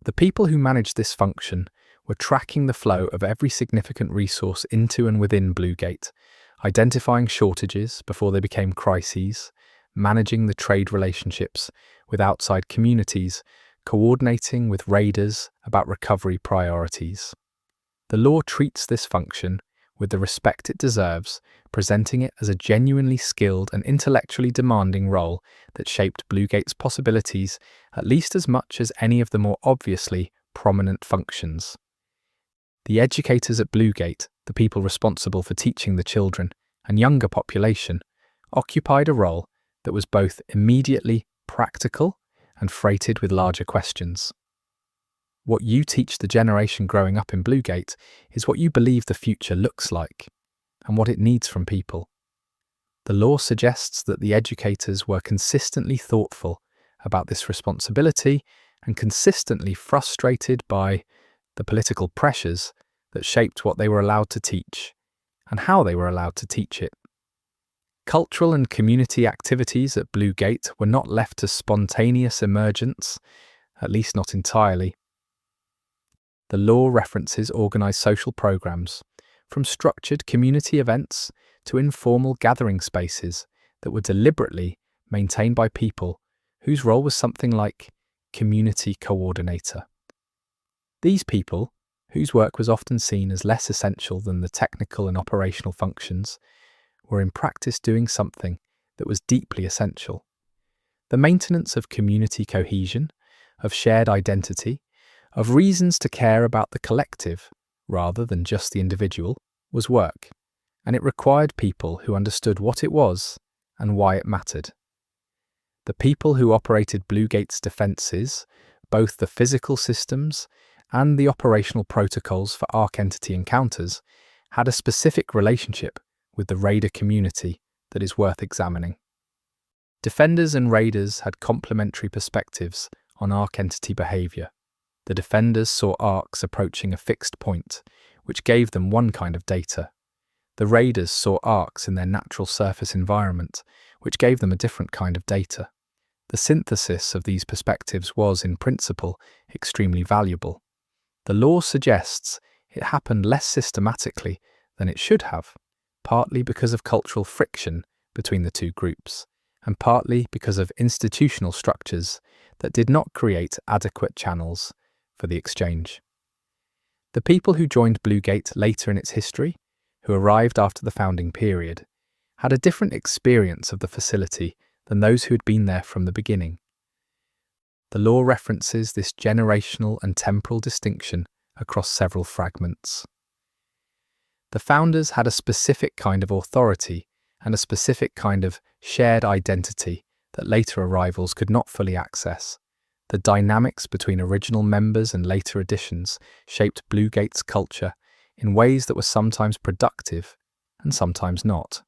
The people who managed this function were tracking the flow of every significant resource into and within Bluegate, identifying shortages before they became crises, managing the trade relationships with outside communities, coordinating with raiders about recovery priorities. The law treats this function with the respect it deserves, presenting it as a genuinely skilled and intellectually demanding role that shaped Bluegate's possibilities at least as much as any of the more obviously prominent functions. The educators at Bluegate, the people responsible for teaching the children and younger population, occupied a role that was both immediately practical and freighted with larger questions. What you teach the generation growing up in Bluegate is what you believe the future looks like and what it needs from people. The law suggests that the educators were consistently thoughtful about this responsibility and consistently frustrated by the political pressures that shaped what they were allowed to teach and how they were allowed to teach it. Cultural and community activities at Bluegate were not left to spontaneous emergence, at least not entirely. The law references organised social programs, from structured community events to informal gathering spaces that were deliberately maintained by people whose role was something like community coordinator. These people, whose work was often seen as less essential than the technical and operational functions, were in practice doing something that was deeply essential. The maintenance of community cohesion, of shared identity, of reasons to care about the collective rather than just the individual, was work, and it required people who understood what it was and why it mattered. The people who operated Bluegate's defences, both the physical systems and the operational protocols for Arc Entity encounters, had a specific relationship with the raider community that is worth examining. Defenders and raiders had complementary perspectives on Arc Entity behaviour. The defenders saw arcs approaching a fixed point, which gave them one kind of data. The raiders saw arcs in their natural surface environment, which gave them a different kind of data. The synthesis of these perspectives was, in principle, extremely valuable. The law suggests it happened less systematically than it should have, partly because of cultural friction between the two groups, and partly because of institutional structures that did not create adequate channels for the exchange. The people who joined Bluegate later in its history, who arrived after the founding period, had a different experience of the facility than those who had been there from the beginning. The law references this generational and temporal distinction across several fragments. The founders had a specific kind of authority and a specific kind of shared identity that later arrivals could not fully access. The dynamics between original members and later additions shaped Bluegate's culture in ways that were sometimes productive and sometimes not.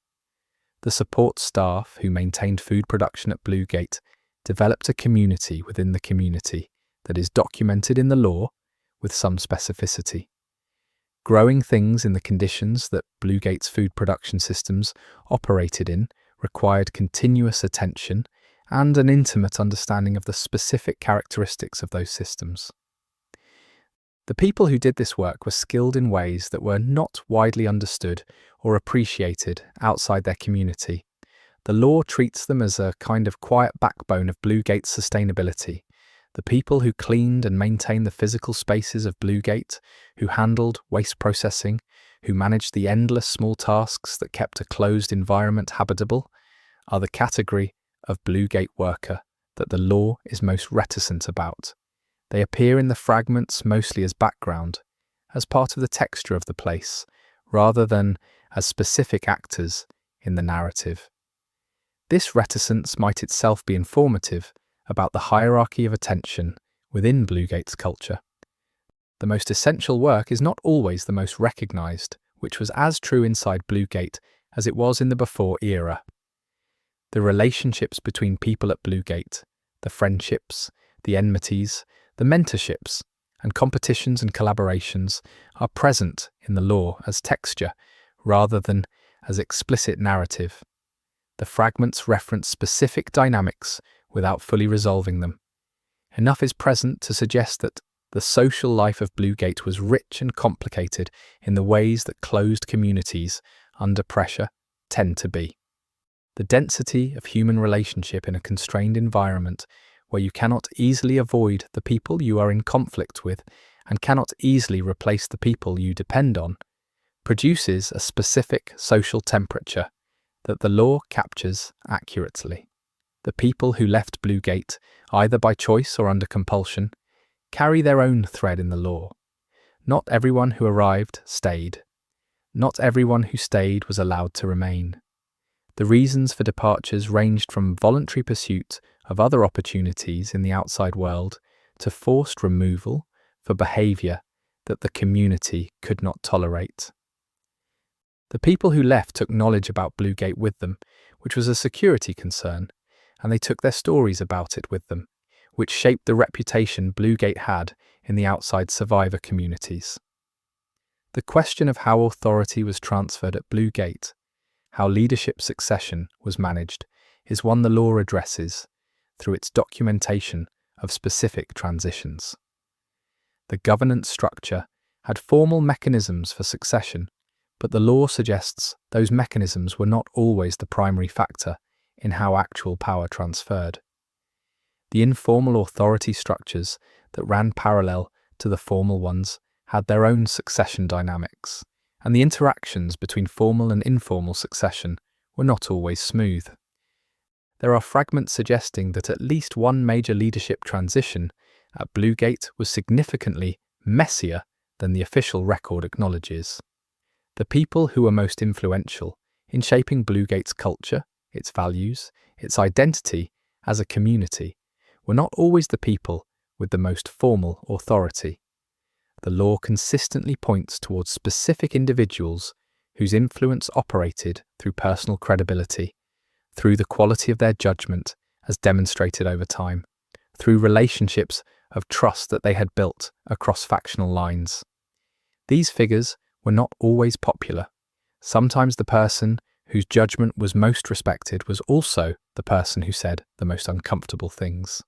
The support staff who maintained food production at Bluegate developed a community within the community that is documented in the law with some specificity. Growing things in the conditions that Bluegate's food production systems operated in required continuous attention and an intimate understanding of the specific characteristics of those systems. The people who did this work were skilled in ways that were not widely understood or appreciated outside their community. The law treats them as a kind of quiet backbone of Bluegate's sustainability. The people who cleaned and maintained the physical spaces of Bluegate, who handled waste processing, who managed the endless small tasks that kept a closed environment habitable, are the category of Bluegate worker that the law is most reticent about. They appear in the fragments mostly as background, as part of the texture of the place, rather than as specific actors in the narrative. This reticence might itself be informative about the hierarchy of attention within Bluegate's culture. The most essential work is not always the most recognised, which was as true inside Bluegate as it was in the before era. The relationships between people at Bluegate, the friendships, the enmities, the mentorships, and competitions and collaborations are present in the law as texture rather than as explicit narrative. The fragments reference specific dynamics without fully resolving them. Enough is present to suggest that the social life of Bluegate was rich and complicated in the ways that closed communities under pressure tend to be. The density of human relationship in a constrained environment where you cannot easily avoid the people you are in conflict with and cannot easily replace the people you depend on, produces a specific social temperature that the law captures accurately. The people who left Bluegate, either by choice or under compulsion, carry their own thread in the law. Not everyone who arrived stayed. Not everyone who stayed was allowed to remain. The reasons for departures ranged from voluntary pursuit of other opportunities in the outside world to forced removal for behaviour that the community could not tolerate. The people who left took knowledge about Bluegate with them, which was a security concern, and they took their stories about it with them, which shaped the reputation Bluegate had in the outside survivor communities. The question of how authority was transferred at Bluegate, how leadership succession was managed, is one the law addresses through its documentation of specific transitions. The governance structure had formal mechanisms for succession, but the law suggests those mechanisms were not always the primary factor in how actual power transferred. The informal authority structures that ran parallel to the formal ones had their own succession dynamics, and the interactions between formal and informal succession were not always smooth. There are fragments suggesting that at least one major leadership transition at Bluegate was significantly messier than the official record acknowledges. The people who were most influential in shaping Bluegate's culture, its values, its identity as a community, were not always the people with the most formal authority. The law consistently points towards specific individuals whose influence operated through personal credibility, through the quality of their judgment as demonstrated over time, through relationships of trust that they had built across factional lines. These figures were not always popular. Sometimes the person whose judgment was most respected was also the person who said the most uncomfortable things.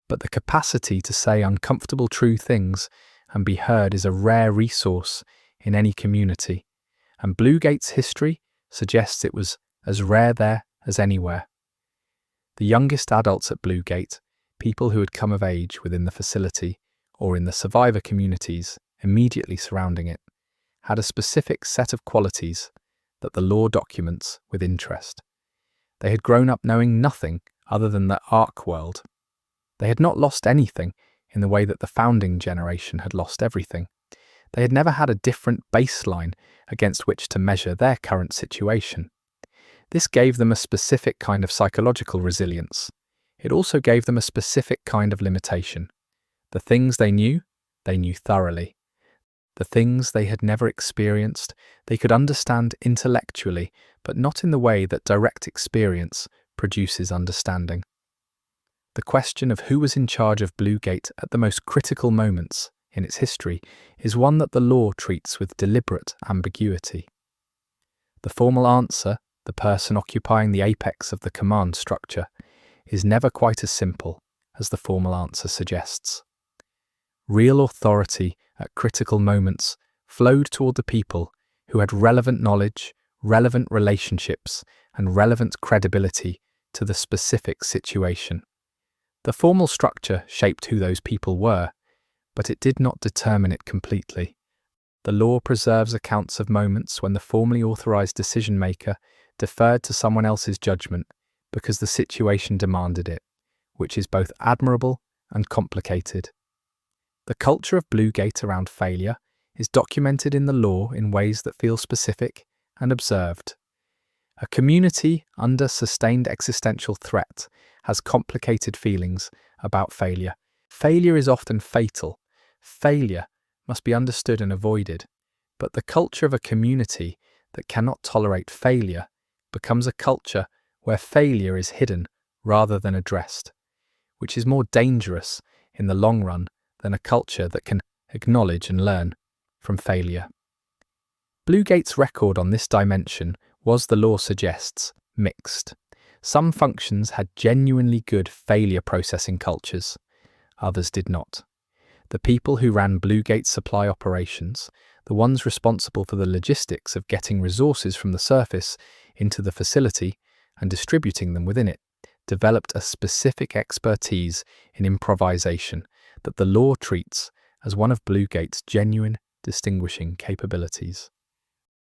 But the capacity to say uncomfortable true things and be heard is a rare resource in any community, and Bluegate's history suggests it was as rare there as anywhere. The youngest adults at Bluegate, people who had come of age within the facility or in the survivor communities immediately surrounding it, had a specific set of qualities that the law documents with interest. They had grown up knowing nothing other than the Ark world. They had not lost anything in the way that the founding generation had lost everything. They had never had a different baseline against which to measure their current situation. This gave them a specific kind of psychological resilience. It also gave them a specific kind of limitation. The things they knew thoroughly. The things they had never experienced, they could understand intellectually, but not in the way that direct experience produces understanding. The question of who was in charge of Bluegate at the most critical moments in its history is one that the law treats with deliberate ambiguity. The formal answer, the person occupying the apex of the command structure, is never quite as simple as the formal answer suggests. Real authority at critical moments flowed toward the people who had relevant knowledge, relevant relationships, and relevant credibility to the specific situation. The formal structure shaped who those people were, but it did not determine it completely. The law preserves accounts of moments when the formally authorized decision-maker deferred to someone else's judgment because the situation demanded it, which is both admirable and complicated. The culture of Bluegate around failure is documented in the law in ways that feel specific and observed. A community under sustained existential threat has complicated feelings about failure. Failure is often fatal. Failure must be understood and avoided. But the culture of a community that cannot tolerate failure becomes a culture where failure is hidden rather than addressed, which is more dangerous in the long run than a culture that can acknowledge and learn from failure. Bluegate's record on this dimension was, the law suggests, mixed. Some functions had genuinely good failure processing cultures, others did not. The people who ran Bluegate's supply operations, the ones responsible for the logistics of getting resources from the surface into the facility and distributing them within it, developed a specific expertise in improvisation that the law treats as one of Bluegate's genuine distinguishing capabilities.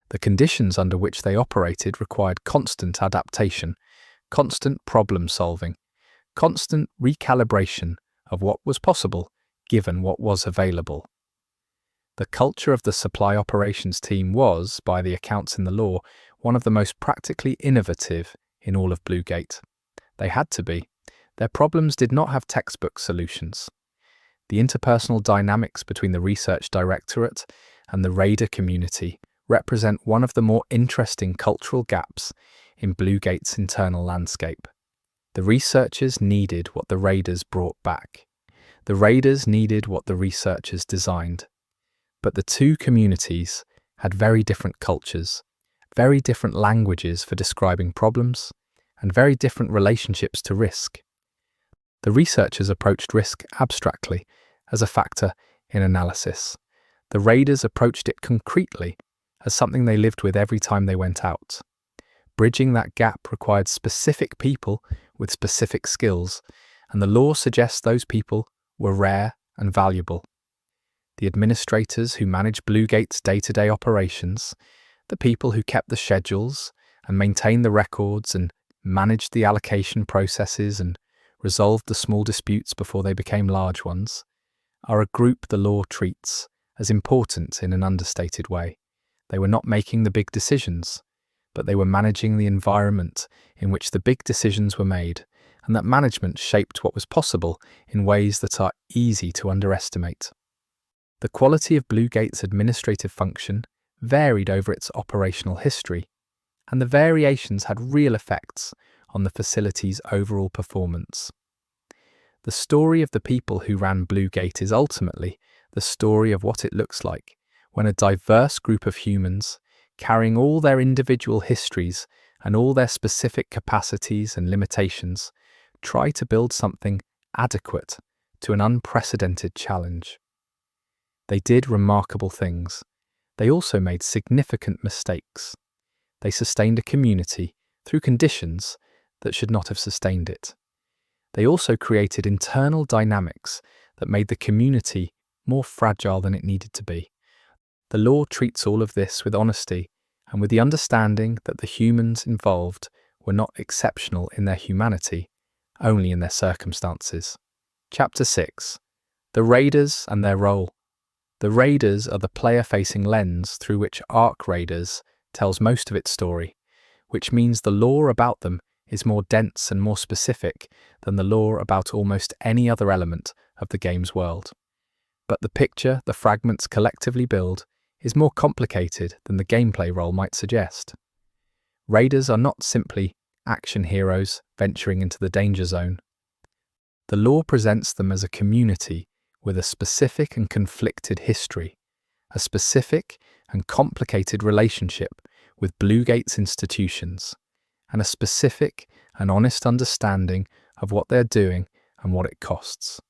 The conditions under which they operated required constant adaptation, constant problem solving, constant recalibration of what was possible given what was available. The culture of the supply operations team was, by the accounts in the law, one of the most practically innovative in all of Bluegate. They had to be. Their problems did not have textbook solutions. The interpersonal dynamics between the research directorate and the raider community represent one of the more interesting cultural gaps in Bluegate's internal landscape. The researchers needed what the raiders brought back. The raiders needed what the researchers designed. But the two communities had very different cultures, very different languages for describing problems, and very different relationships to risk. The researchers approached risk abstractly, as a factor in analysis. The raiders approached it concretely, as something they lived with every time they went out. Bridging that gap required specific people with specific skills, and the law suggests those people were rare and valuable. The administrators who managed Bluegate's day-to-day operations, the people who kept the schedules and maintained the records and managed the allocation processes and resolved the small disputes before they became large ones, are a group the law treats as important in an understated way. They were not making the big decisions, but they were managing the environment in which the big decisions were made, and that management shaped what was possible in ways that are easy to underestimate. The quality of Bluegate's administrative function varied over its operational history, and the variations had real effects on the facility's overall performance. The story of the people who ran Bluegate is ultimately the story of what it looks like when a diverse group of humans, carrying all their individual histories and all their specific capacities and limitations, try to build something adequate to an unprecedented challenge. They did remarkable things. They also made significant mistakes. They sustained a community through conditions that should not have sustained it. They also created internal dynamics that made the community more fragile than it needed to be. The law treats all of this with honesty and with the understanding that the humans involved were not exceptional in their humanity, only in their circumstances. Chapter 6. The Raiders and their role. The Raiders are the player-facing lens through which Arc Raiders tells most of its story, which means the lore about them is more dense and more specific than the lore about almost any other element of the game's world. But the picture the fragments collectively build is more complicated than the gameplay role might suggest. Raiders are not simply action heroes venturing into the danger zone. The lore presents them as a community with a specific and conflicted history, a specific and complicated relationship with Bluegate's institutions, and a specific and honest understanding of what they're doing and what it costs.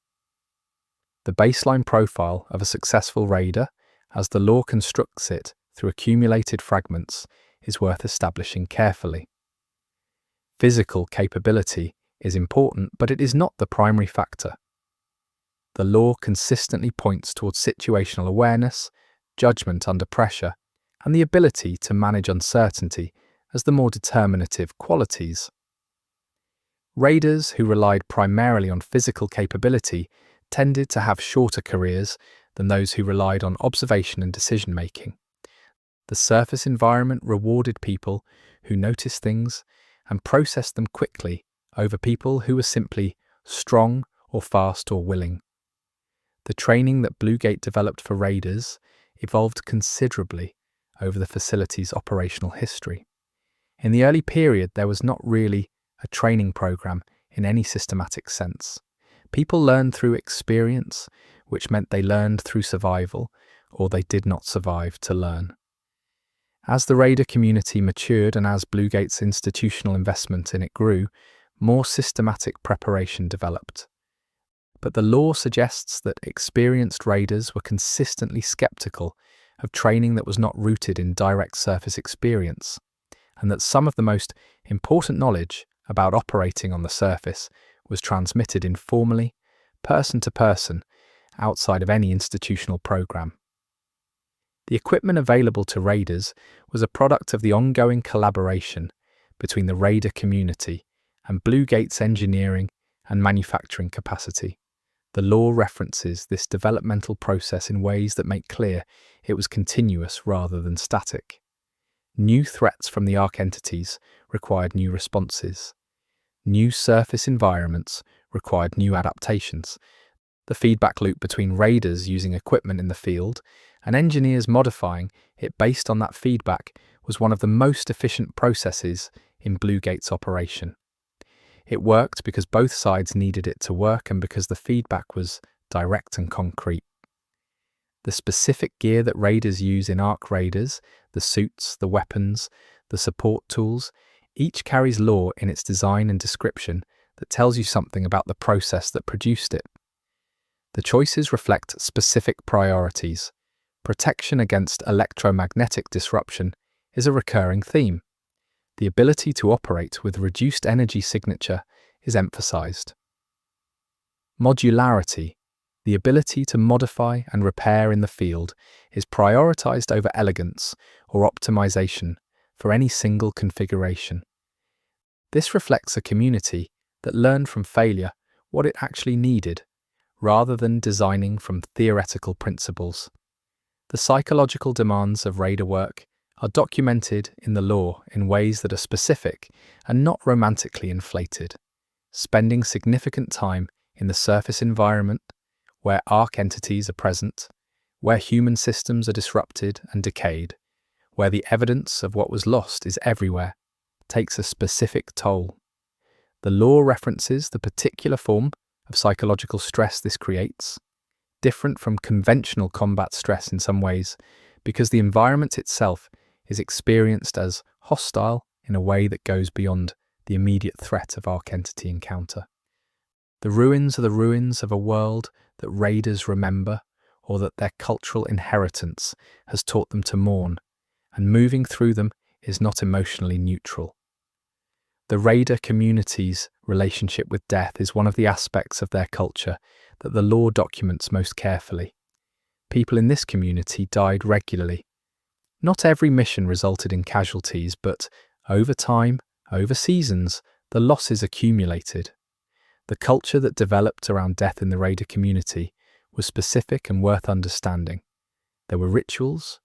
The baseline profile of a successful raider, as the lore constructs it through accumulated fragments, is worth establishing carefully. Physical capability is important, but it is not the primary factor. The lore consistently points towards situational awareness, judgment under pressure, and the ability to manage uncertainty as the more determinative qualities. Raiders who relied primarily on physical capability tended to have shorter careers than those who relied on observation and decision-making. The surface environment rewarded people who noticed things and processed them quickly over people who were simply strong or fast or willing. The training that Bluegate developed for raiders evolved considerably over the facility's operational history. In the early period, there was not really a training program in any systematic sense. People learned through experience, which meant they learned through survival, or they did not survive to learn. As the raider community matured and as Bluegate's institutional investment in it grew, more systematic preparation developed. But the lore suggests that experienced raiders were consistently skeptical of training that was not rooted in direct surface experience, and that some of the most important knowledge about operating on the surface was transmitted informally, person to person, outside of any institutional program. The equipment available to raiders was a product of the ongoing collaboration between the raider community and Bluegate's engineering and manufacturing capacity. The lore references this developmental process in ways that make clear it was continuous rather than static. New threats from the Arc entities required new responses. New surface environments required new adaptations. The feedback loop between raiders using equipment in the field and engineers modifying it based on that feedback was one of the most efficient processes in Bluegate's operation. It worked because both sides needed it to work and because the feedback was direct and concrete. The specific gear that raiders use in Arc Raiders, the suits, the weapons, the support tools, each carries lore in its design and description that tells you something about the process that produced it. The choices reflect specific priorities. Protection against electromagnetic disruption is a recurring theme. The ability to operate with reduced energy signature is emphasized. Modularity, the ability to modify and repair in the field, is prioritized over elegance or optimization for any single configuration. This reflects a community that learned from failure what it actually needed, rather than designing from theoretical principles. The psychological demands of raider work are documented in the lore in ways that are specific and not romantically inflated. Spending significant time in the surface environment, where Arc entities are present, where human systems are disrupted and decayed, where the evidence of what was lost is everywhere, takes a specific toll. The lore references the particular form of psychological stress this creates, different from conventional combat stress in some ways, because the environment itself is experienced as hostile in a way that goes beyond the immediate threat of Arc entity encounter. The ruins are the ruins of a world that raiders remember, or that their cultural inheritance has taught them to mourn, and moving through them is not emotionally neutral. The raider community's relationship with death is one of the aspects of their culture that the lore documents most carefully. People in this community died regularly. Not every mission resulted in casualties, but over time, over seasons, the losses accumulated. The culture that developed around death in the raider community was specific and worth understanding. There were rituals,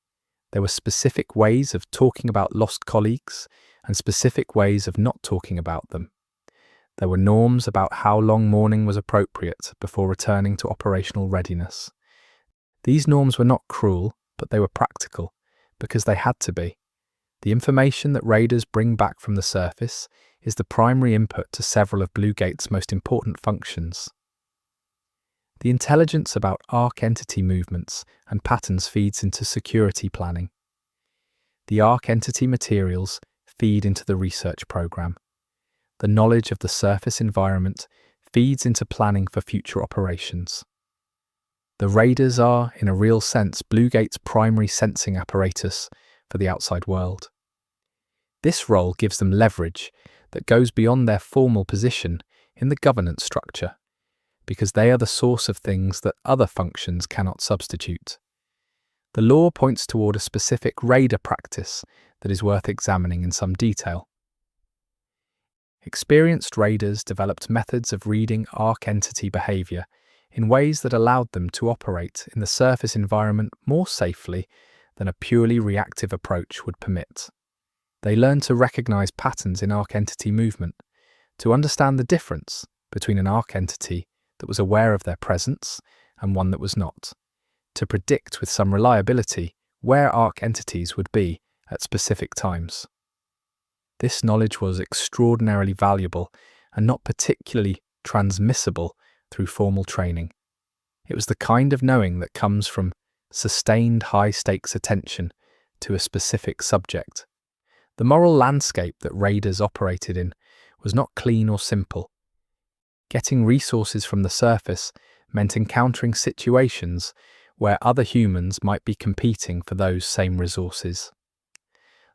there were specific ways of talking about lost colleagues, and specific ways of not talking about them. There were norms about how long mourning was appropriate before returning to operational readiness. These norms were not cruel, but they were practical, because they had to be. The information that raiders bring back from the surface is the primary input to several of Bluegate's most important functions. The intelligence about Arc entity movements and patterns feeds into security planning. The Arc entity materials feed into the research program. The knowledge of the surface environment feeds into planning for future operations. The raiders are, in a real sense, Bluegate's primary sensing apparatus for the outside world. This role gives them leverage that goes beyond their formal position in the governance structure, because they are the source of things that other functions cannot substitute. The lore points toward a specific raider practice that is worth examining in some detail. Experienced raiders developed methods of reading Arc entity behavior in ways that allowed them to operate in the surface environment more safely than a purely reactive approach would permit. They learned to recognize patterns in Arc entity movement, to understand the difference between an Arc entity that was aware of their presence and one that was not, to predict with some reliability where Arc entities would be at specific times. This knowledge was extraordinarily valuable and not particularly transmissible through formal training. It was the kind of knowing that comes from sustained high-stakes attention to a specific subject. The moral landscape that raiders operated in was not clean or simple. Getting resources from the surface meant encountering situations where other humans might be competing for those same resources.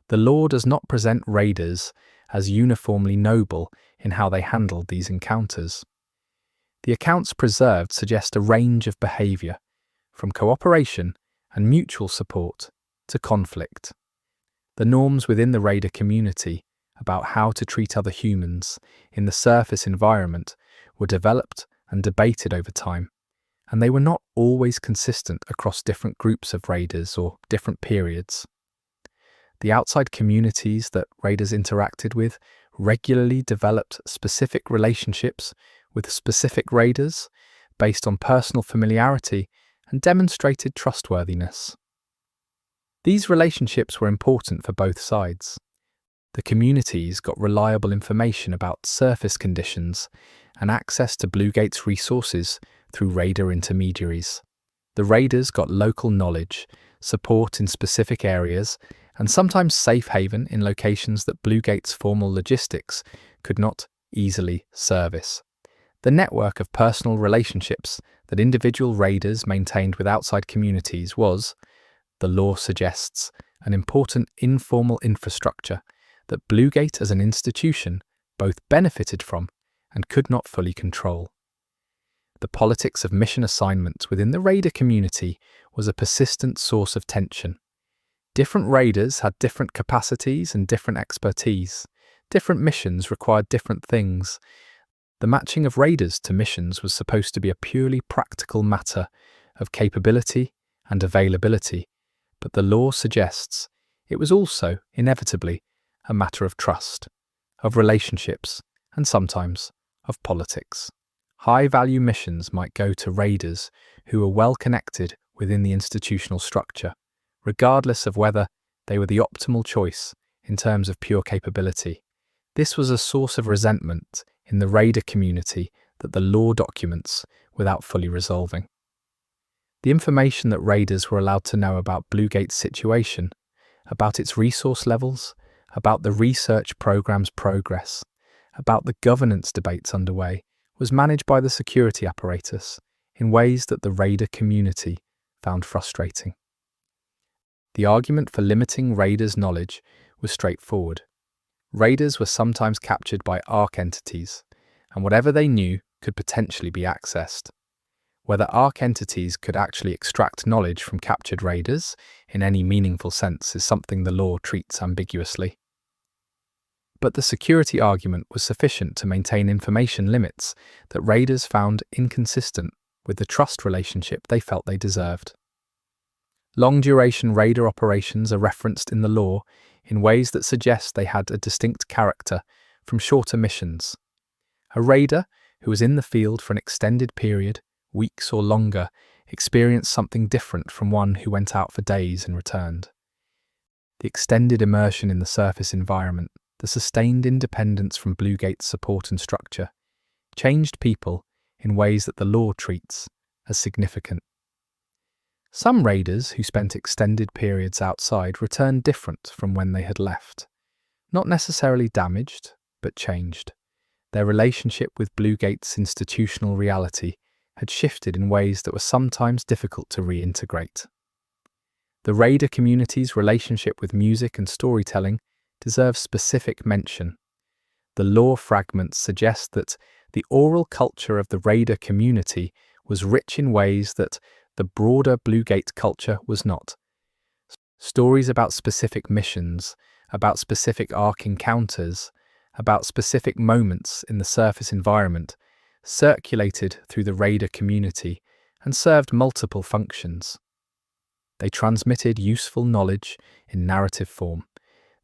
The lore does not present raiders as uniformly noble in how they handled these encounters. The accounts preserved suggest a range of behavior, from cooperation and mutual support to conflict. The norms within the raider community about how to treat other humans in the surface environment were developed and debated over time, and they were not always consistent across different groups of raiders or different periods. The outside communities that raiders interacted with regularly developed specific relationships with specific raiders based on personal familiarity and demonstrated trustworthiness. These relationships were important for both sides. The communities got reliable information about surface conditions and access to Bluegate's resources through raider intermediaries. The raiders got local knowledge, support in specific areas, and sometimes safe haven in locations that Bluegate's formal logistics could not easily service. The network of personal relationships that individual raiders maintained with outside communities was, the law suggests, an important informal infrastructure that Bluegate as an institution both benefited from and could not fully control. The politics of mission assignment within the raider community was a persistent source of tension. Different raiders had different capacities and different expertise. Different missions required different things. The matching of raiders to missions was supposed to be a purely practical matter of capability and availability, but the law suggests it was also, inevitably, a matter of trust, of relationships, and sometimes of politics. High-value missions might go to raiders who were well connected within the institutional structure, regardless of whether they were the optimal choice in terms of pure capability. This was a source of resentment in the raider community that the law documents without fully resolving. The information that raiders were allowed to know about Bluegate's situation, about its resource levels, about the research program's progress, about the governance debates underway, was managed by the security apparatus in ways that the raider community found frustrating. The argument for limiting raiders' knowledge was straightforward. Raiders were sometimes captured by ARC entities, and whatever they knew could potentially be accessed. Whether ARC entities could actually extract knowledge from captured raiders in any meaningful sense is something the law treats ambiguously. But the security argument was sufficient to maintain information limits that raiders found inconsistent with the trust relationship they felt they deserved. Long-duration raider operations are referenced in the law in ways that suggest they had a distinct character from shorter missions. A raider who was in the field for an extended period, weeks or longer, experienced something different from one who went out for days and returned. The extended immersion in the surface environment, the sustained independence from Bluegate's support and structure, changed people in ways that the law treats as significant. Some raiders who spent extended periods outside returned different from when they had left. Not necessarily damaged, but changed. Their relationship with Bluegate's institutional reality had shifted in ways that were sometimes difficult to reintegrate. The raider community's relationship with music and storytelling deserves specific mention. The lore fragments suggest that the oral culture of the raider community was rich in ways that the broader Bluegate culture was not. Stories about specific missions, about specific ARC encounters, about specific moments in the surface environment circulated through the raider community and served multiple functions. They transmitted useful knowledge in narrative form.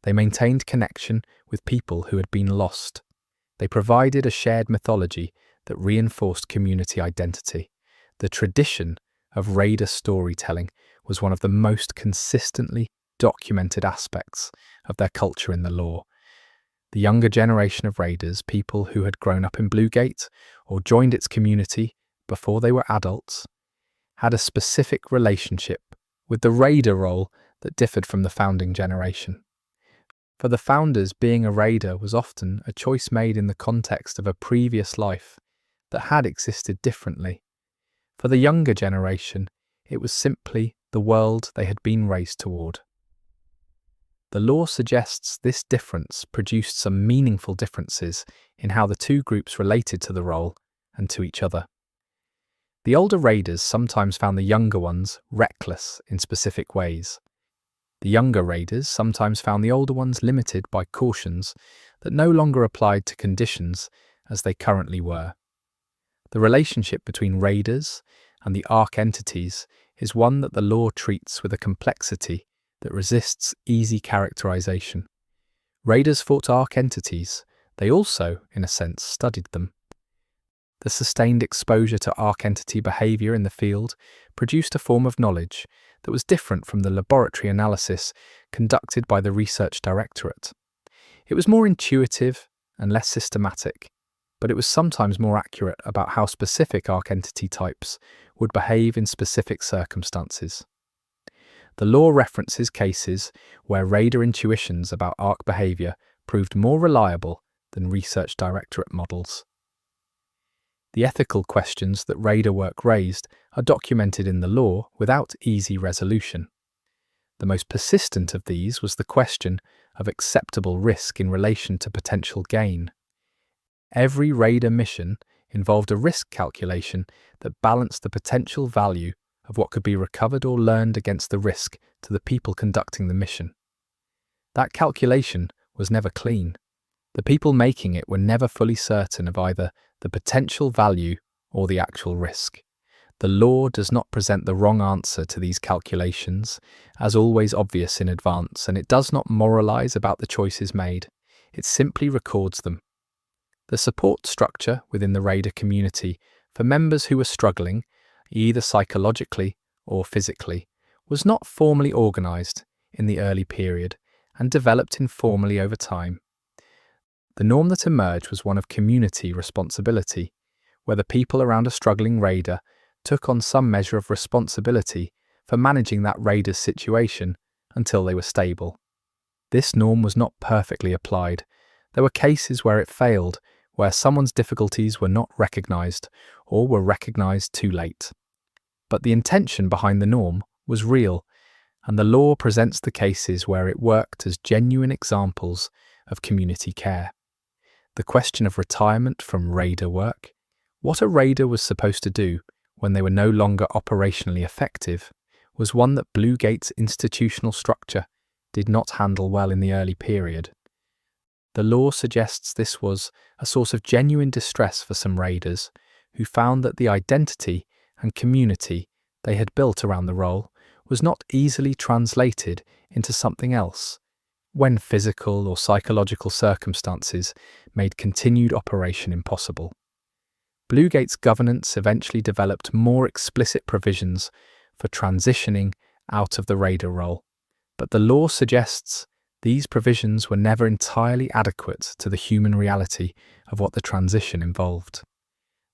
They maintained connection with people who had been lost. They provided a shared mythology that reinforced community identity. The tradition of raider storytelling was one of the most consistently documented aspects of their culture in the lore. The younger generation of raiders, people who had grown up in Bluegate or joined its community before they were adults, had a specific relationship with the raider role that differed from the founding generation. For the founders, being a raider was often a choice made in the context of a previous life that had existed differently. For the younger generation, it was simply the world they had been raised toward. The lore suggests this difference produced some meaningful differences in how the two groups related to the role and to each other. The older raiders sometimes found the younger ones reckless in specific ways. The younger raiders sometimes found the older ones limited by cautions that no longer applied to conditions as they currently were. The relationship between raiders and the ARC entities is one that the lore treats with a complexity that resists easy characterization. Raiders fought ARC entities. They also, in a sense, studied them. The sustained exposure to ARC entity behavior in the field produced a form of knowledge that was different from the laboratory analysis conducted by the research directorate. It was more intuitive and less systematic. but it was sometimes more accurate about how specific Arc entity types would behave in specific circumstances. The law references cases where Raider intuitions about Arc behavior proved more reliable than Research Directorate models. The ethical questions that Raider work raised are documented in the law without easy resolution. The most persistent of these was the question of acceptable risk in relation to potential gain. Every Raider mission involved a risk calculation that balanced the potential value of what could be recovered or learned against the risk to the people conducting the mission. That calculation was never clean. The people making it were never fully certain of either the potential value or the actual risk. The law does not present the wrong answer to these calculations, as always obvious in advance, and it does not moralize about the choices made. It simply records them. The support structure within the Raider community for members who were struggling, either psychologically or physically, was not formally organized in the early period and developed informally over time. The norm that emerged was one of community responsibility, where the people around a struggling Raider took on some measure of responsibility for managing that Raider's situation until they were stable. This norm was not perfectly applied. There were cases where it failed, where someone's difficulties were not recognized or were recognized too late. But the intention behind the norm was real, and the law presents the cases where it worked as genuine examples of community care. The question of retirement from Raider work, what a Raider was supposed to do when they were no longer operationally effective, was one that Bluegate's institutional structure did not handle well in the early period. The law suggests this was a source of genuine distress for some Raiders who found that the identity and community they had built around the role was not easily translated into something else, when physical or psychological circumstances made continued operation impossible. Bluegate's governance eventually developed more explicit provisions for transitioning out of the Raider role, but the law suggests these provisions were never entirely adequate to the human reality of what the transition involved.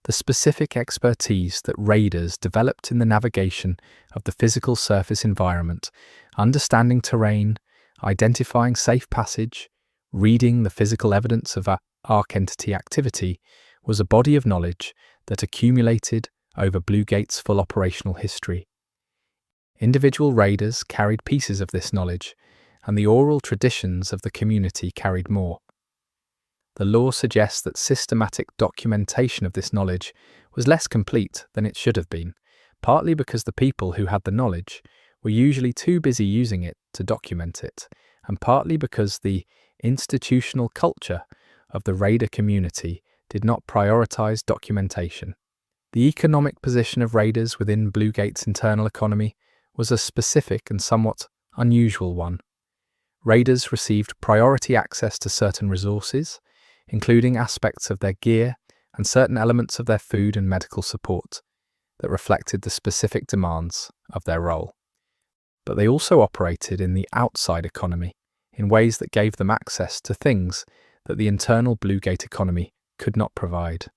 The specific expertise that Raiders developed in the navigation of the physical surface environment, understanding terrain, identifying safe passage, reading the physical evidence of Arc entity activity, was a body of knowledge that accumulated over Bluegate's full operational history. Individual Raiders carried pieces of this knowledge, and the oral traditions of the community carried more. The law suggests that systematic documentation of this knowledge was less complete than it should have been, partly because the people who had the knowledge were usually too busy using it to document it, and partly because the institutional culture of the Raider community did not prioritize documentation. The economic position of Raiders within Bluegate's internal economy was a specific and somewhat unusual one. Raiders received priority access to certain resources, including aspects of their gear and certain elements of their food and medical support that reflected the specific demands of their role. But they also operated in the outside economy in ways that gave them access to things that the internal Bluegate economy could not provide.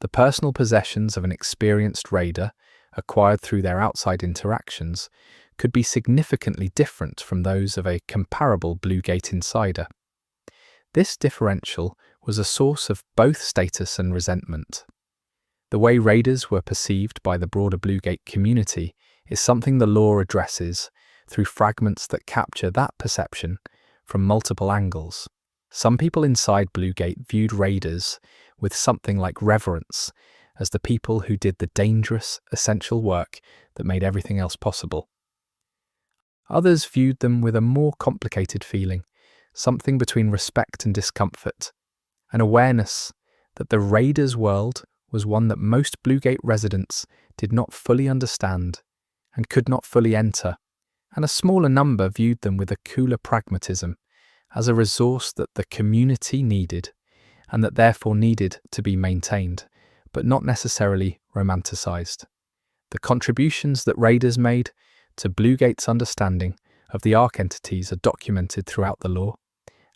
The personal possessions of an experienced Raider, acquired through their outside interactions, could be significantly different from those of a comparable Bluegate insider. This differential was a source of both status and resentment. The way Raiders were perceived by the broader Bluegate community is something the law addresses through fragments that capture that perception from multiple angles. Some people inside Bluegate viewed Raiders with something like reverence as the people who did the dangerous, essential work that made everything else possible. Others viewed them with a more complicated feeling, something between respect and discomfort, an awareness that the Raiders' world was one that most Bluegate residents did not fully understand and could not fully enter, and a smaller number viewed them with a cooler pragmatism, as a resource that the community needed, and that therefore needed to be maintained, but not necessarily romanticized. The contributions that Raiders made to Bluegate's understanding of the Arc entities are documented throughout the law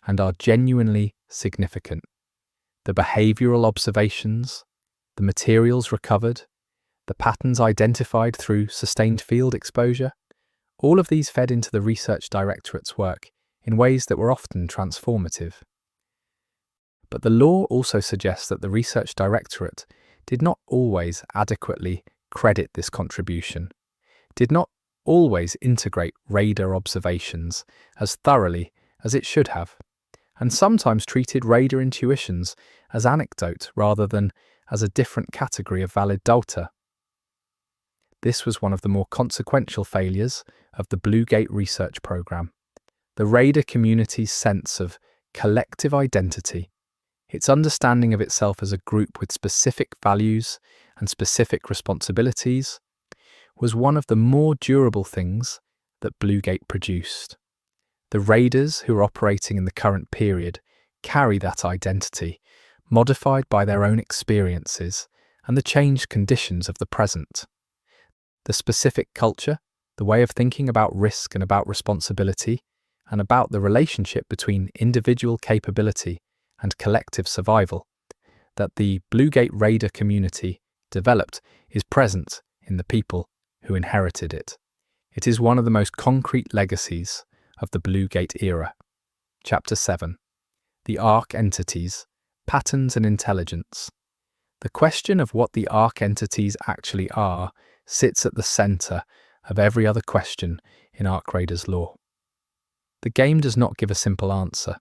and are genuinely significant. the behavioral observations, the materials recovered, the patterns identified through sustained field exposure, all of these fed into the research directorate's work in ways that were often transformative. But the law also suggests that the research directorate did not always adequately credit this contribution, did not always integrate radar observations as thoroughly as it should have, and sometimes treated radar intuitions as anecdote rather than as a different category of valid data. This was one of the more consequential failures of the Bluegate research program. The radar community's sense of collective identity, its understanding of itself as a group with specific values and specific responsibilities, was one of the more durable things that Bluegate produced. The raiders who are operating in the current period carry that identity, modified by their own experiences and the changed conditions of the present. The specific culture, the way of thinking about risk and about responsibility, and about the relationship between individual capability and collective survival, that the Bluegate raider community developed is present in the people who inherited it. It is one of the most concrete legacies of the Bluegate era. Chapter 7. The Arc Entities, Patterns and Intelligence. The question of what the arc entities actually are sits at the center of every other question in Arc Raiders lore. The game does not give a simple answer,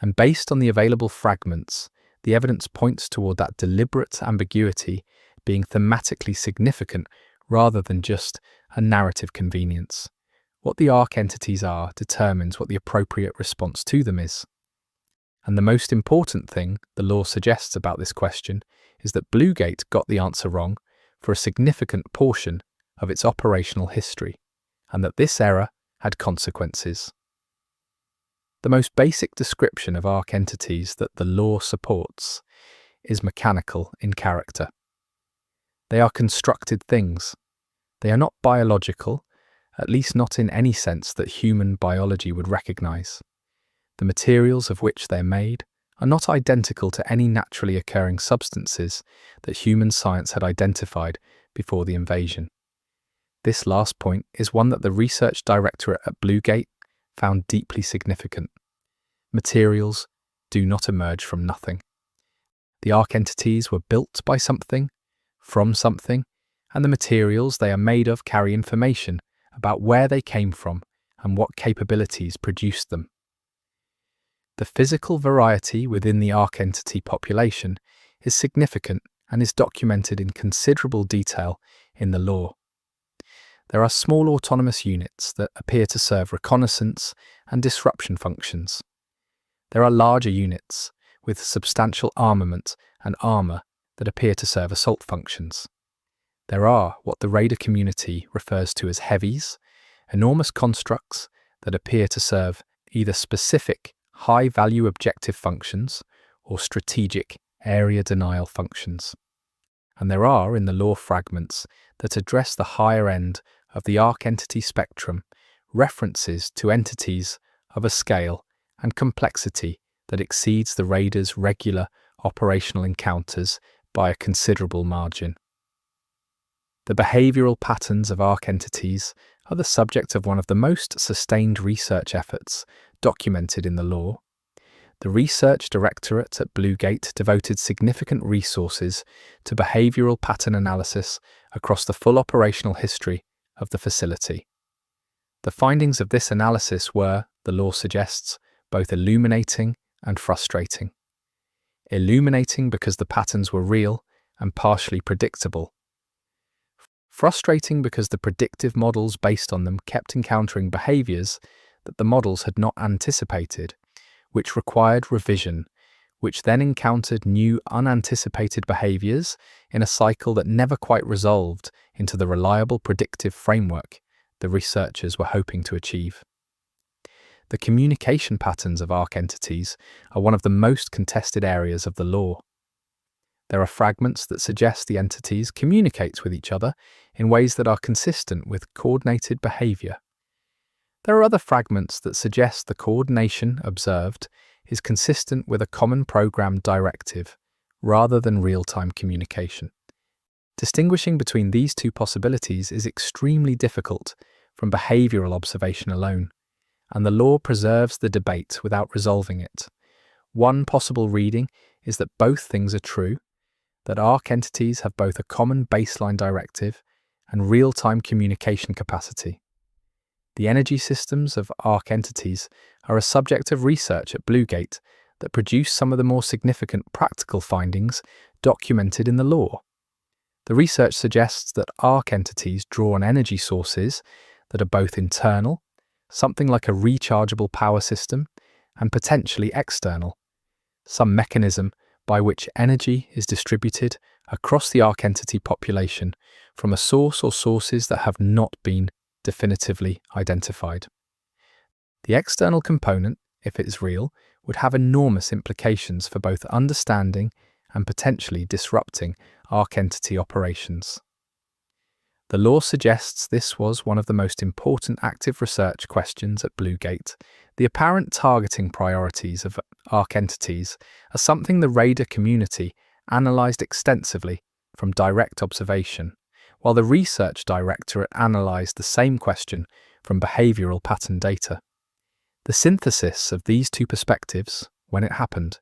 and based on the available fragments, the evidence points toward that deliberate ambiguity being thematically significant rather than just a narrative convenience. What the arc entities are determines what the appropriate response to them is. And the most important thing the lore suggests about this question is that Bluegate got the answer wrong for a significant portion of its operational history, and that this error had consequences. The most basic description of arc entities that the lore supports is mechanical in character. They are constructed things. They are not biological, at least not in any sense that human biology would recognize. The materials of which they're made are not identical to any naturally occurring substances that human science had identified before the invasion. This last point is one that the research directorate at Bluegate found deeply significant. Materials do not emerge from nothing. The arc entities were built by something, from something, and the materials they are made of carry information about where they came from and what capabilities produced them. The physical variety within the arc entity population is significant and is documented in considerable detail in the lore. There are small autonomous units that appear to serve reconnaissance and disruption functions. There are larger units with substantial armament and armor that appear to serve assault functions. There are what the raider community refers to as heavies, enormous constructs that appear to serve either specific high-value objective functions or strategic area denial functions. And there are, in the lore fragments that address the higher end of the arc entity spectrum, references to entities of a scale and complexity that exceeds the raiders' regular operational encounters by a considerable margin. The behavioral patterns of arc entities are the subject of one of the most sustained research efforts documented in the lore. The research directorate at Bluegate devoted significant resources to behavioral pattern analysis across the full operational history of the facility. The findings of this analysis were, the lore suggests, both illuminating and frustrating. Illuminating because the patterns were real and partially predictable. Frustrating because the predictive models based on them kept encountering behaviors that the models had not anticipated, which required revision, which then encountered new unanticipated behaviors in a cycle that never quite resolved into the reliable predictive framework the researchers were hoping to achieve. The communication patterns of arc entities are one of the most contested areas of the lore. There are fragments that suggest the entities communicate with each other in ways that are consistent with coordinated behavior. There are other fragments that suggest the coordination observed is consistent with a common program directive rather than real-time communication. Distinguishing between these two possibilities is extremely difficult from behavioral observation alone, and the law preserves the debate without resolving it. One possible reading is that both things are true, that Arc entities have both a common baseline directive and real-time communication capacity. The energy systems of Arc entities are a subject of research at Bluegate that produce some of the more significant practical findings documented in the law. The research suggests that Arc entities draw on energy sources that are both internal, something like a rechargeable power system, and potentially external, some mechanism by which energy is distributed across the Arc entity population from a source or sources that have not been definitively identified. The external component, if it is real, would have enormous implications for both understanding and potentially disrupting Arc entity operations. The law suggests this was one of the most important active research questions at Bluegate. The apparent targeting priorities of Arc entities are something the radar community analysed extensively from direct observation, while the research directorate analysed the same question from behavioural pattern data. The synthesis of these two perspectives, when it happened,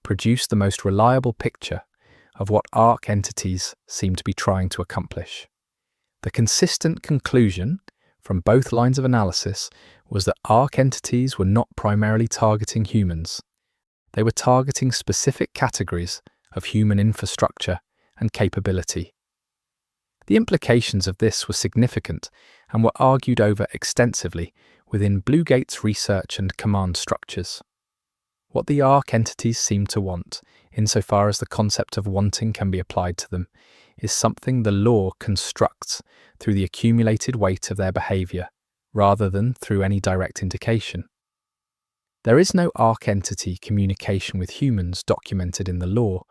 produced the most reliable picture of what Arc entities seem to be trying to accomplish. The consistent conclusion from both lines of analysis was that Arc entities were not primarily targeting humans. They were targeting specific categories of human infrastructure and capability. The implications of this were significant and were argued over extensively within Bluegate's research and command structures. What the Arc entities seem to want, insofar as the concept of wanting can be applied to them, is something the law constructs through the accumulated weight of their behaviour, rather than through any direct indication. There is no Arc entity communication with humans documented in the law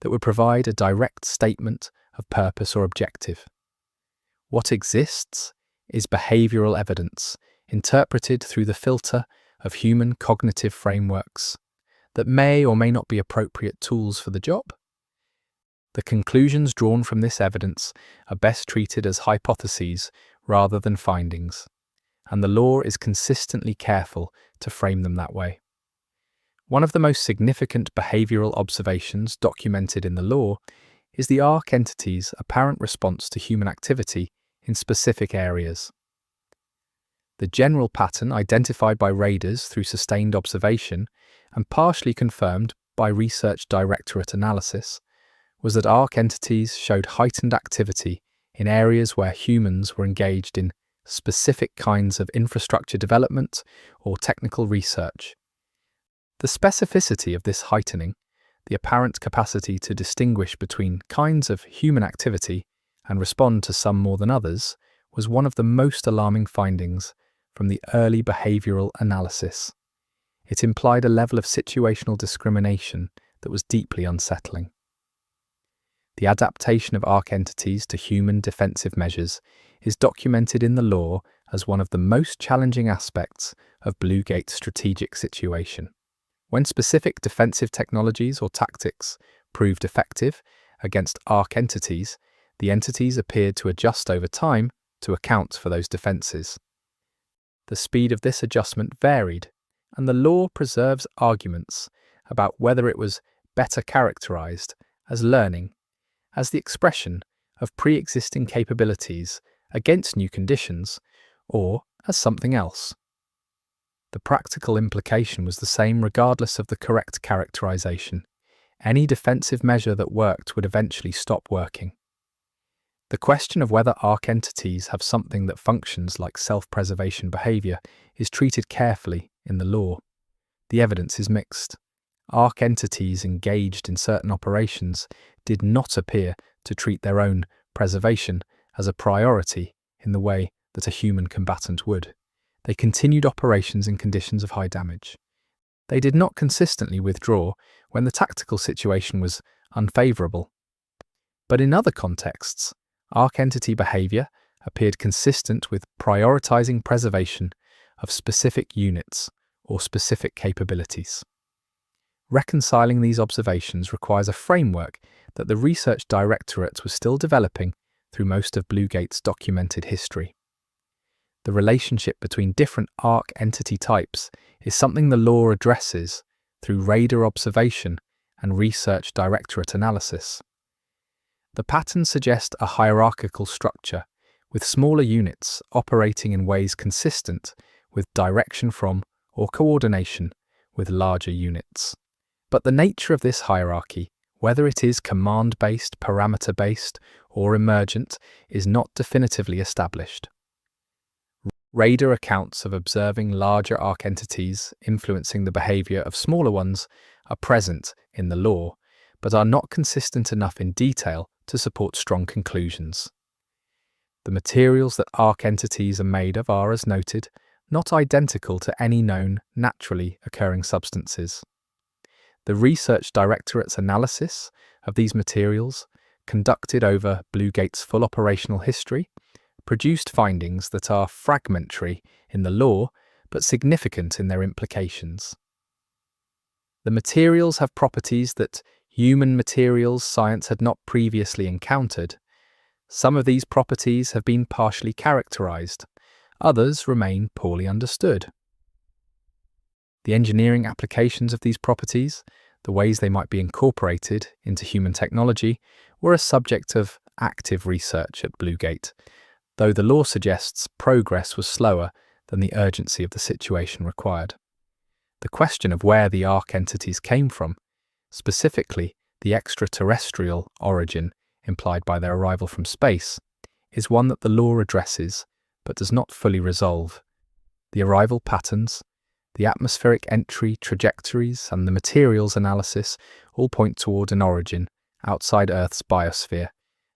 that would provide a direct statement of purpose or objective. What exists is behavioural evidence interpreted through the filter of human cognitive frameworks that may or may not be appropriate tools for the job. The conclusions drawn from this evidence are best treated as hypotheses rather than findings, and the law is consistently careful to frame them that way. One of the most significant behavioural observations documented in the law is the Arc entity's apparent response to human activity in specific areas. The general pattern identified by radars through sustained observation and partially confirmed by research directorate analysis was that Arc entities showed heightened activity in areas where humans were engaged in specific kinds of infrastructure development or technical research. The specificity of this heightening, the apparent capacity to distinguish between kinds of human activity and respond to some more than others, was one of the most alarming findings from the early behavioural analysis. It implied a level of situational discrimination that was deeply unsettling. The adaptation of Arc entities to human defensive measures is documented in the law as one of the most challenging aspects of Bluegate's strategic situation. When specific defensive technologies or tactics proved effective against Arc entities, the entities appeared to adjust over time to account for those defenses. The speed of this adjustment varied, and the law preserves arguments about whether it was better characterized as learning, as the expression of pre-existing capabilities against new conditions, or as something else. The practical implication was the same regardless of the correct characterization. Any defensive measure that worked would eventually stop working. The question of whether Arc entities have something that functions like self-preservation behavior is treated carefully in the law. The evidence is mixed. Arc entities engaged in certain operations did not appear to treat their own preservation as a priority in the way that a human combatant would. They continued operations in conditions of high damage. They did not consistently withdraw when the tactical situation was unfavourable. But in other contexts, Arc entity behaviour appeared consistent with prioritising preservation of specific units or specific capabilities. Reconciling these observations requires a framework that the Research Directorate was still developing through most of Bluegate's documented history. The relationship between different ARC entity types is something the law addresses through radar observation and Research Directorate analysis. The patterns suggest a hierarchical structure, with smaller units operating in ways consistent with direction from or coordination with larger units. But the nature of this hierarchy, whether it is command-based, parameter-based, or emergent, is not definitively established. Radar accounts of observing larger ARC entities influencing the behavior of smaller ones are present in the law, but are not consistent enough in detail to support strong conclusions. The materials that ARC entities are made of are, as noted, not identical to any known naturally occurring substances. The Research Directorate's analysis of these materials, conducted over Bluegate's full operational history, produced findings that are fragmentary in the law but significant in their implications. The materials have properties that human materials science had not previously encountered. Some of these properties have been partially characterized, others remain poorly understood. The engineering applications of these properties, the ways they might be incorporated into human technology, were a subject of active research at Bluegate, though the law suggests progress was slower than the urgency of the situation required. The question of where the ARC entities came from, specifically the extraterrestrial origin implied by their arrival from space, is one that the law addresses but does not fully resolve. The arrival patterns, the atmospheric entry trajectories, and the materials analysis all point toward an origin outside Earth's biosphere,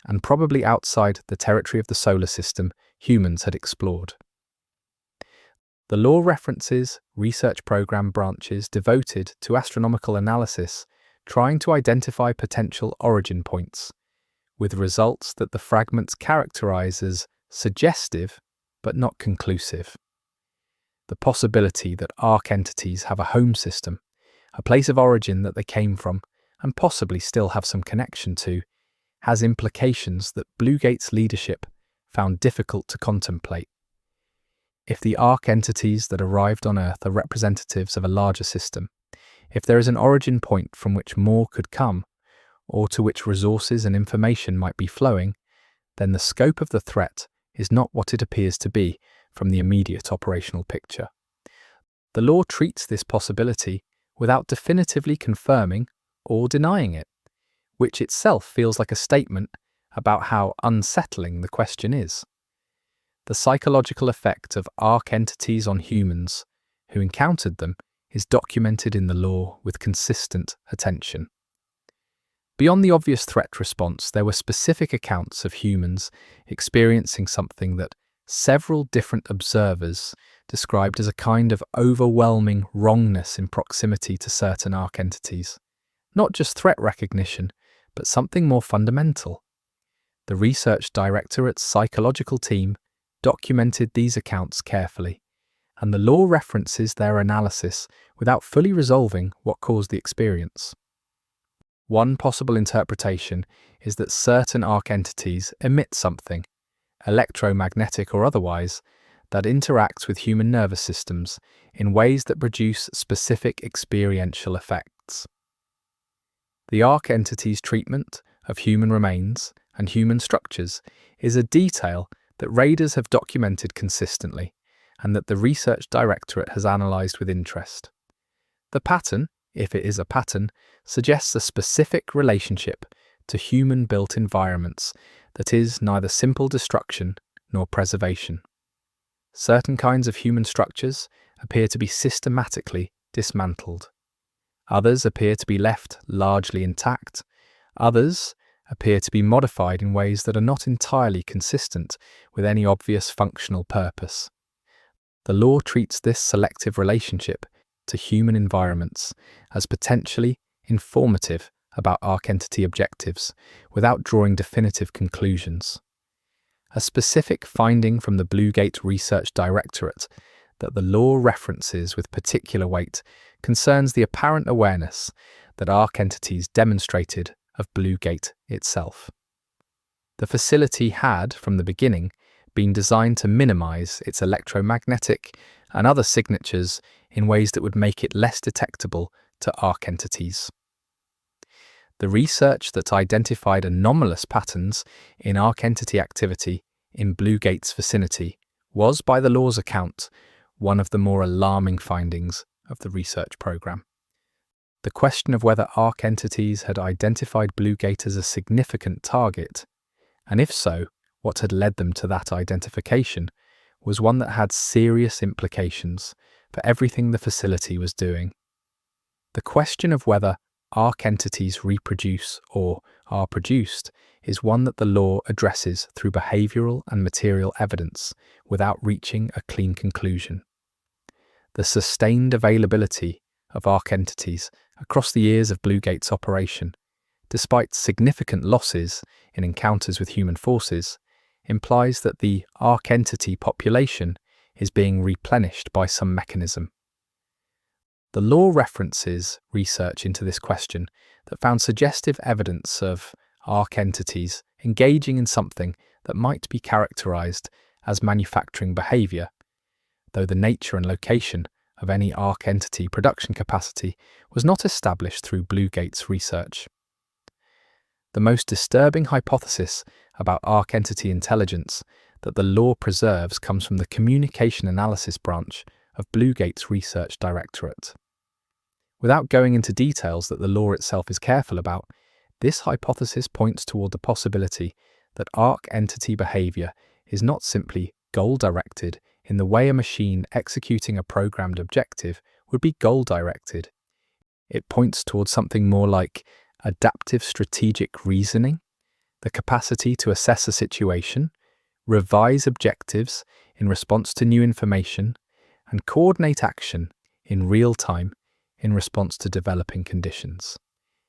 and probably outside the territory of the solar system humans had explored. The law references research program branches devoted to astronomical analysis, trying to identify potential origin points, with results that the fragments characterize as suggestive but not conclusive. The possibility that ARC entities have a home system, a place of origin that they came from, and possibly still have some connection to, has implications that Bluegate's leadership found difficult to contemplate. If the ARC entities that arrived on Earth are representatives of a larger system, if there is an origin point from which more could come, or to which resources and information might be flowing, then the scope of the threat is not what it appears to be from the immediate operational picture. The law treats this possibility without definitively confirming or denying it, which itself feels like a statement about how unsettling the question is. The psychological effect of ARC entities on humans who encountered them is documented in the law with consistent attention. Beyond the obvious threat response, there were specific accounts of humans experiencing something that several different observers described as a kind of overwhelming wrongness in proximity to certain ARC entities. Not just threat recognition, but something more fundamental. The Research Directorate's psychological team documented these accounts carefully, and the law references their analysis without fully resolving what caused the experience. One possible interpretation is that certain ARC entities emit something, electromagnetic or otherwise, that interacts with human nervous systems in ways that produce specific experiential effects. The ARC entity's treatment of human remains and human structures is a detail that radars have documented consistently and that the Research Directorate has analysed with interest. The pattern, if it is a pattern, suggests a specific relationship to human-built environments that is neither simple destruction nor preservation. Certain kinds of human structures appear to be systematically dismantled. Others appear to be left largely intact. Others appear to be modified in ways that are not entirely consistent with any obvious functional purpose. The law treats this selective relationship to human environments as potentially informative about ARC entity objectives without drawing definitive conclusions. A specific finding from the Bluegate Research Directorate that the law references with particular weight concerns the apparent awareness that Arc entities demonstrated of Bluegate itself. The facility had, from the beginning, been designed to minimize its electromagnetic and other signatures in ways that would make it less detectable to Arc entities. The research that identified anomalous patterns in Arc entity activity in Bluegate's vicinity was, by the law's account, one of the more alarming findings of the research program. The question of whether Arc entities had identified Bluegate as a significant target, and if so, what had led them to that identification, was one that had serious implications for everything the facility was doing. The question of whether Arc entities reproduce or are produced is one that the law addresses through behavioral and material evidence without reaching a clean conclusion. The sustained availability of Arc entities across the years of Bluegate's operation, despite significant losses in encounters with human forces, implies that the Arc entity population is being replenished by some mechanism. The law references research into this question that found suggestive evidence of Arc entities engaging in something that might be characterized as manufacturing behavior, though the nature and location of any Arc entity production capacity was not established through Bluegate's research. The most disturbing hypothesis about Arc entity intelligence that the law preserves comes from the communication analysis branch of Bluegate's research directorate. Without going into details that the law itself is careful about, this hypothesis points toward the possibility that Arc entity behavior is not simply goal-directed in the way a machine executing a programmed objective would be goal-directed. It points towards something more like adaptive strategic reasoning, the capacity to assess a situation, revise objectives in response to new information, and coordinate action in real time in response to developing conditions.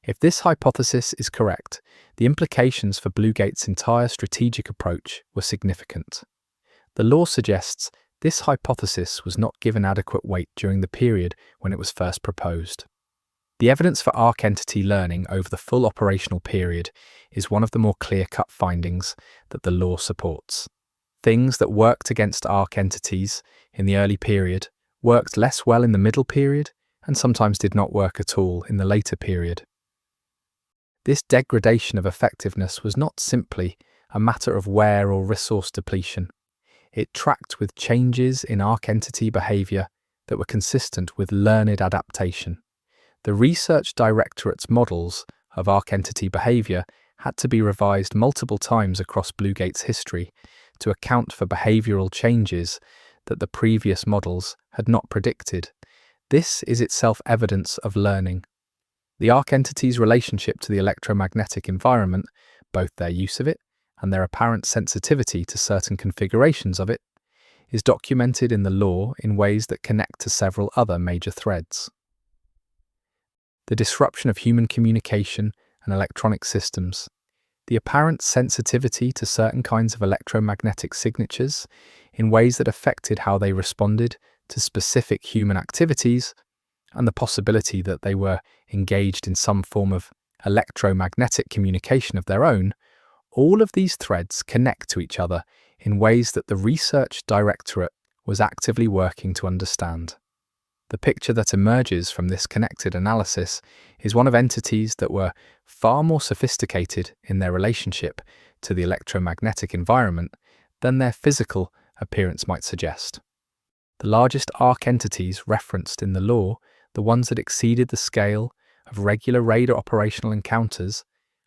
If this hypothesis is correct, the implications for Bluegate's entire strategic approach were significant. The law suggests this hypothesis was not given adequate weight during the period when it was first proposed. The evidence for Arc entity learning over the full operational period is one of the more clear-cut findings that the law supports. Things that worked against Arc entities in the early period worked less well in the middle period and sometimes did not work at all in the later period. This degradation of effectiveness was not simply a matter of wear or resource depletion. It tracked with changes in Arc entity behavior that were consistent with learned adaptation. The research directorate's models of Arc entity behavior had to be revised multiple times across Bluegate's history to account for behavioral changes that the previous models had not predicted. This is itself evidence of learning. The Arc entity's relationship to the electromagnetic environment, both their use of it and their apparent sensitivity to certain configurations of it, is documented in the law in ways that connect to several other major threads. The disruption of human communication and electronic systems, the apparent sensitivity to certain kinds of electromagnetic signatures in ways that affected how they responded to specific human activities, and the possibility that they were engaged in some form of electromagnetic communication of their own, all of these threads connect to each other in ways that the research directorate was actively working to understand. The picture that emerges from this connected analysis is one of entities that were far more sophisticated in their relationship to the electromagnetic environment than their physical appearance might suggest. The largest Arc entities referenced in the law, the ones that exceeded the scale of regular radar operational encounters,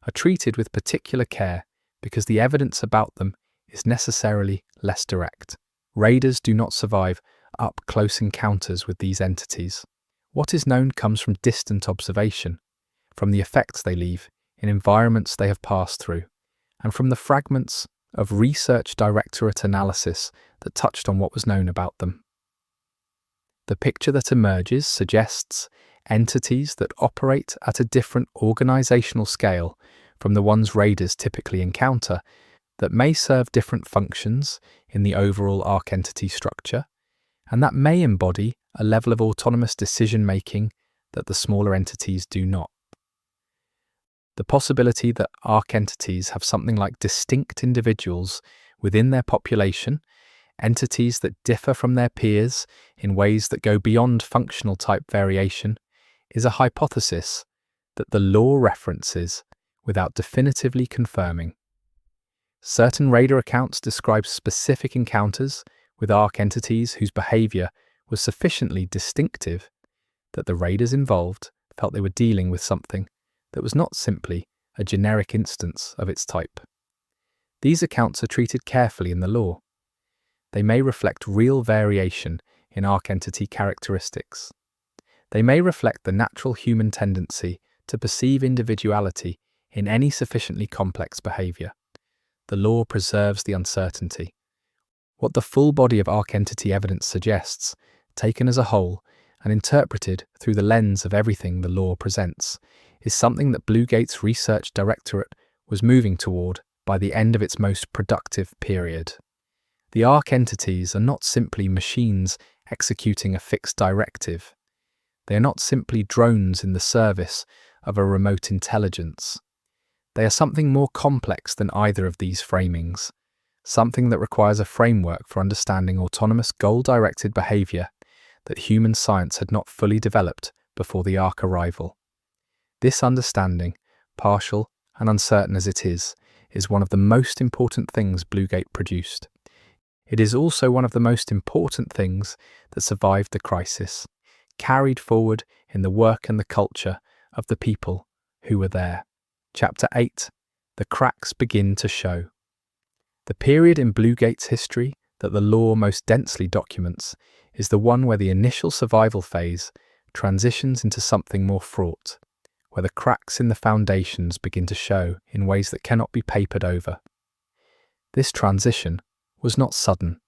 are treated with particular care because the evidence about them is necessarily less direct. Radars do not survive up-close encounters with these entities. What is known comes from distant observation, from the effects they leave in environments they have passed through, and from the fragments of research directorate analysis that touched on what was known about them. The picture that emerges suggests entities that operate at a different organizational scale from the ones radars typically encounter, that may serve different functions in the overall Arc entity structure, and that may embody a level of autonomous decision-making that the smaller entities do not. The possibility that arc entities have something like distinct individuals within their population, entities that differ from their peers in ways that go beyond functional type variation, is a hypothesis that the lore references without definitively confirming. Certain Raider accounts describe specific encounters with arc entities whose behavior was sufficiently distinctive that the Raiders involved felt they were dealing with something that was not simply a generic instance of its type. These accounts are treated carefully in the lore. They may reflect real variation in arc entity characteristics. They may reflect the natural human tendency to perceive individuality in any sufficiently complex behavior. The lore preserves the uncertainty. What the full body of arc entity evidence suggests, taken as a whole and interpreted through the lens of everything the lore presents, is something that Bluegate's research directorate was moving toward by the end of its most productive period. The arc entities are not simply machines executing a fixed directive. They are not simply drones in the service of a remote intelligence. They are something more complex than either of these framings, something that requires a framework for understanding autonomous goal-directed behavior that human science had not fully developed before the arc arrival. This understanding, partial and uncertain as it is one of the most important things Bluegate produced. It is also one of the most important things that survived the crisis, carried forward in the work and the culture of the people who were there. Chapter 8. The cracks begin to show. The period in Bluegate's history that the lore most densely documents is the one where the initial survival phase transitions into something more fraught, where the cracks in the foundations begin to show in ways that cannot be papered over. This transition was not sudden.